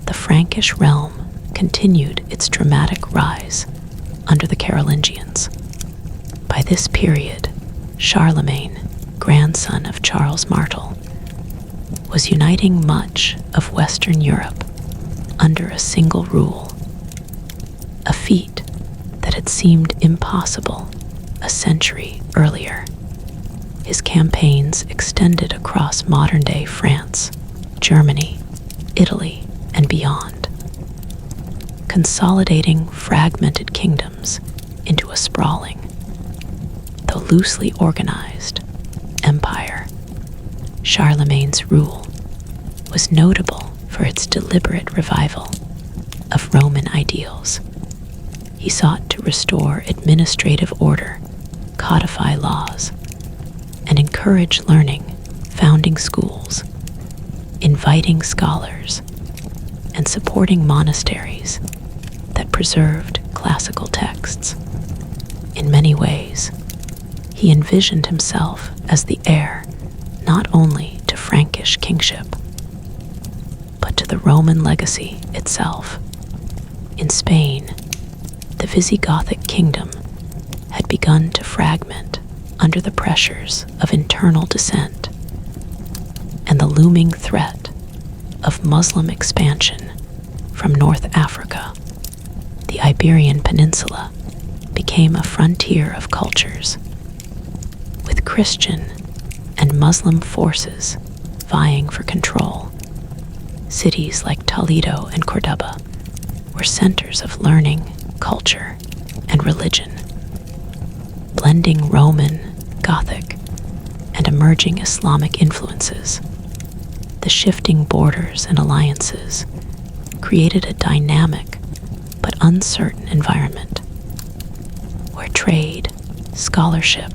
the Frankish realm continued its dramatic rise under the Carolingians. By this period, Charlemagne, grandson of Charles Martel, was uniting much of Western Europe under a single rule, a feat that had seemed impossible a century earlier. His campaigns extended across modern-day France, Germany, Italy, and beyond, consolidating fragmented kingdoms into a sprawling, though loosely organized, empire. Charlemagne's rule was notable for its deliberate revival of Roman ideals. He sought to restore administrative order, codify laws, and encourage learning, founding schools, inviting scholars, and supporting monasteries that preserved classical texts. In many ways, he envisioned himself as the heir not only to Frankish kingship, but to the Roman legacy itself. In Spain, the Visigothic kingdom had begun to fragment under the pressures of internal dissent, and the looming threat of Muslim expansion from North Africa, the Iberian Peninsula, became a frontier of cultures, with Christian and Muslim forces vying for control. Cities like Toledo and Cordoba were centers of learning, culture, and religion, blending Roman, Gothic, and emerging Islamic influences. The shifting borders and alliances created a dynamic but uncertain environment where trade, scholarship,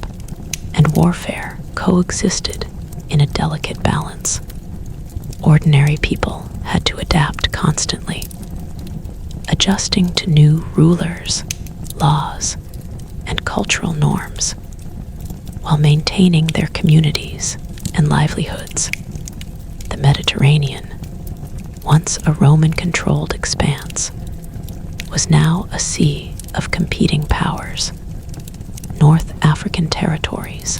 and warfare coexisted in a delicate balance. Ordinary people had to adapt constantly, adjusting to new rulers, laws, and cultural norms, while maintaining their communities and livelihoods. The Mediterranean, once a Roman-controlled expanse, was now a sea of competing powers. North African territories,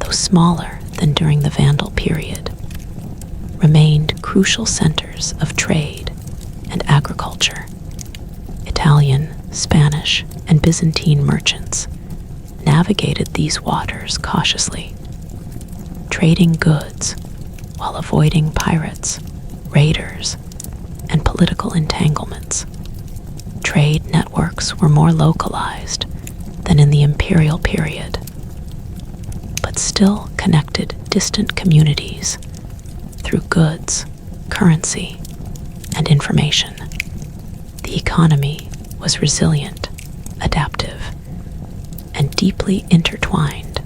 though smaller than during the Vandal period, remained crucial centers of trade and agriculture. Italian, Spanish, and Byzantine merchants navigated these waters cautiously, trading goods while avoiding pirates, raiders, and political entanglements. Trade networks were more localized than in the imperial period, but still connected distant communities through goods, currency, and information. The economy was resilient, adaptive, and deeply intertwined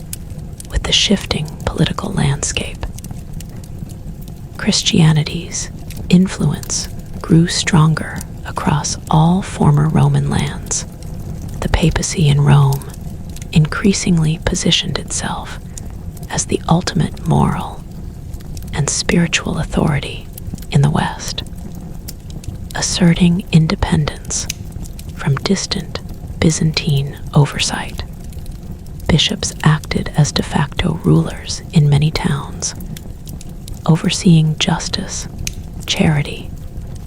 with the shifting political landscape. Christianity's influence grew stronger across all former Roman lands. The papacy in Rome increasingly positioned itself as the ultimate moral and spiritual authority in the West, asserting independence from distant Byzantine oversight. Bishops acted as de facto rulers in many towns, overseeing justice, charity,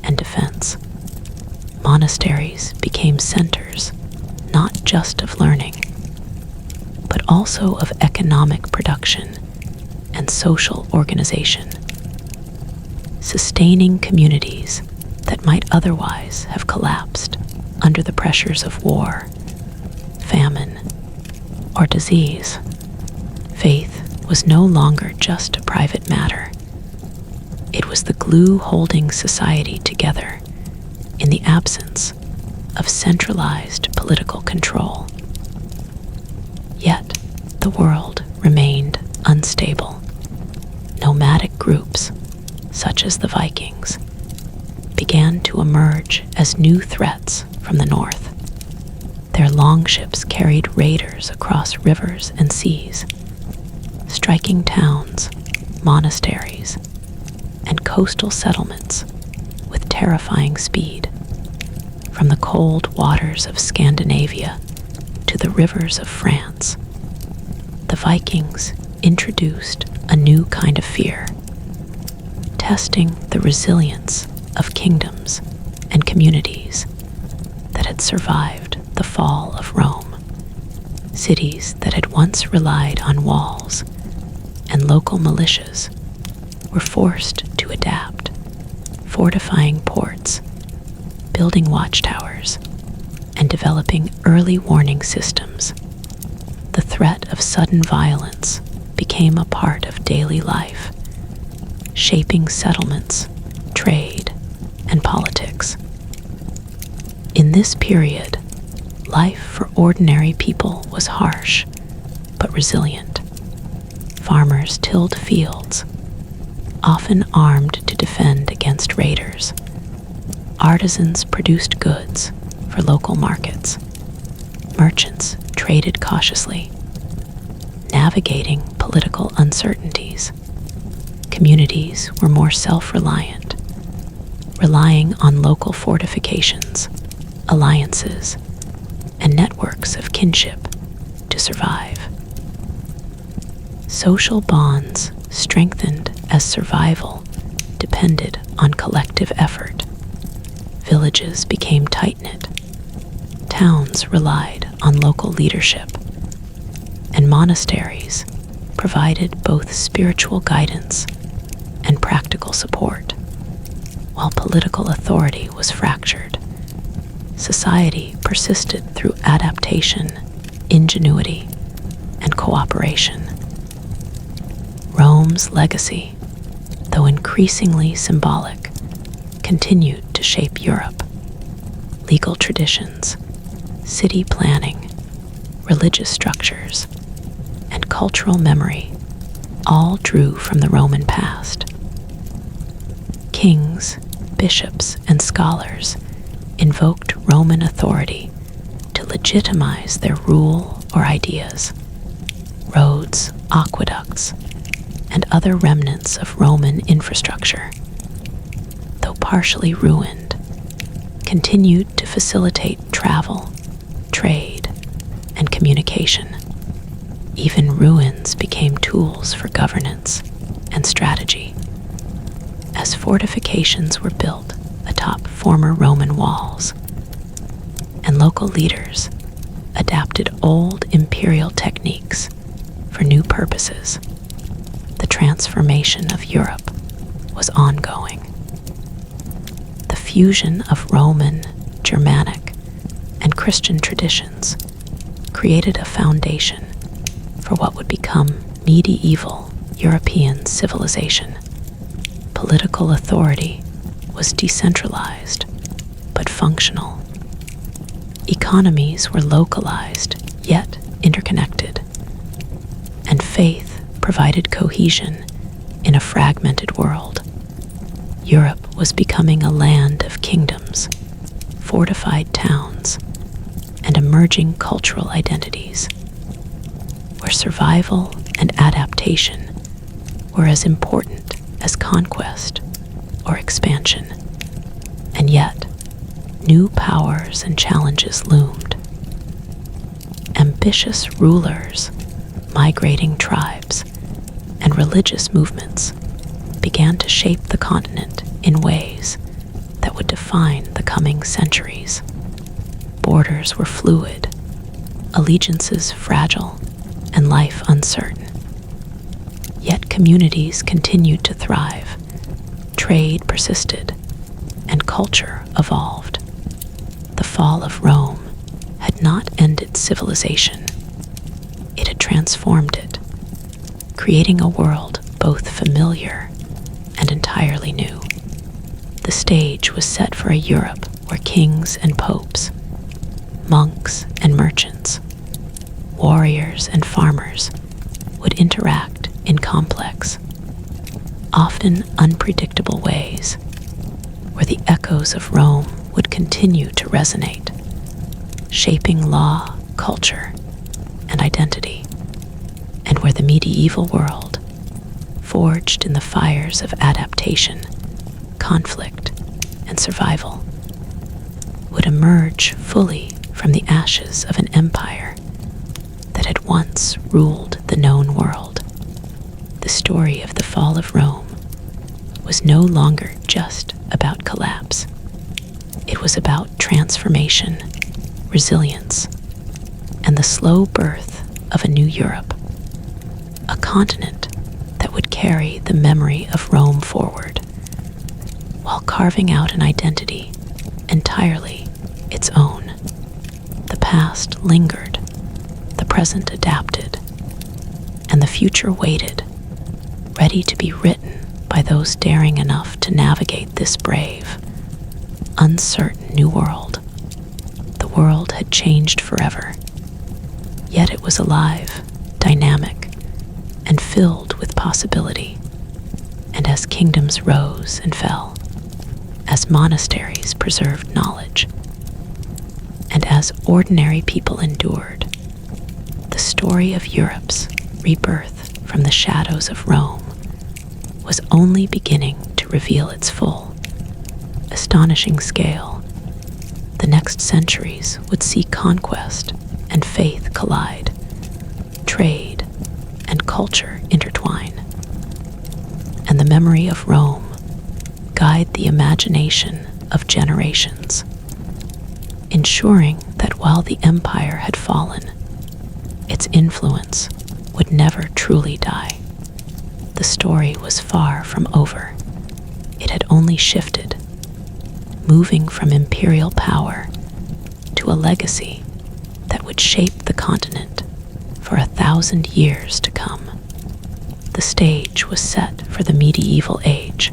and defense. Monasteries became centers not just of learning, but also of economic production and social organization, sustaining communities that might otherwise have collapsed under the pressures of war, famine, or disease. Faith was no longer just a private matter. It was the glue holding society together in the absence of centralized political control. Yet, the world remained unstable. Nomadic groups, such as the Vikings, began to emerge as new threats from the north. Their longships carried raiders across rivers and seas, striking towns, monasteries, and coastal settlements with terrifying speed. From the cold waters of Scandinavia to the rivers of France, the Vikings introduced a new kind of fear, testing the resilience of kingdoms and communities that had survived the fall of Rome. Cities that had once relied on walls and local militias were forced to adapt, fortifying ports, building watchtowers, and developing early warning systems. The threat of sudden violence became a part of daily life, shaping settlements, trade, and politics. In this period, life for ordinary people was harsh but resilient. Farmers tilled fields, often armed to defend against raiders. Artisans produced goods for local markets. Merchants traded cautiously, navigating political uncertainties. Communities were more self-reliant, relying on local fortifications, alliances, and networks of kinship to survive. Social bonds strengthened as survival depended on collective effort. Villages became tight-knit. Towns relied on local leadership, and monasteries provided both spiritual guidance and practical support. While political authority was fractured, society persisted through adaptation, ingenuity, and cooperation. Rome's legacy, though increasingly symbolic, continued to shape Europe. Legal traditions, city planning, religious structures, and cultural memory all drew from the Roman past. Kings, bishops, and scholars invoked Roman authority to legitimize their rule or ideas. Roads, aqueducts, and other remnants of Roman infrastructure, though partially ruined, continued to facilitate travel, trade, and communication. Even ruins became tools for governance and strategy. As fortifications were built atop former Roman walls, and local leaders adapted old imperial techniques for new purposes, the transformation of Europe was ongoing. The fusion of Roman, Germanic, and Christian traditions created a foundation for what would become medieval European civilization. Political authority was decentralized but functional. Economies were localized yet interconnected, and faith provided cohesion in a fragmented world. Europe was becoming a land of kingdoms, fortified towns, and emerging cultural identities, where survival and adaptation were as important as conquest or expansion. And yet, new powers and challenges loomed. Ambitious rulers, migrating tribes, and religious movements began to shape the continent in ways that would define the coming centuries. Borders were fluid, allegiances fragile, and life uncertain. Yet communities continued to thrive, trade persisted, and culture evolved. The fall of Rome had not ended civilization. It had transformed it, creating a world both familiar and entirely new. The stage was set for a Europe where kings and popes, monks and merchants, warriors and farmers would interact in complex, often unpredictable ways, where the echoes of Rome would continue to resonate, shaping law, culture, and identity, and where the medieval world, forged in the fires of adaptation, conflict, and survival, would emerge fully from the ashes of an empire that had once ruled the known world. The story of the fall of Rome was no longer just about collapse. It was about transformation, resilience, and the slow birth of a new Europe, a continent that would carry the memory of Rome forward, while carving out an identity entirely its own. The past lingered, the present adapted, and the future waited, ready to be written by those daring enough to navigate this brave, uncertain new world. The world had changed forever, yet it was alive, dynamic, and filled with possibility. And as kingdoms rose and fell, as monasteries preserved knowledge, and as ordinary people endured, the story of Europe's rebirth from the shadows of Rome was only beginning to reveal its full, astonishing scale. The next centuries would see conquest and faith collide, trade and culture intertwine, and the memory of Rome guide the imagination of generations, ensuring that while the empire had fallen, its influence would never truly die. The story was far from over. It had only shifted, moving from imperial power to a legacy that would shape the continent for 1,000 years to come. The stage was set for the medieval age,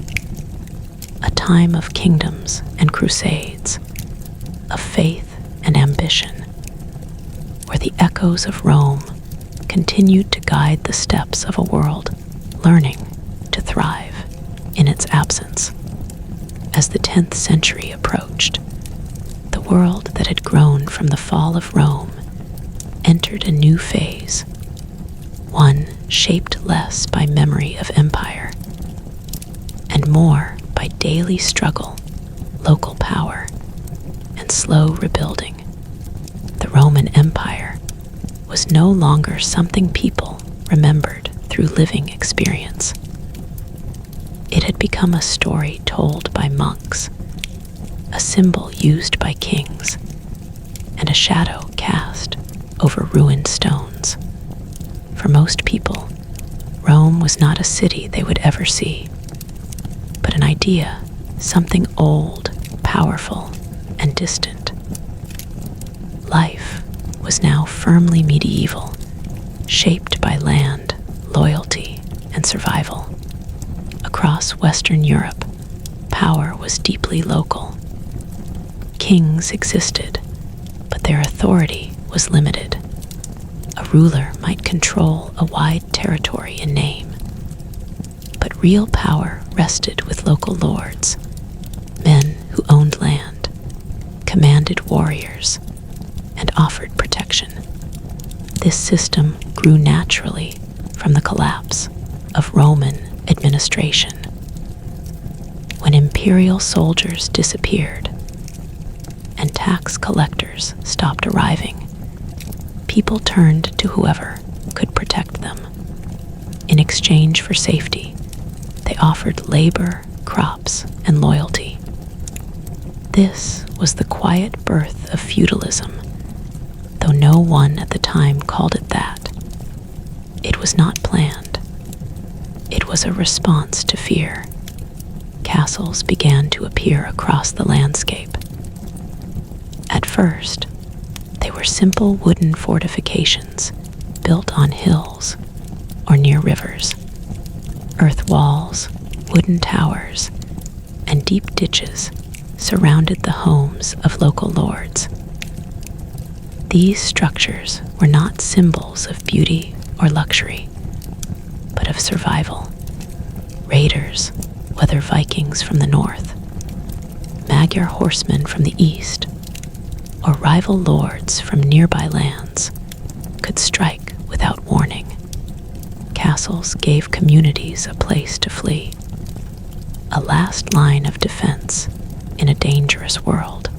a time of kingdoms and crusades, of faith and ambition, where the echoes of Rome continued to guide the steps of a world learning to thrive in its absence. As the 10th century approached, the world that had grown from the fall of Rome entered a new phase, one shaped less by memory of empire and more by daily struggle, local power, and slow rebuilding. The Roman Empire was no longer something people remembered through living experience. It had become a story told by monks, a symbol used by kings, and a shadow cast over ruined stones. For most people, Rome was not a city they would ever see, but an idea, something old, powerful, and distant. Life was now firmly medieval, shaped by land, loyalty, and survival. Across Western Europe, power was deeply local. Kings existed, but their authority was limited. A ruler might control a wide territory in name, but real power rested with local lords, men who owned land, commanded warriors, and offered protection. This system grew naturally from the collapse of Roman administration. When imperial soldiers disappeared and tax collectors stopped arriving, people turned to whoever could protect them. In exchange for safety, they offered labor, crops, and loyalty. This was the quiet birth of feudalism, though no one at the time called it that. It was not planned. It was a response to fear. Castles began to appear across the landscape. At first, they were simple wooden fortifications built on hills or near rivers. Earth walls, wooden towers, and deep ditches surrounded the homes of local lords. These structures were not symbols of beauty or luxury, but of survival. Raiders, whether Vikings from the north, Magyar horsemen from the east, or rival lords from nearby lands, could strike without warning. Castles gave communities a place to flee, a last line of defense in a dangerous world.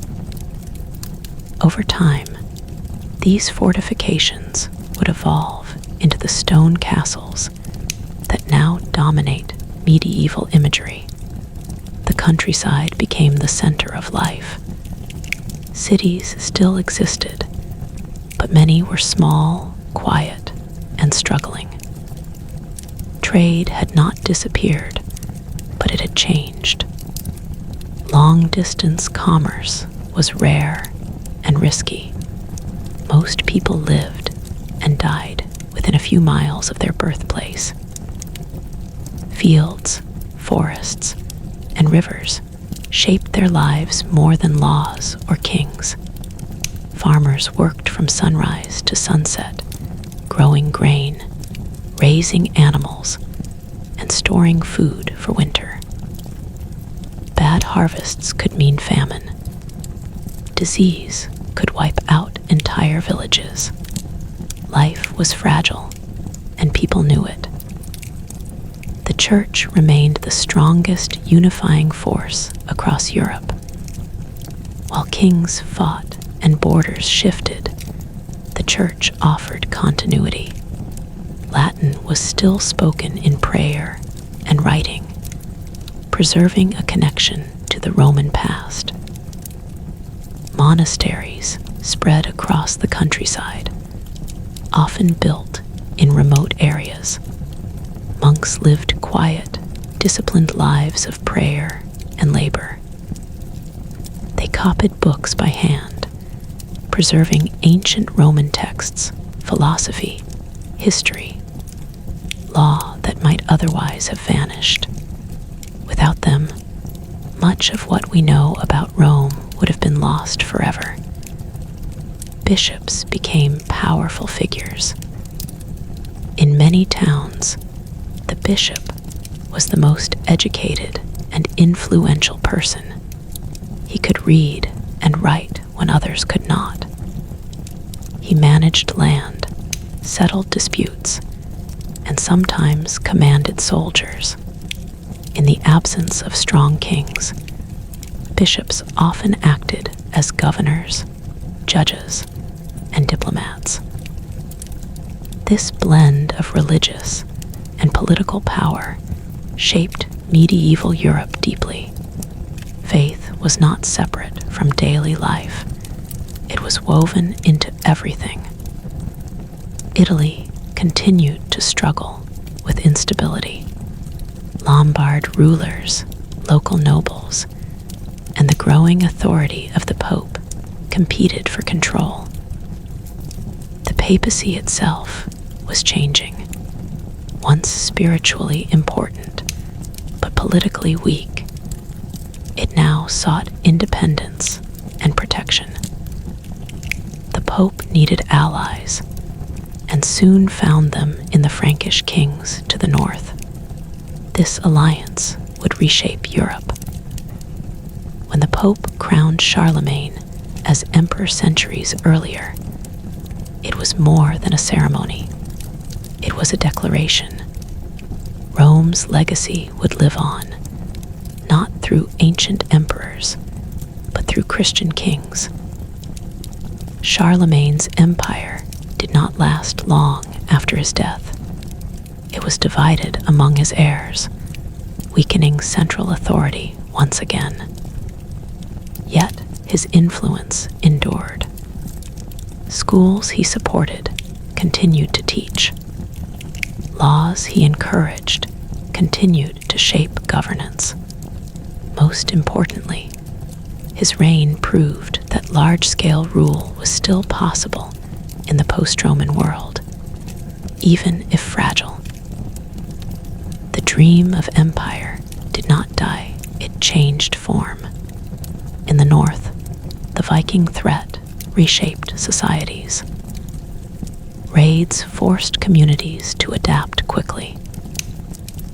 Over time, these fortifications would evolve into the stone castles that now dominate medieval imagery. The countryside became the center of life. Cities still existed, but many were small, quiet, and struggling. Trade had not disappeared, but it had changed. Long-distance commerce was rare and risky. Most people lived and died within a few miles of their birthplace. Fields, forests, and rivers shaped their lives more than laws or kings. Farmers worked from sunrise to sunset, growing grain, raising animals, and storing food for winter. Bad harvests could mean famine. Disease could wipe out entire villages. Life was fragile, and people knew it. The church remained the strongest unifying force across Europe. While kings fought and borders shifted, the church offered continuity. Latin was still spoken in prayer and writing, preserving a connection to the Roman past. Monasteries spread across the countryside, often built in remote areas. Monks lived quiet, disciplined lives of prayer and labor. They copied books by hand, preserving ancient Roman texts, philosophy, history, law that might otherwise have vanished. Without them, much of what we know about Rome would have been lost forever. Bishops became powerful figures. In many towns, the bishop was the most educated and influential person. He could read and write when others could not. He managed land, settled disputes, and sometimes commanded soldiers. In the absence of strong kings, bishops often acted as governors, judges, and diplomats. This blend of religious and political power shaped medieval Europe deeply. Faith was not separate from daily life. It was woven into everything. Italy continued to struggle with instability. Lombard rulers, local nobles, and the growing authority of the Pope competed for control. The papacy itself was changing. Once spiritually important, but politically weak, it now sought independence and protection. The Pope needed allies, and soon found them in the Frankish kings to the north. This alliance would reshape Europe. When the Pope crowned Charlemagne as emperor centuries earlier, it was more than a ceremony. It was a declaration. Rome's legacy would live on, not through ancient emperors, but through Christian kings. Charlemagne's empire did not last long after his death. It was divided among his heirs, weakening central authority once again. Yet his influence endured. Schools he supported continued to teach. Laws he encouraged continued to shape governance. Most importantly, his reign proved that large-scale rule was still possible in the post-Roman world, even if fragile. The dream of empire did not die, it changed form. In the north, the Viking threat reshaped societies. Raids forced communities to adapt quickly.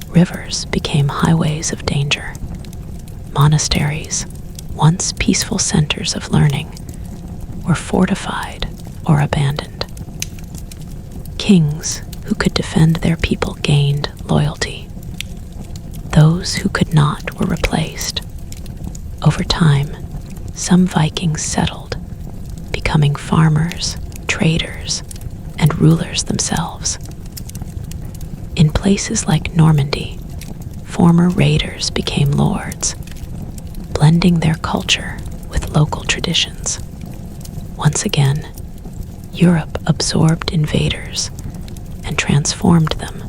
Rivers became highways of danger. Monasteries, once peaceful centers of learning, were fortified or abandoned. Kings who could defend their people gained loyalty. Those who could not were replaced. Over time, some Vikings settled, becoming farmers, traders, and rulers themselves. In places like Normandy, former raiders became lords, blending their culture with local traditions. Once again, Europe absorbed invaders and transformed them,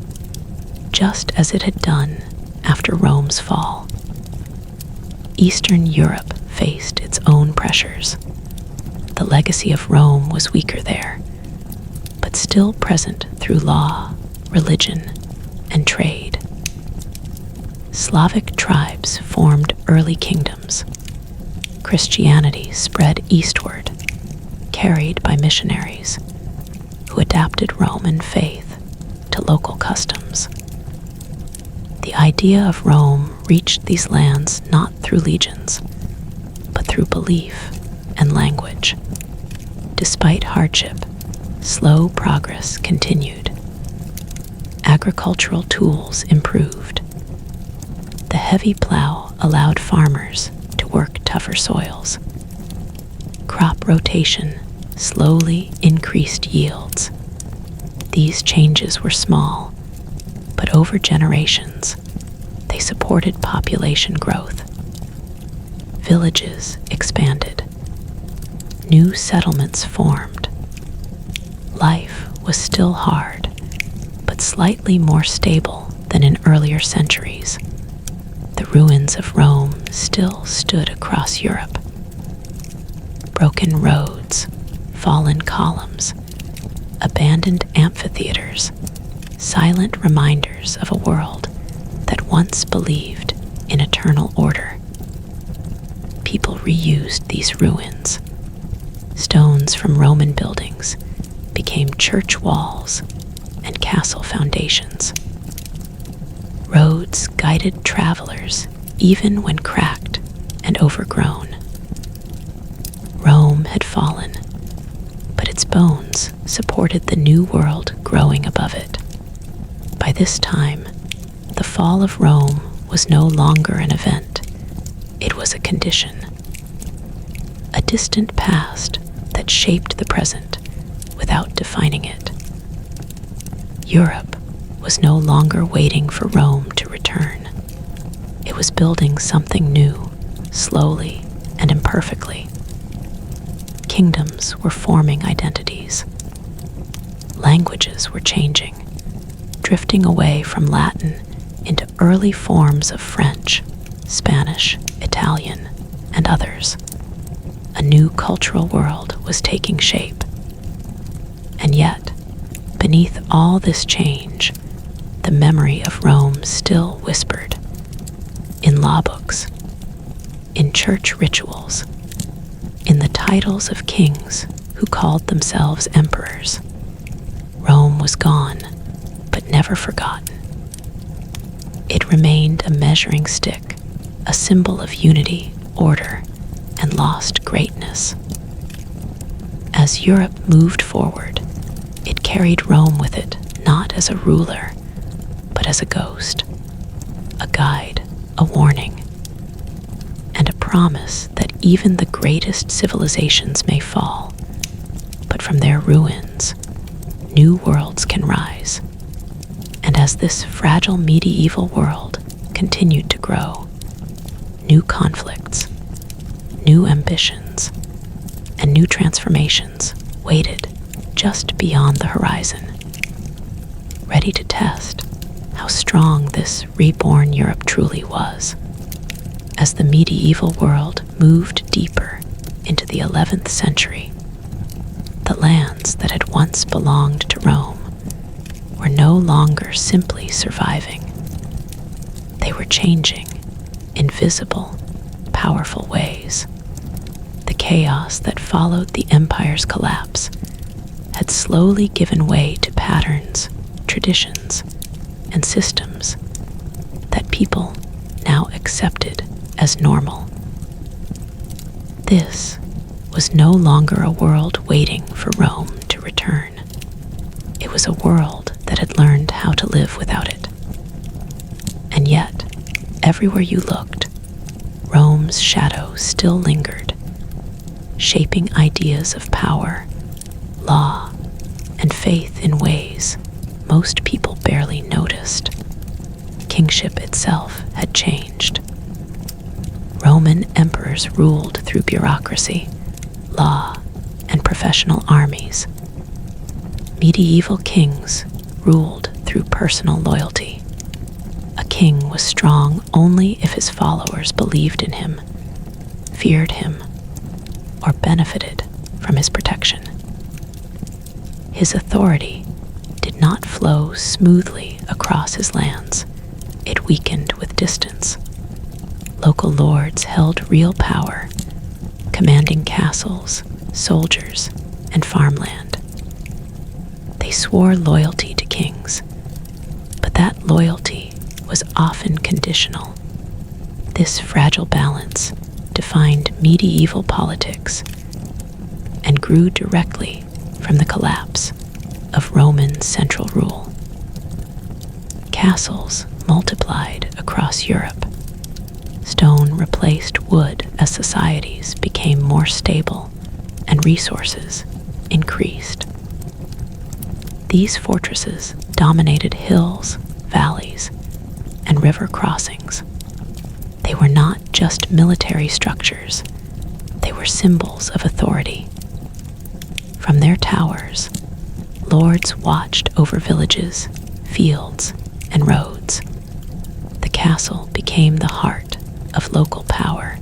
just as it had done after Rome's fall. Eastern Europe faced its own pressures. The legacy of Rome was weaker there, but still present through law, religion, and trade. Slavic tribes formed early kingdoms. Christianity spread eastward, carried by missionaries who adapted Roman faith to local customs. The idea of Rome reached these lands not through legions, but through belief and language. Despite hardship, slow progress continued. Agricultural tools improved. The heavy plow allowed farmers to work tougher soils. Crop rotation slowly increased yields. These changes were small, but over generations, they supported population growth. Villages expanded. New settlements formed. Life was still hard, but slightly more stable than in earlier centuries. The ruins of Rome still stood across Europe. Broken roads, fallen columns, abandoned amphitheaters, silent reminders of a world that once believed in eternal order. People reused these ruins. Stones from Roman buildings became church walls and castle foundations. Roads guided travelers even when cracked and overgrown. Rome had fallen, but its bones supported the new world growing above it. By this time, the fall of Rome was no longer an event. It was a condition. A distant past that shaped the present without defining it. Europe was no longer waiting for Rome to return. It was building something new, slowly and imperfectly. Kingdoms were forming identities. Languages were changing, drifting away from Latin into early forms of French, Spanish, Italian, and others. A new cultural world was taking shape. And yet, beneath all this change, the memory of Rome still whispered. In law books, in church rituals, in the titles of kings who called themselves emperors. Rome was gone, but never forgotten. It remained a measuring stick, a symbol of unity, order, and lost greatness. As Europe moved forward, it carried Rome with it, not as a ruler, but as a ghost, a guide, a warning, and a promise that even the greatest civilizations may fall, but from their ruins, new worlds can rise. And as this fragile medieval world continued to grow, new conflicts, new ambitions, and new transformations waited just beyond the horizon, ready to test how strong this reborn Europe truly was. As the medieval world moved deeper into the 11th century, the lands that had once belonged to Rome were no longer simply surviving. They were changing in visible, powerful ways. The chaos that followed the empire's collapse had slowly given way to patterns, traditions, and systems that people now accepted as normal. This was no longer a world waiting for Rome to return. It was a world that had learned how to live without it. And yet, everywhere you looked, Rome's shadow still lingered, shaping ideas of power, law, and faith in ways most people barely noticed. Kingship itself had changed. Roman emperors ruled through bureaucracy, law, and professional armies. Medieval kings ruled through personal loyalty. A king was strong only if his followers believed in him, feared him, or benefited from his protection. His authority did not flow smoothly across his lands. It weakened with distance. Local lords held real power, commanding castles, soldiers, and farmland. They swore loyalty to kings, but that loyalty was often conditional. This fragile balance defined medieval politics and grew directly from the collapse of Roman central rule. Castles multiplied across Europe. Stone replaced wood as societies became more stable and resources increased. These fortresses dominated hills, valleys, and river crossings. They were not just military structures, they were symbols of authority. From their towers, lords watched over villages, fields, and roads. The castle became the heart of local power,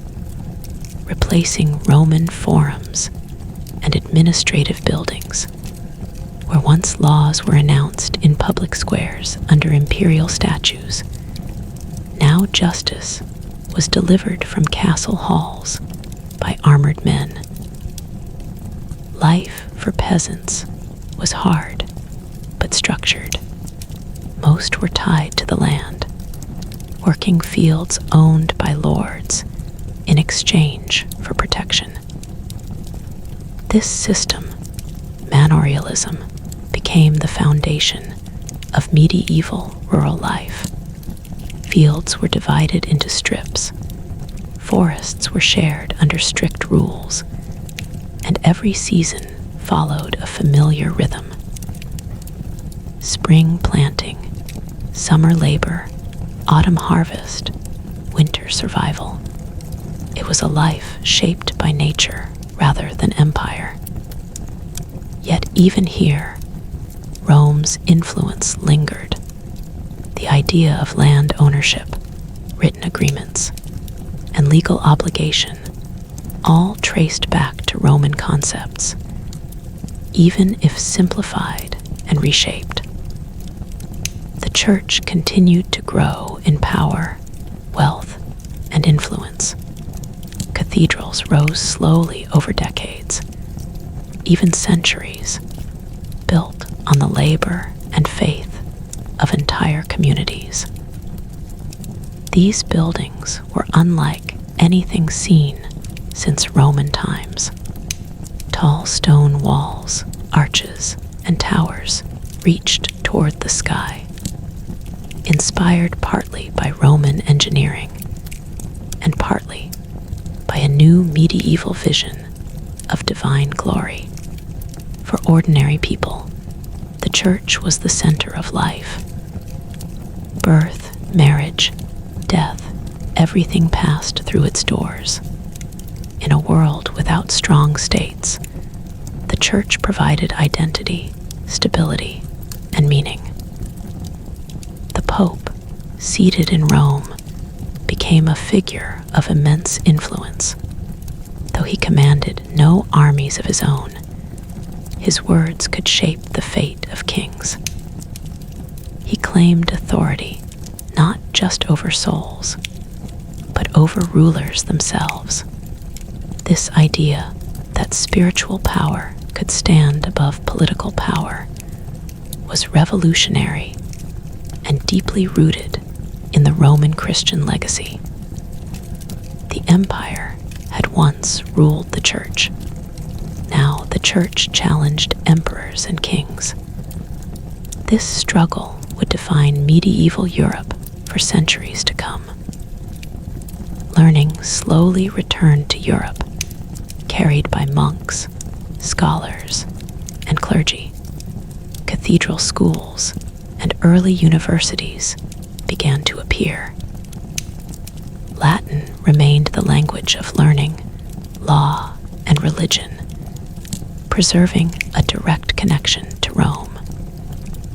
replacing Roman forums and administrative buildings. Where once laws were announced in public squares under imperial statues, now justice was delivered from castle halls by armored men. Life for peasants was hard but structured. Most were tied to the land, working fields owned by lords in exchange for protection. This system, manorialism, became the foundation of medieval rural life. Fields were divided into strips, forests were shared under strict rules, and every season followed a familiar rhythm. Spring planting, summer labor, autumn harvest, winter survival. It was a life shaped by nature rather than empire. Yet even here, Rome's influence lingered. The idea of land ownership, written agreements, and legal obligation all traced back to Roman concepts, even if simplified and reshaped. The church continued to grow in power, wealth, and influence. Cathedrals rose slowly over decades, even centuries, built on the labor and faith of entire communities. These buildings were unlike anything seen since Roman times. Tall stone walls, arches, and towers reached toward the sky, inspired partly by Roman engineering and partly by a new medieval vision of divine glory. For ordinary people, the church was the center of life. Birth, marriage, death, everything passed through its doors. In a world without strong states, the church provided identity, stability, and meaning. The Pope, seated in Rome, became a figure of immense influence. Though he commanded no armies of his own, his words could shape the fate of kings. He claimed authority not just over souls, but over rulers themselves. This idea that spiritual power could stand above political power was revolutionary and deeply rooted in the Roman Christian legacy. The empire had once ruled the church. Now the church challenged emperors and kings. This struggle would define medieval Europe for centuries to come. Learning slowly returned to Europe, carried by monks, scholars, and clergy. Cathedral schools and early universities began to appear. Latin remained the language of learning, law, and religion, preserving a direct connection to Rome.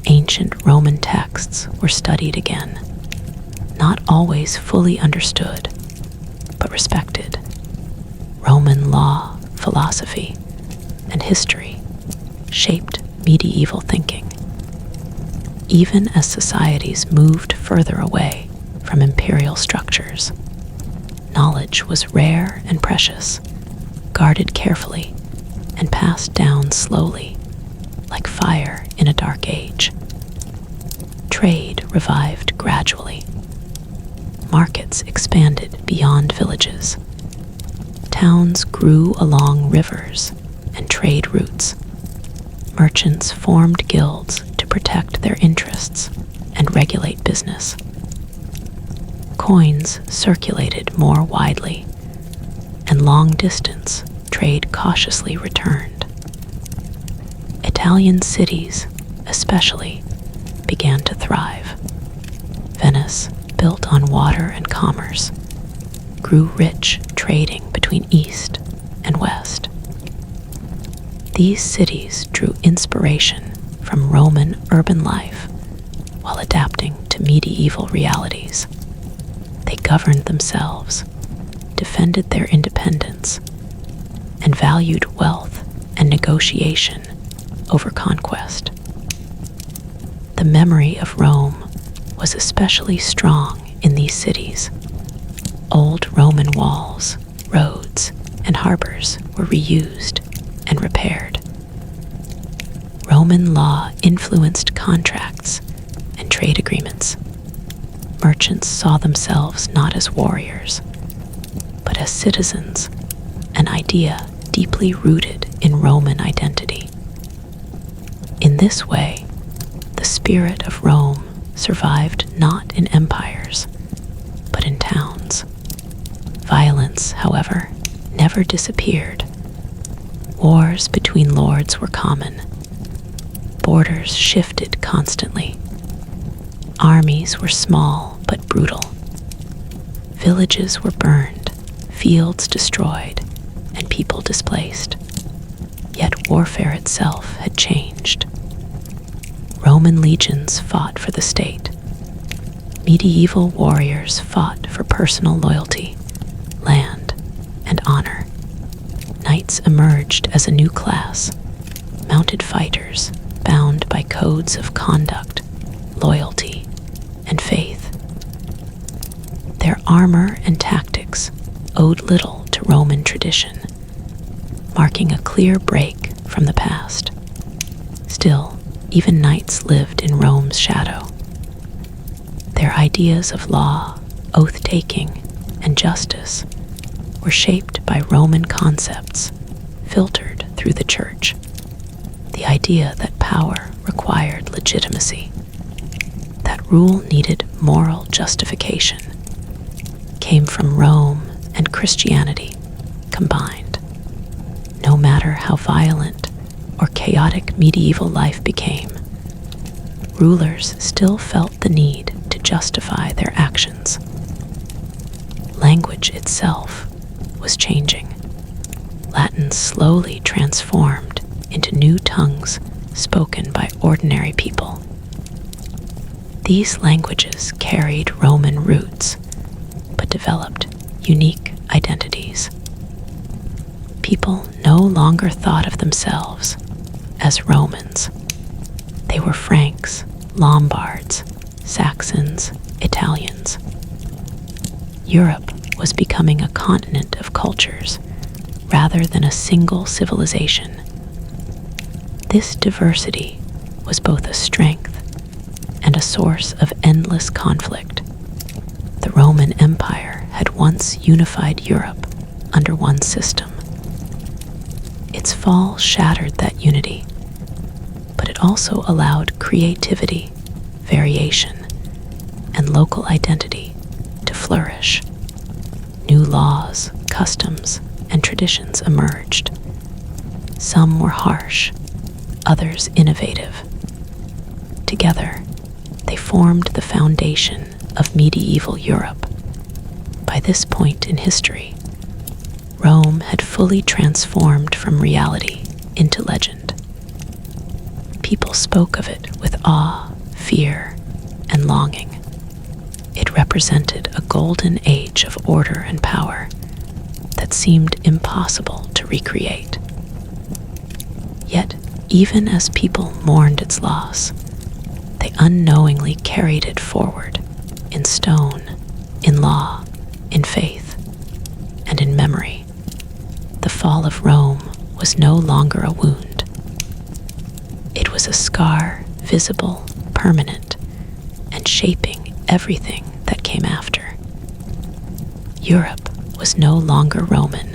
Ancient Roman texts were studied again, not always fully understood, but respected. Roman law, philosophy, and history shaped medieval thinking. Even as societies moved further away from from imperial structures. Knowledge was rare and precious, guarded carefully, and passed down slowly, like fire in a dark age. Trade revived gradually. Markets expanded beyond villages. Towns grew along rivers and trade routes. Merchants formed guilds to protect their interests and regulate business. Coins circulated more widely, and long-distance trade cautiously returned. Italian cities, especially, began to thrive. Venice, built on water and commerce, grew rich trading between East and West. These cities drew inspiration from Roman urban life while adapting to medieval realities. They governed themselves, defended their independence, and valued wealth and negotiation over conquest. The memory of Rome was especially strong in these cities. Old Roman walls, roads, and harbors were reused and repaired. Roman law influenced contracts and trade agreements. Merchants saw themselves not as warriors, but as citizens, an idea deeply rooted in Roman identity. In this way, the spirit of Rome survived not in empires, but in towns. Violence, however, never disappeared. Wars between lords were common. Borders shifted constantly. Armies were small but brutal. Villages were burned, fields destroyed, and people displaced. Yet warfare itself had changed. Roman legions fought for the state. Medieval warriors fought for personal loyalty, land, and honor. Knights emerged as a new class, mounted fighters bound by codes of conduct, loyalty, and faith. Their armor and tactics owed little to Roman tradition, marking a clear break from the past. Still, even knights lived in Rome's shadow. Their ideas of law, oath-taking, and justice were shaped by Roman concepts filtered through the church. The idea that power required legitimacy, that rule needed moral justification, came from Rome and Christianity combined. No matter how violent or chaotic medieval life became, rulers still felt the need to justify their actions. Language itself was changing. Latin slowly transformed into new tongues spoken by ordinary people. These languages carried Roman roots, but developed unique identities. People no longer thought of themselves as Romans. They were Franks, Lombards, Saxons, Italians. Europe was becoming a continent of cultures rather than a single civilization. This diversity was both a strength and a source of endless conflict. The Roman Empire had once unified Europe under one system. Its fall shattered that unity, but it also allowed creativity, variation, and local identity to flourish. New laws, customs, and traditions emerged. Some were harsh, others innovative. Together, they formed the foundation of medieval Europe. By this point in history, Rome had fully transformed from reality into legend. People spoke of it with awe, fear, and longing. It represented a golden age of order and power that seemed impossible to recreate. Yet, even as people mourned its loss, they unknowingly carried it forward in stone in law, in faith, and in memory. The fall of Rome was no longer a wound. It was a scar, visible, permanent, and shaping everything that came after. Europe was no longer Roman,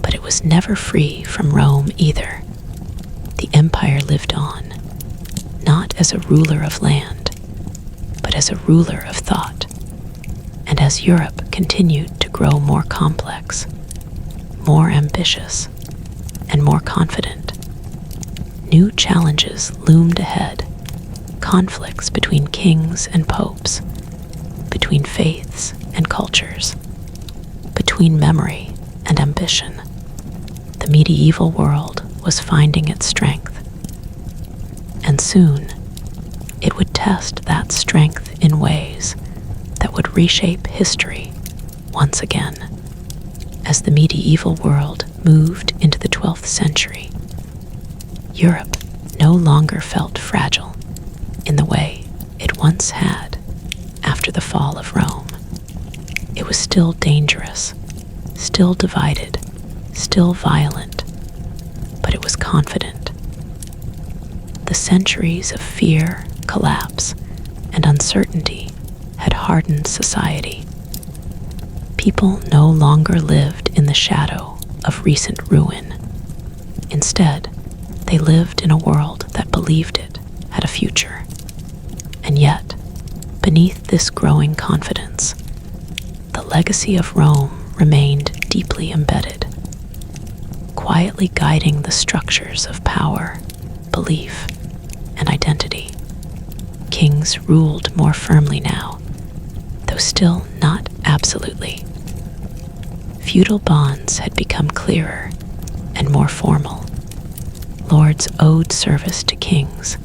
but it was never free from Rome either. The empire lived on, not as a ruler of land, but as a ruler of thought. And as Europe continued to grow more complex, more ambitious, and more confident, new challenges loomed ahead. Conflicts between kings and popes, between faiths and cultures, between memory and ambition. The medieval world was finding its strength, and soon it would test that strength in ways that would reshape history once again. As the medieval world moved into the 12th century, Europe no longer felt fragile in the way it once had after the fall of Rome. It was still dangerous, still divided, still violent, but it was confident. The centuries of fear, collapse, and uncertainty had hardened society. People no longer lived in the shadow of recent ruin. Instead, they lived in a world that believed it had a future. And yet, beneath this growing confidence, the legacy of Rome remained deeply embedded, quietly guiding the structures of power, belief, and identity. Kings ruled more firmly now, though still not absolutely. Feudal bonds had become clearer and more formal. Lords owed service to kings.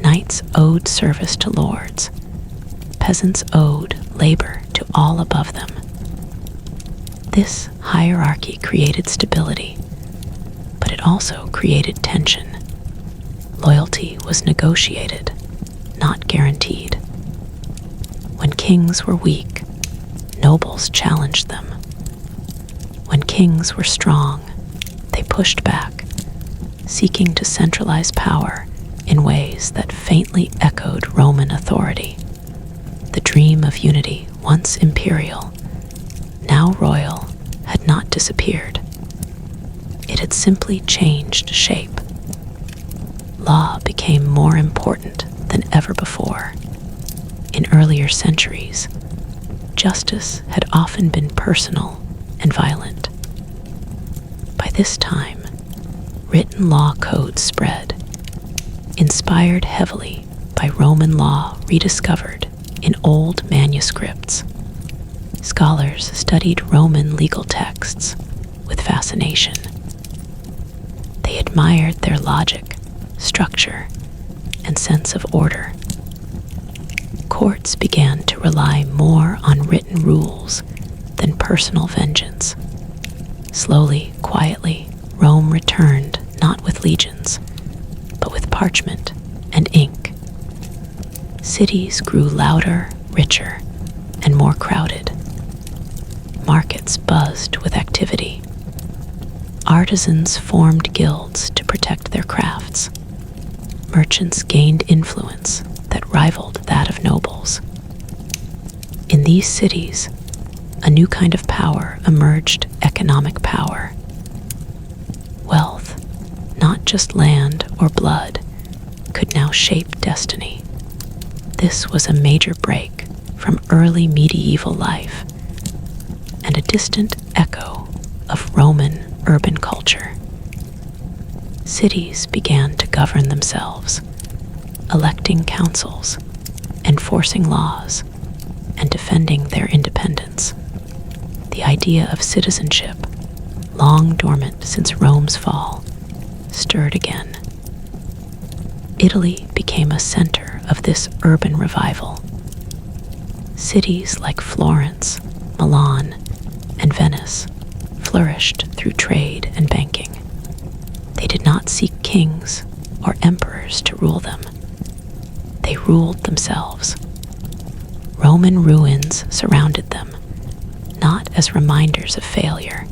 Knights owed service to lords. Peasants owed labor to all above them. This hierarchy created stability, but it also created tension. Loyalty was negotiated, not guaranteed. When kings were weak, nobles challenged them. When kings were strong, they pushed back, seeking to centralize power in ways that faintly echoed Roman authority. The dream of unity, once imperial, now royal, had not disappeared. It had simply changed shape. Law became more important than ever before. In earlier centuries, justice had often been personal and violent. By this time, written law codes spread, inspired heavily by Roman law rediscovered in old manuscripts. Scholars studied Roman legal texts with fascination. They admired their logic, structure, and sense of order. Courts began to rely more on written rules than personal vengeance. Slowly, quietly, Rome returned not with legions, but with parchment and ink. Cities grew louder, richer, and more crowded. Markets buzzed with activity. Artisans formed guilds to protect their crafts. Merchants gained influence that rivaled that of nobles. In these cities, a new kind of power emerged: economic power. Wealth, not just land or blood, could now shape destiny. This was a major break from early medieval life and a distant echo of Roman urban culture. Cities began to govern themselves, electing councils, enforcing laws, and defending their independence. The idea of citizenship, long dormant since Rome's fall, stirred again. Italy became a center of this urban revival. Cities like Florence, Milan, and Venice flourished through trade and banking. They did not seek kings or emperors to rule them. They ruled themselves. Roman ruins surrounded them, not as reminders of failure,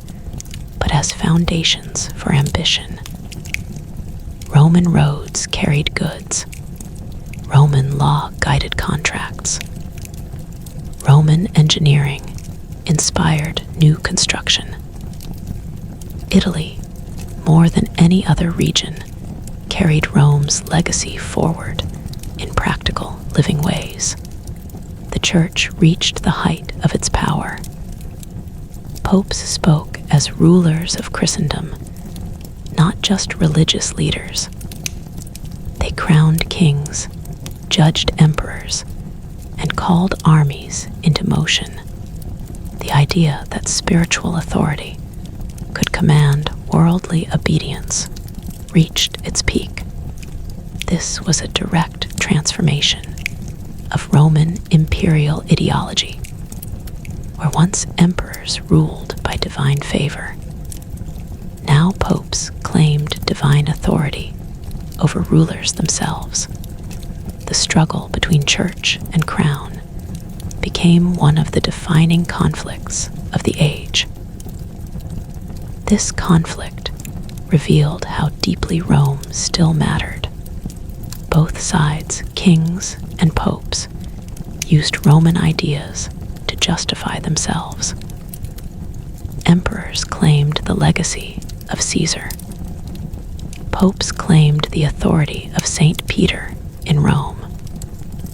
but as foundations for ambition. Roman roads carried goods. Roman law guided contracts. Roman engineering inspired new construction. Italy, more than any other region, carried Rome's legacy forward in practical, living ways. The Church reached the height of its power. Popes spoke as rulers of Christendom, not just religious leaders. They crowned kings, judged emperors, and called armies into motion. The idea that spiritual authority could command worldly obedience reached its peak. This was a direct transformation of Roman imperial ideology, where once emperors ruled by divine favor, now popes claimed divine authority over rulers themselves. The struggle between church and crown became one of the defining conflicts of the age. This conflict revealed how deeply Rome still mattered. Both sides, kings and popes, used Roman ideas to justify themselves. Emperors claimed the legacy of Caesar. Popes claimed the authority of Saint Peter in Rome.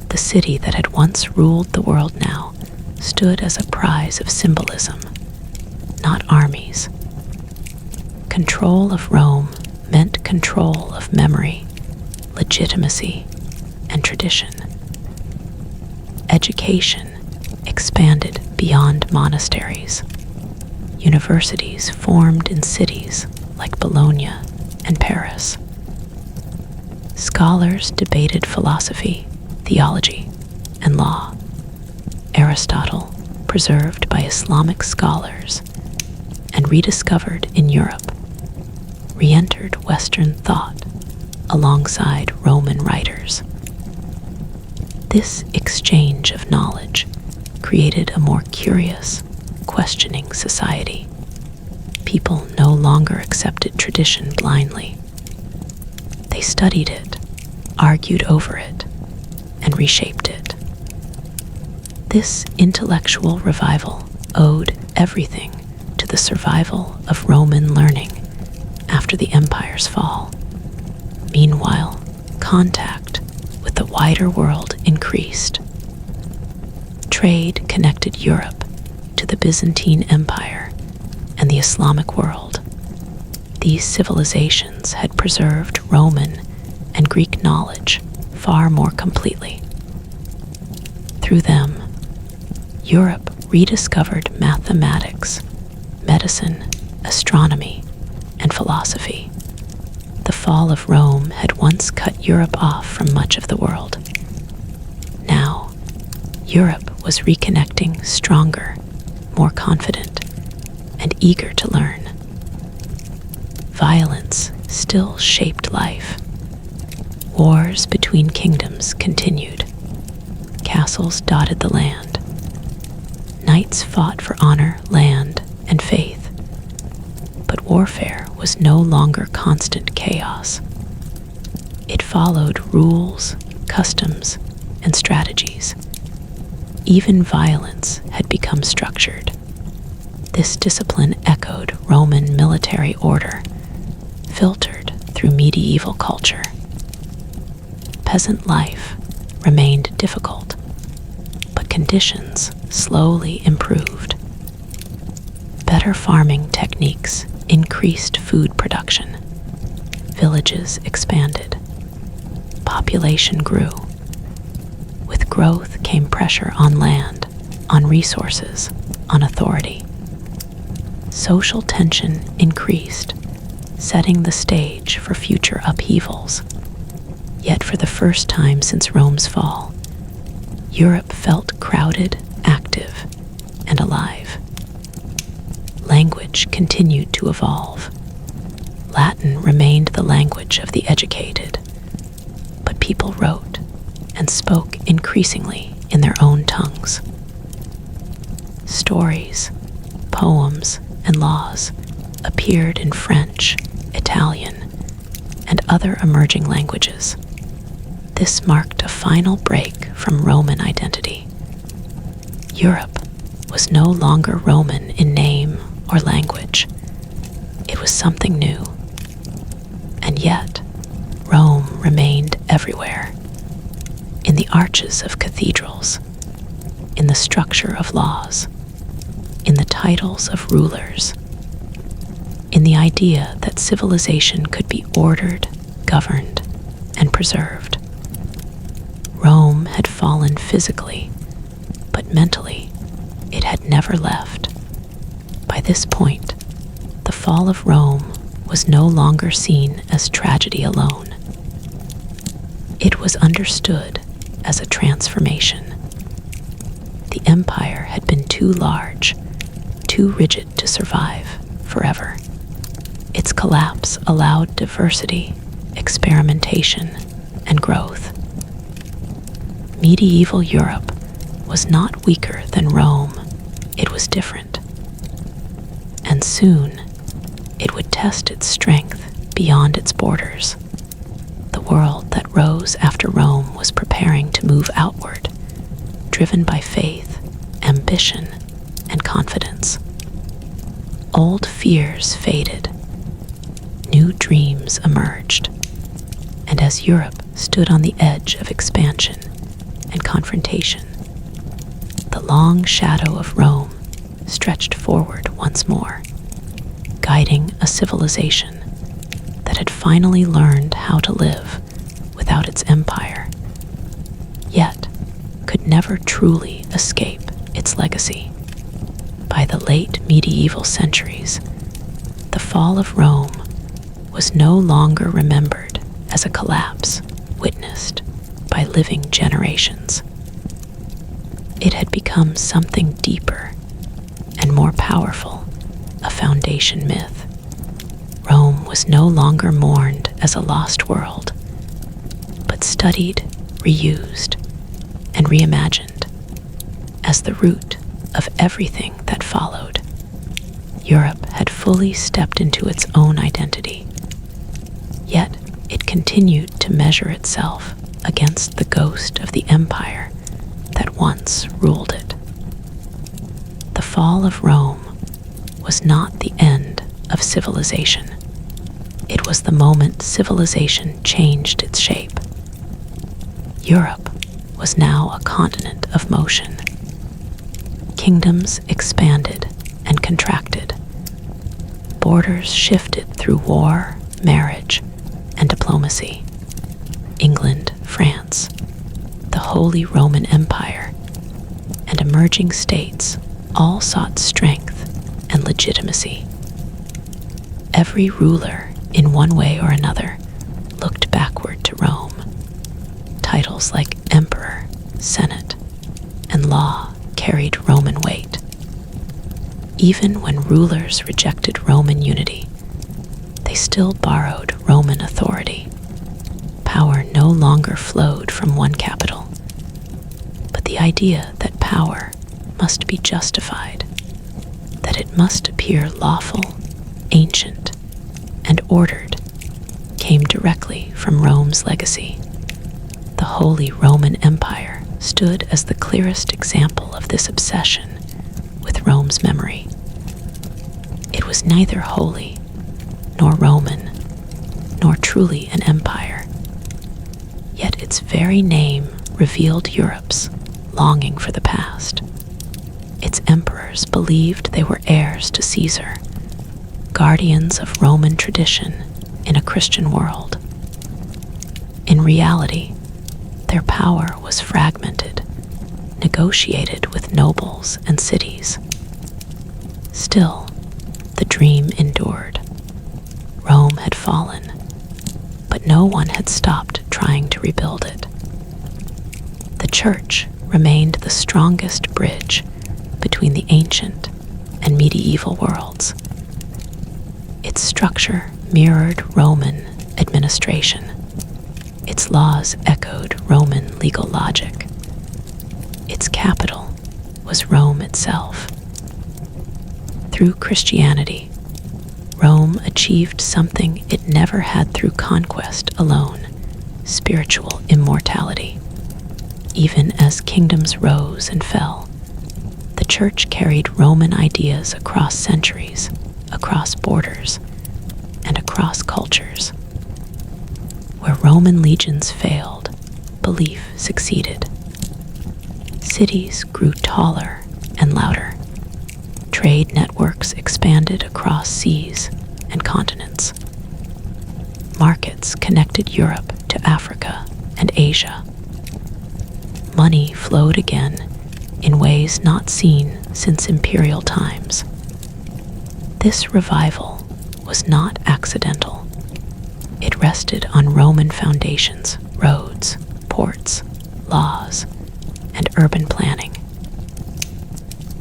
The city that had once ruled the world now stood as a prize of symbolism, not armies. Control of Rome meant control of memory, legitimacy, and tradition. Education expanded beyond monasteries. Universities formed in cities like Bologna and Paris. Scholars debated philosophy, theology, and law. Aristotle, preserved by Islamic scholars and rediscovered in Europe, re-entered Western thought alongside Roman writers. This exchange of knowledge created a more curious, questioning society. People no longer accepted tradition blindly. They studied it, argued over it, and reshaped it. This intellectual revival owed everything to the survival of Roman learning after the empire's fall. Meanwhile, contact with the wider world increased. Trade connected Europe to the Byzantine Empire and the Islamic world. These civilizations had preserved Roman and Greek knowledge far more completely. Through them, Europe rediscovered mathematics, medicine, astronomy, and philosophy. The fall of Rome had once cut Europe off from much of the world. Now, Europe was reconnecting stronger, more confident, and eager to learn. Violence still shaped life. Wars between kingdoms continued. Castles dotted the land. Knights fought for honor, land, and faith. But warfare was no longer constant chaos. It followed rules, customs, and strategies. Even violence had become structured. This discipline echoed Roman military order, filtered through medieval culture. Peasant life remained difficult, but conditions slowly improved. Better farming techniques increased food production. Villages expanded. Population grew. With growth came pressure on land, on resources, on authority. Social tension increased, setting the stage for future upheavals. Yet for the first time since Rome's fall, Europe felt crowded, active, and alive. Language continued to evolve. Latin remained the language of the educated, but people wrote and spoke increasingly in their own tongues. Stories, poems, and laws appeared in French, Italian, and other emerging languages. This marked a final break from Roman identity. Europe was no longer Roman in name or language. It was something new. And yet, Rome remained everywhere. In the arches of cathedrals, in the structure of laws, in the titles of rulers, in the idea that civilization could be ordered, governed, and preserved. Rome had fallen physically, but mentally, it had never left. By this point, the fall of Rome was no longer seen as tragedy alone. It was understood as a transformation. The empire had been too large, too rigid to survive forever. Its collapse allowed diversity, experimentation, and growth. Medieval Europe was not weaker than Rome, it was different. And soon, it would test its strength beyond its borders. The world that rose after Rome was preparing to move outward, driven by faith, ambition, and confidence. Old fears faded, new dreams emerged, and as Europe stood on the edge of expansion and confrontation, the long shadow of Rome stretched forward once more, guiding a civilization that had finally learned how to live without its empire, yet could never truly escape its legacy. By the late medieval centuries, the fall of Rome was no longer remembered as a collapse witnessed by living generations. It had become something deeper and more powerful, a foundation myth. Rome was no longer mourned as a lost world, but studied, reused, and reimagined as the root of everything that followed. Europe had fully stepped into its own identity, yet it continued to measure itself against the ghost of the empire that once ruled it. The fall of Rome was not the end of civilization. It was the moment civilization changed its shape. Europe was now a continent of motion. Kingdoms expanded and contracted. Borders shifted through war, marriage, and diplomacy. England, France, the Holy Roman Empire, and emerging states all sought strength and legitimacy. Every ruler, in one way or another, looked backward to Rome. Titles like emperor, senate, and law carried Roman weight. Even when rulers rejected Roman unity, they still borrowed Roman authority. Power no longer flowed from one capital, but the idea that power must be justified, that it must appear lawful, ancient, and ordered, came directly from Rome's legacy. The Holy Roman Empire stood as the clearest example of this obsession with Rome's memory. It was neither holy, nor Roman, nor truly an empire. Yet its very name revealed Europe's longing for the past. Its emperors believed they were heirs to Caesar, guardians of Roman tradition in a Christian world. In reality, their power was fragmented, negotiated with nobles and cities. Still, the dream endured. Rome had fallen, but no one had stopped trying to rebuild it. The church remained the strongest bridge between the ancient and medieval worlds. Its structure mirrored Roman administration. Its laws echoed Roman legal logic. Its capital was Rome itself. Through Christianity, Rome achieved something it never had through conquest alone: spiritual immortality. Even as kingdoms rose and fell, the Church carried Roman ideas across centuries, across borders, and across cultures. Where Roman legions failed, belief succeeded. Cities grew taller and louder. Trade networks expanded across seas and continents. Markets connected Europe to Africa and Asia. Money flowed again in ways not seen since imperial times. This revival was not accidental. It rested on Roman foundations: roads, ports, laws, and urban planning.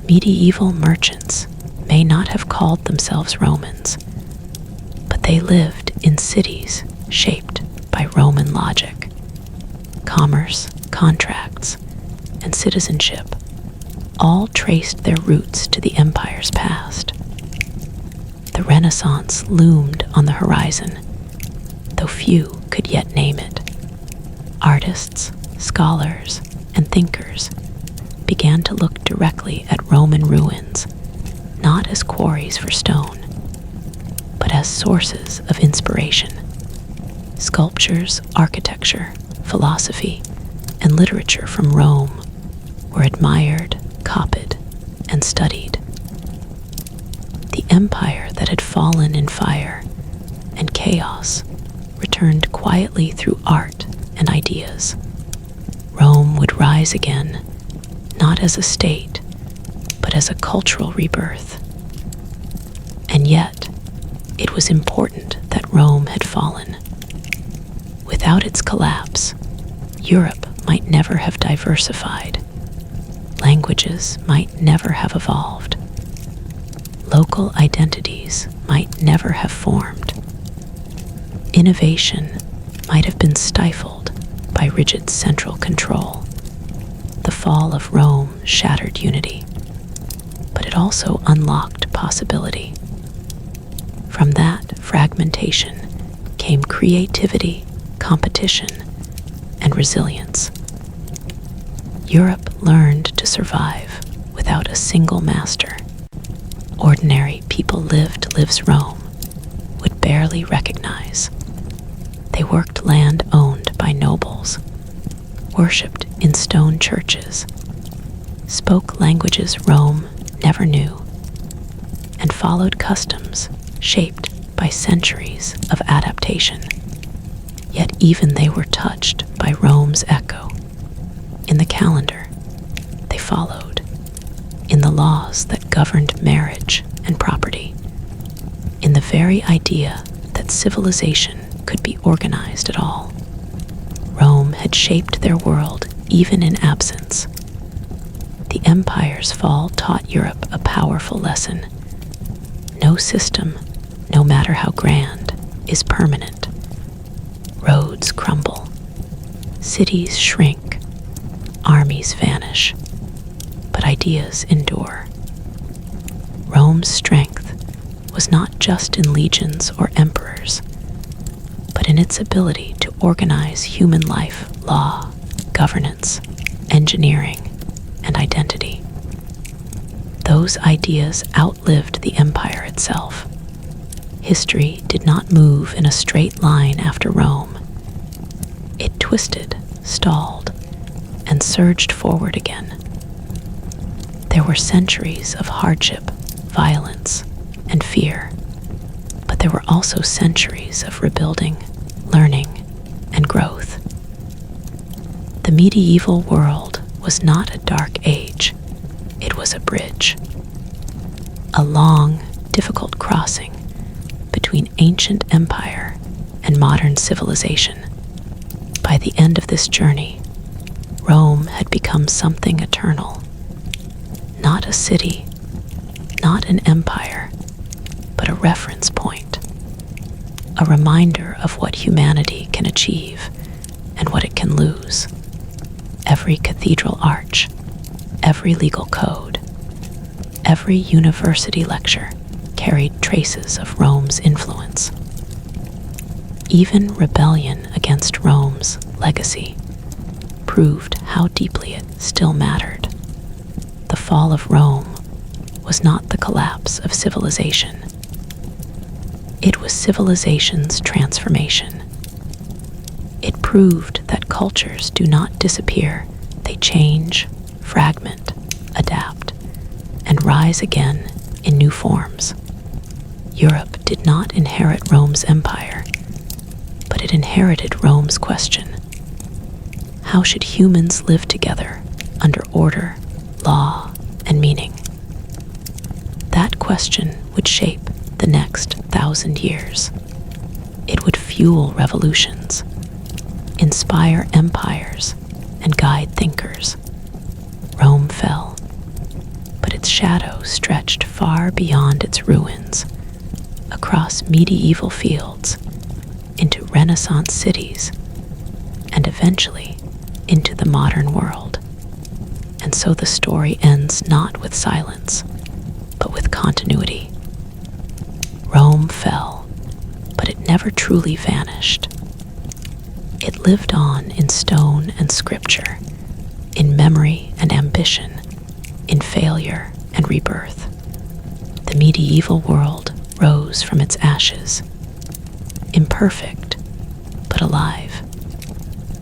Medieval merchants may not have called themselves Romans, but they lived in cities shaped by Roman logic. Commerce, contracts, and citizenship all traced their roots to the empire's past. The Renaissance loomed on the horizon, though few could yet name it. Artists, scholars, and thinkers began to look directly at Roman ruins, not as quarries for stone, but as sources of inspiration. Sculptures, architecture, philosophy, and literature from Rome were admired, copied, and studied. The empire that had fallen in fire and chaos returned quietly through art and ideas. Rome would rise again, not as a state, but as a cultural rebirth. And yet, it was important that Rome had fallen. Without its collapse, Europe might never have diversified. Languages might never have evolved. Local identities might never have formed. Innovation might have been stifled by rigid central control. The fall of Rome shattered unity, but it also unlocked possibility. From that fragmentation came creativity, competition, and resilience. Europe learned to survive without a single master. Ordinary people lived lives Rome would barely recognize. They worked land owned by nobles, worshipped in stone churches, spoke languages Rome never knew, and followed customs shaped by centuries of adaptation. Yet even they were touched by Rome's echo. In the calendar, they followed. In the laws that governed marriage and property. In the very idea that civilization could be organized at all. Rome had shaped their world even in absence. The empire's fall taught Europe a powerful lesson. No system, no matter how grand, is permanent. Roads crumble, cities shrink, armies vanish, but ideas endure. Rome's strength was not just in legions or emperors, but in its ability to organize human life, law, governance, engineering, and identity. Those ideas outlived the empire itself. History did not move in a straight line after Rome. It twisted, stalled, and surged forward again. There were centuries of hardship, violence, and fear, but there were also centuries of rebuilding, learning, and growth. The medieval world was not a dark age, it was a bridge. A long, difficult crossing between ancient empire and modern civilization. By the end of this journey, Rome had become something eternal. Not a city, not an empire, but a reference point. A reminder of what humanity can achieve and what it can lose. Every cathedral arch, every legal code, every university lecture carried traces of Rome's influence. Even rebellion against Rome's legacy proved how deeply it still mattered. The fall of Rome was not the collapse of civilization. It was civilization's transformation. It proved that cultures do not disappear, they change, fragment, adapt, and rise again in new forms. Europe did not inherit Rome's empire, but it inherited Rome's question. How should humans live together under order, law, and meaning? That question would shape the next 1,000 years. It would fuel revolutions, inspire empires, and guide thinkers. Rome fell, but its shadow stretched far beyond its ruins, across medieval fields, into Renaissance cities, and eventually into the modern world. And so the story ends not with silence, but with continuity. Rome fell, but it never truly vanished. It lived on in stone and scripture, in memory and ambition, in failure and rebirth. The medieval world rose from its ashes, imperfect but alive,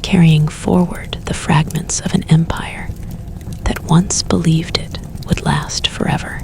carrying forward the fragments of an empire that once believed it would last forever.